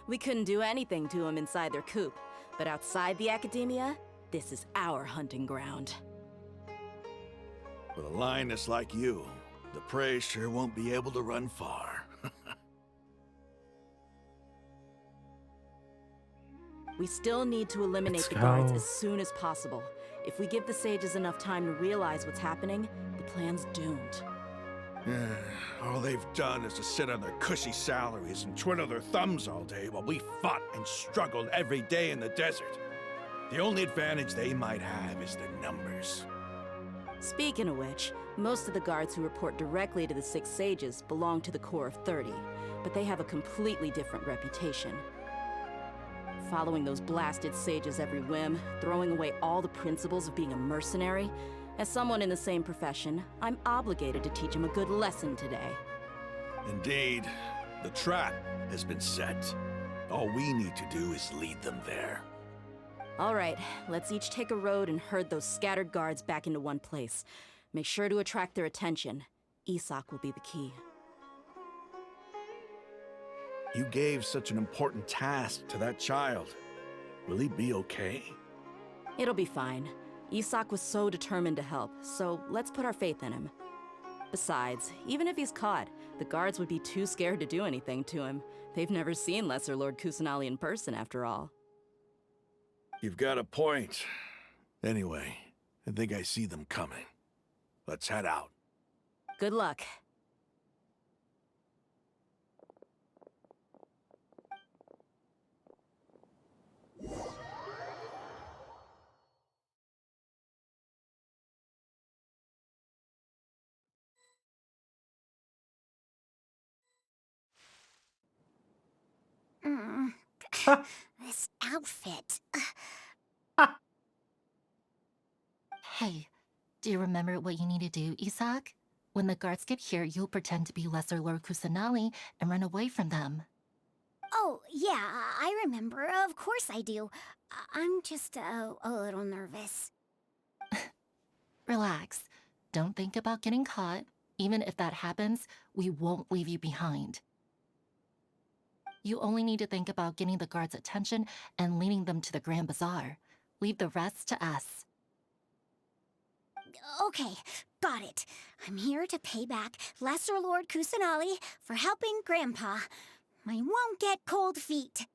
We couldn't do anything to them inside their coop, but outside the Academia, this is our hunting ground. With a lioness like you, the prey sure won't be able to run far. We still need to eliminate the guards as soon as possible. If we give the sages enough time to realize what's happening, the plan's doomed. All they've done is to sit on their cushy salaries and twiddle their thumbs all day while we fought and struggled every day in the desert. The only advantage they might have is their numbers. Speaking of which, most of the guards who report directly to the 6 sages belong to the Corps of 30, but they have a completely different reputation. Following those blasted sages every whim, throwing away all the principles of being a mercenary. As someone in the same profession, I'm obligated to teach them a good lesson today. Indeed, the trap has been set. All we need to do is lead them there. All right, let's each take a road and herd those scattered guards back into one place. Make sure to attract their attention. Isak will be the key. You gave such an important task to that child. Will he be okay? It'll be fine. Isak was so determined to help, so let's put our faith in him. Besides, even if he's caught, the guards would be too scared to do anything to him. They've never seen Lesser Lord Kusanali in person, after all. You've got a point. Anyway, I think I see them coming. Let's head out. Good luck. This outfit. Hey, do you remember what you need to do, Isak? When the guards get here, you'll pretend to be Lesser Lord Kusanali and run away from them. Oh, yeah, I remember. Of course I do. I'm just a little nervous. Relax. Don't think about getting caught. Even if that happens, we won't leave you behind. You only need to think about getting the guards' attention and leading them to the Grand Bazaar. Leave the rest to us. Okay, got it. I'm here to pay back Lesser Lord Kusanali for helping Grandpa. I won't get cold feet.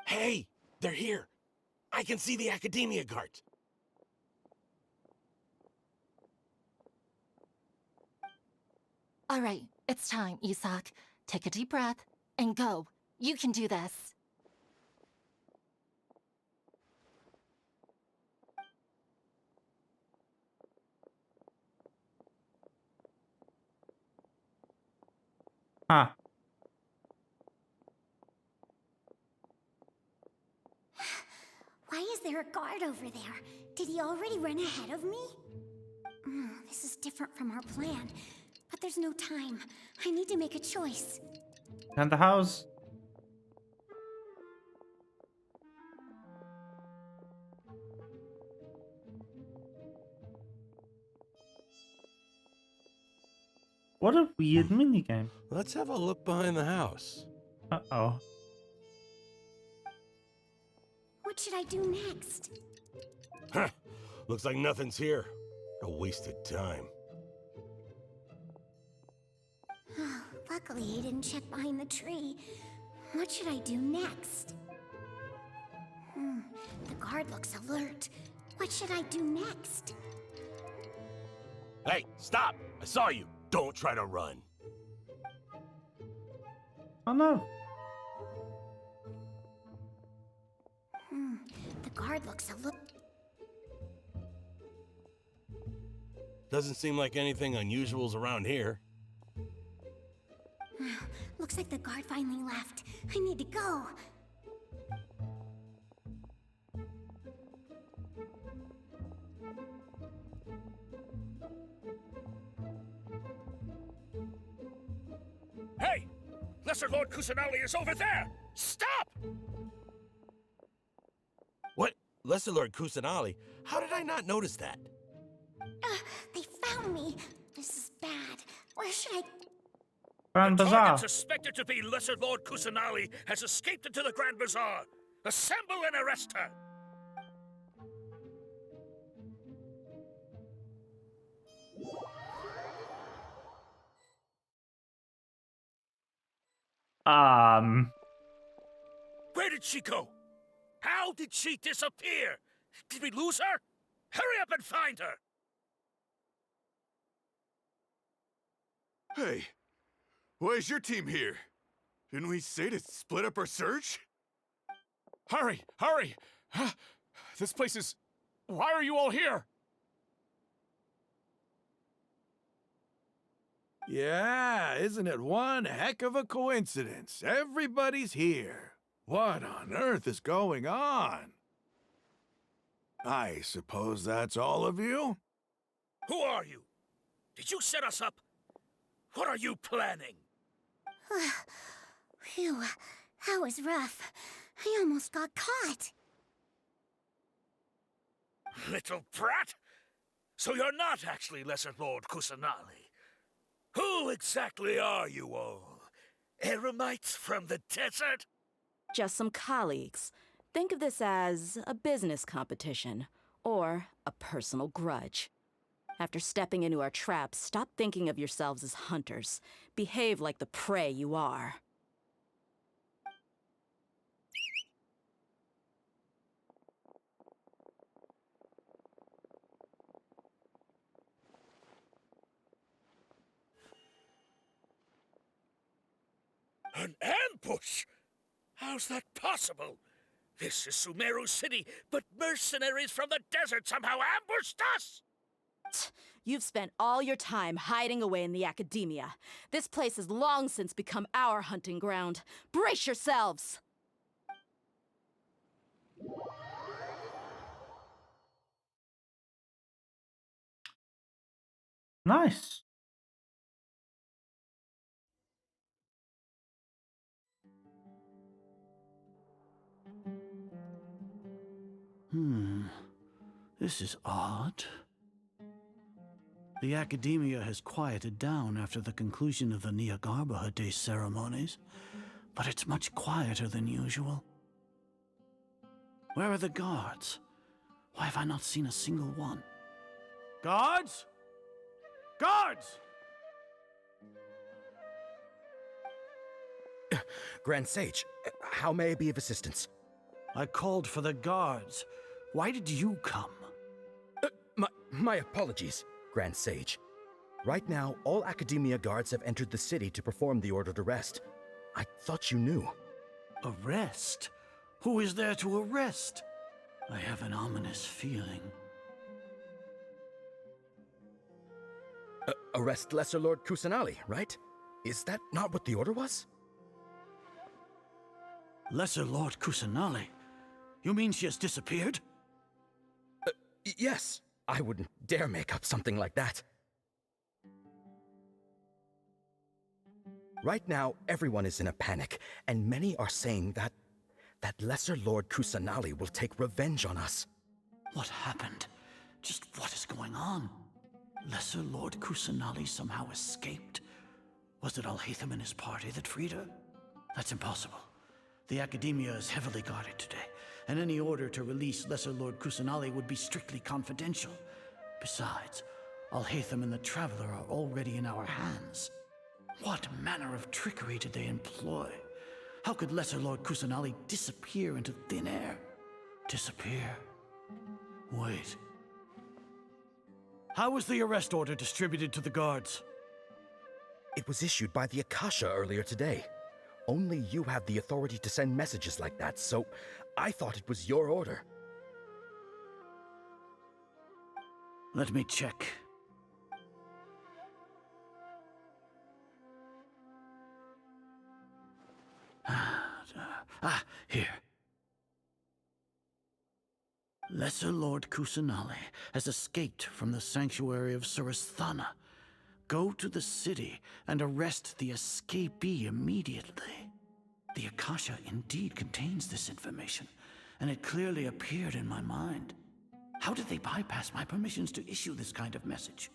Hey, they're here. I can see the Academia guards. All right, it's time, Isak. Take a deep breath and go. You can do this. Huh. Why is there a guard over there? Did he already run ahead of me? This is different from our plan. But there's no time. I need to make a choice. And the house. What a weird minigame. Let's have a look behind the house. Uh-oh. What should I do next? Huh. Looks like nothing's here. A wasted time. Luckily, he didn't check behind the tree. What should I do next? The guard looks alert. What should I do next? Hey, stop! I saw you. Don't try to run. Oh no. The guard looks alert. Doesn't seem like anything unusual's around here. Looks like the guard finally left. I need to go. Hey! Lesser Lord Kusanali is over there! Stop! What? Lesser Lord Kusanali? How did I not notice that? They found me. This is bad. Where should I... Grand The Bazaar. target suspected to be Lesser Lord Kusanali has escaped into the Grand Bazaar. Assemble and arrest her! Where did she go? How did she disappear? Did we lose her? Hurry up and find her! Hey, why is your team here? Didn't we say to split up our search? Hurry! Hurry! Huh? This place is... Why are you all here? Yeah, isn't it one heck of a coincidence? Everybody's here. What on earth is going on? I suppose that's all of you? Who are you? Did you set us up? What are you planning? Phew, that was rough. I almost got caught. Little brat! So you're not actually Lesser Lord Kusanali. Who exactly are you all? Eremites from the desert? Just some colleagues. Think of this as a business competition, or a personal grudge. After stepping into our traps, stop thinking of yourselves as hunters. Behave like the prey you are. An ambush? How's that possible? This is Sumeru City, but mercenaries from the desert somehow ambushed us! You've spent all your time hiding away in the academia. This place has long since become our hunting ground. Brace yourselves! Nice. This is odd. The academia has quieted down after the conclusion of the Nyagarbha Day ceremonies, but it's much quieter than usual. Where are the guards? Why have I not seen a single one? Guards? Guards! Grand Sage, how may I be of assistance? I called for the guards. Why did you come? My apologies, Grand Sage. Right now, all Academia guards have entered the city to perform the ordered arrest. I thought you knew. Arrest? Who is there to arrest? I have an ominous feeling. Arrest Lesser Lord Kusanali, right? Is that not what the order was? Lesser Lord Kusanali? You mean she has disappeared? Yes. I wouldn't dare make up something like that. Right now, everyone is in a panic, and many are saying that Lesser Lord Kusanali will take revenge on us. What happened? Just what is going on? Lesser Lord Kusanali somehow escaped? Was it Alhaitham and his party that freed her? That's impossible. The Academia is heavily guarded today, and any order to release Lesser Lord Kusanali would be strictly confidential. Besides, Alhaitham and the Traveler are already in our hands. What manner of trickery did they employ? How could Lesser Lord Kusanali disappear into thin air? Disappear? Wait. How was the arrest order distributed to the guards? It was issued by the Akasha earlier today. Only you have the authority to send messages like that, so I thought it was your order. Let me check. Here. Lesser Lord Kusanali has escaped from the sanctuary of Surasthana. Go to the city and arrest the escapee immediately. The Akasha indeed contains this information, and it clearly appeared in my mind. How did they bypass my permissions to issue this kind of message?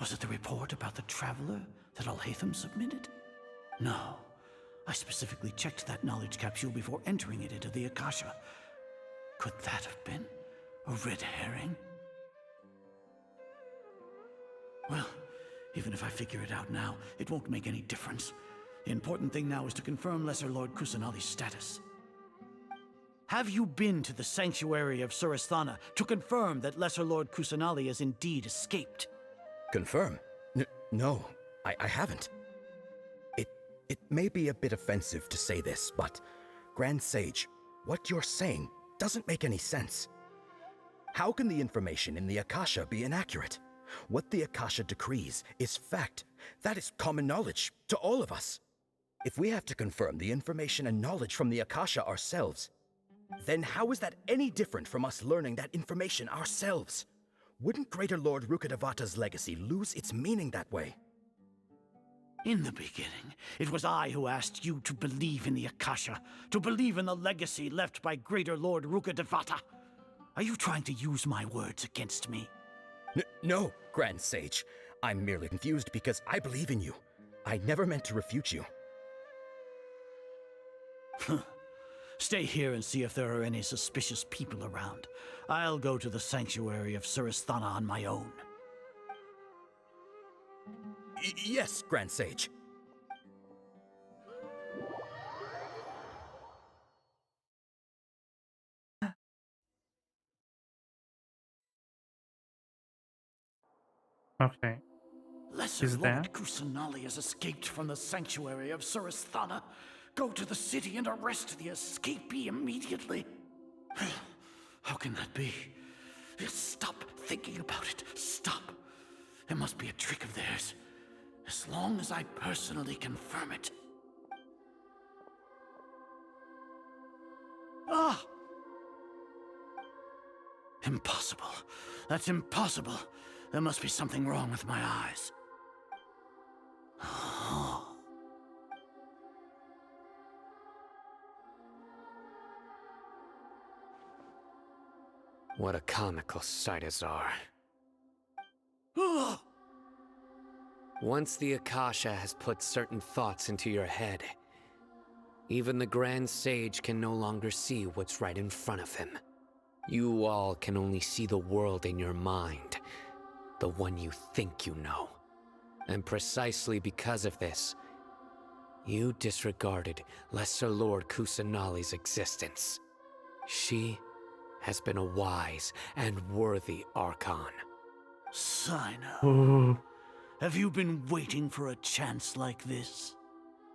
Was it the report about the Traveler that Alhaitham submitted? No. I specifically checked that knowledge capsule before entering it into the Akasha. Could that have been a red herring? Well, even if I figure it out now, it won't make any difference. The important thing now is to confirm Lesser Lord Kusanali's status. Have you been to the sanctuary of Surasthana to confirm that Lesser Lord Kusanali has indeed escaped? Confirm? No, I haven't. It may be a bit offensive to say this, but Grand Sage, what you're saying doesn't make any sense. How can the information in the Akasha be inaccurate? What the Akasha decrees is fact. That is common knowledge to all of us. If we have to confirm the information and knowledge from the Akasha ourselves, then how is that any different from us learning that information ourselves? Wouldn't Greater Lord Rukkhadevata's legacy lose its meaning that way? In the beginning, it was I who asked you to believe in the Akasha, to believe in the legacy left by Greater Lord Rukkhadevata. Are you trying to use my words against me? No, Grand Sage. I'm merely confused because I believe in you. I never meant to refute you. Stay here and see if there are any suspicious people around. I'll go to the sanctuary of Surasthana on my own. Yes, Grand Sage. Okay. Lesser Is there? Lord Kusanali has escaped from the sanctuary of Surasthana. Go to the city and arrest the escapee immediately. How can that be? Stop thinking about it. Stop. It must be a trick of theirs. As long as I personally confirm it. Ah! Impossible. That's impossible. There must be something wrong with my eyes. What a comical sight, Azar. Once the Akasha has put certain thoughts into your head, even the Grand Sage can no longer see what's right in front of him. You all can only see the world in your mind, the one you think you know. And precisely because of this, you disregarded Lesser Lord Kusanali's existence. She has been a wise and worthy Archon. Sino, have you been waiting for a chance like this?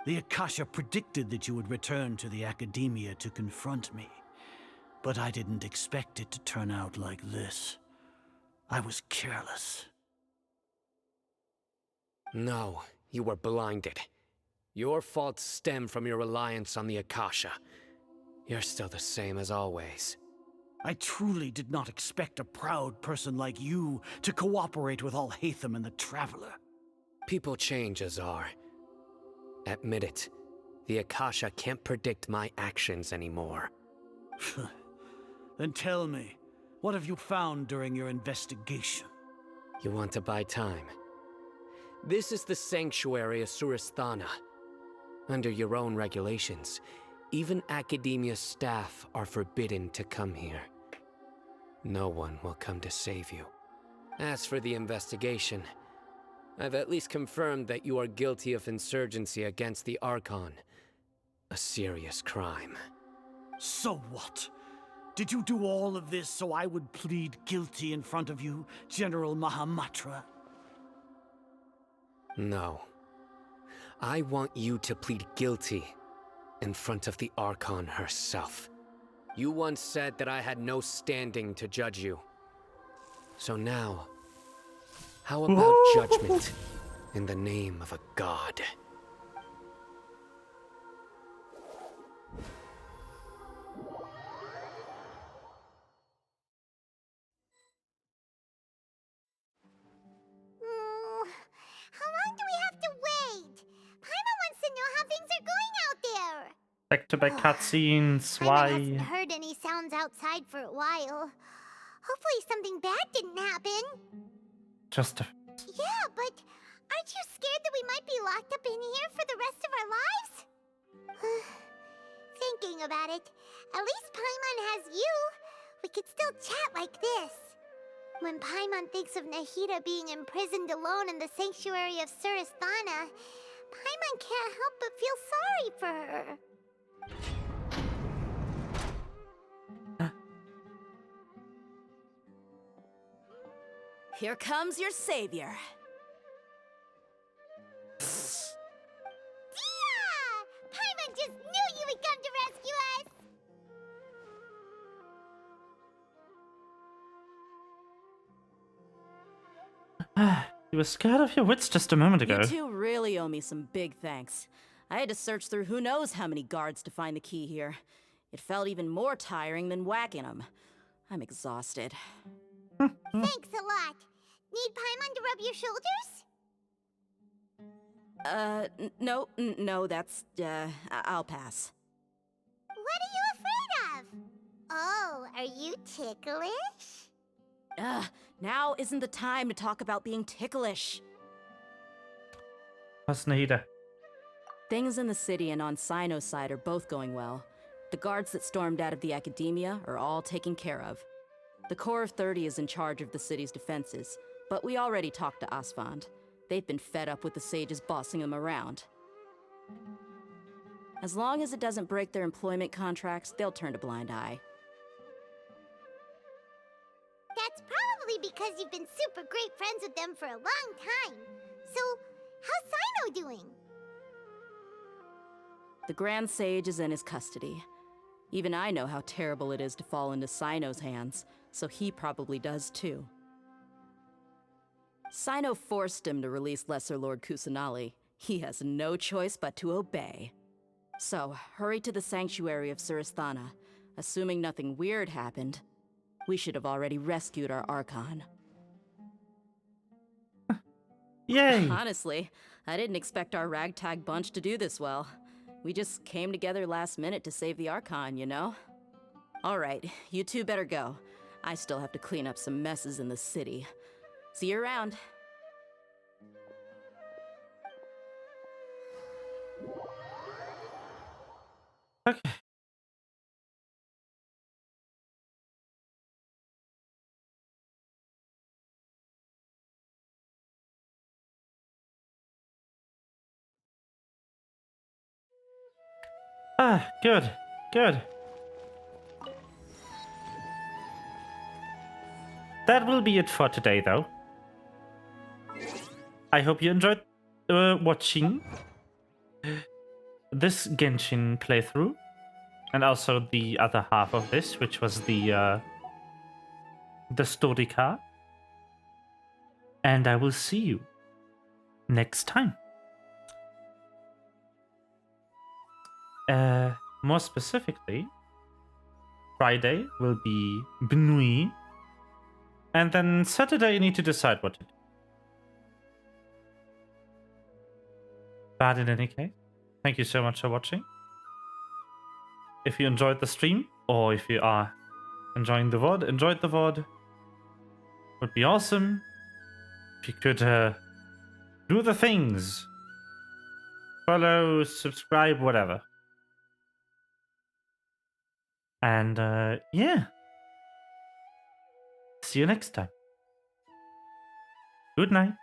The Akasha predicted that you would return to the Academia to confront me, but I didn't expect it to turn out like this. I was careless. No, you were blinded. Your faults stem from your reliance on the Akasha. You're still the same as always. I truly did not expect a proud person like you to cooperate with Alhaitham and the Traveler. People change, Azar. Admit it. The Akasha can't predict my actions anymore. Then tell me, what have you found during your investigation? You want to buy time? This is the sanctuary of Surasthana. Under your own regulations, even Academia staff are forbidden to come here. No one will come to save you. As for the investigation, I've at least confirmed that you are guilty of insurgency against the Archon. A serious crime. So what? Did you do all of this so I would plead guilty in front of you, General Mahamatra? No. I want you to plead guilty in front of the Archon herself. You once said that I had no standing to judge you. So now, how about judgment in the name of a god? How long do we have to wait? Paimon wants to know how things are going out there. Back-to-back cutscenes. Paimon hasn't Why? heard any sounds outside for a while. Hopefully something bad didn't happen. Just a... Yeah, but aren't you scared that we might be locked up in here for the rest of our lives? Thinking about it, at least Paimon has you. We could still chat like this. When Paimon thinks of Nahida being imprisoned alone in the sanctuary of Surasthana, Paimon can't help but feel sorry for her. Here comes your savior. Yeah! Paimon just knew you would come to rescue us! You were scared of your wits just a moment ago. You two really owe me some big thanks. I had to search through who knows how many guards to find the key here. It felt even more tiring than whacking them. I'm exhausted. Thanks a lot. Need Paimon to rub your shoulders? No, that's, I'll pass. What are you afraid of? Oh, are you ticklish? Now isn't the time to talk about being ticklish. How's Nahida? Things in the city and on Sino's side are both going well. The guards that stormed out of the academia are all taken care of. The Corps of 30 is in charge of the city's defenses, but we already talked to Asfand. They've been fed up with the sages bossing them around. As long as it doesn't break their employment contracts, they'll turn a blind eye. That's probably because you've been super great friends with them for a long time. So, how's Sino doing? The Grand Sage is in his custody. Even I know how terrible it is to fall into Sino's hands, so he probably does too. Sino forced him to release Lesser Lord Kusanali. He has no choice but to obey. So, hurry to the sanctuary of Surasthana. Assuming nothing weird happened, we should have already rescued our Archon. Yay! Honestly, I didn't expect our ragtag bunch to do this well. We just came together last minute to save the Archon, you know? Alright, you two better go. I still have to clean up some messes in the city. See you around. Okay. Ah, good. Good. That will be it for today, though. I hope you enjoyed watching this Genshin playthrough, and also the other half of this, which was the story card. And I will see you next time. More specifically, Friday will be Bnui, and then Saturday you need to decide what to do. But in any case, thank you so much for watching. If you enjoyed the stream, or if you are enjoyed the VOD, would be awesome if you could do the things. Follow, subscribe, whatever. And yeah. See you next time. Good night.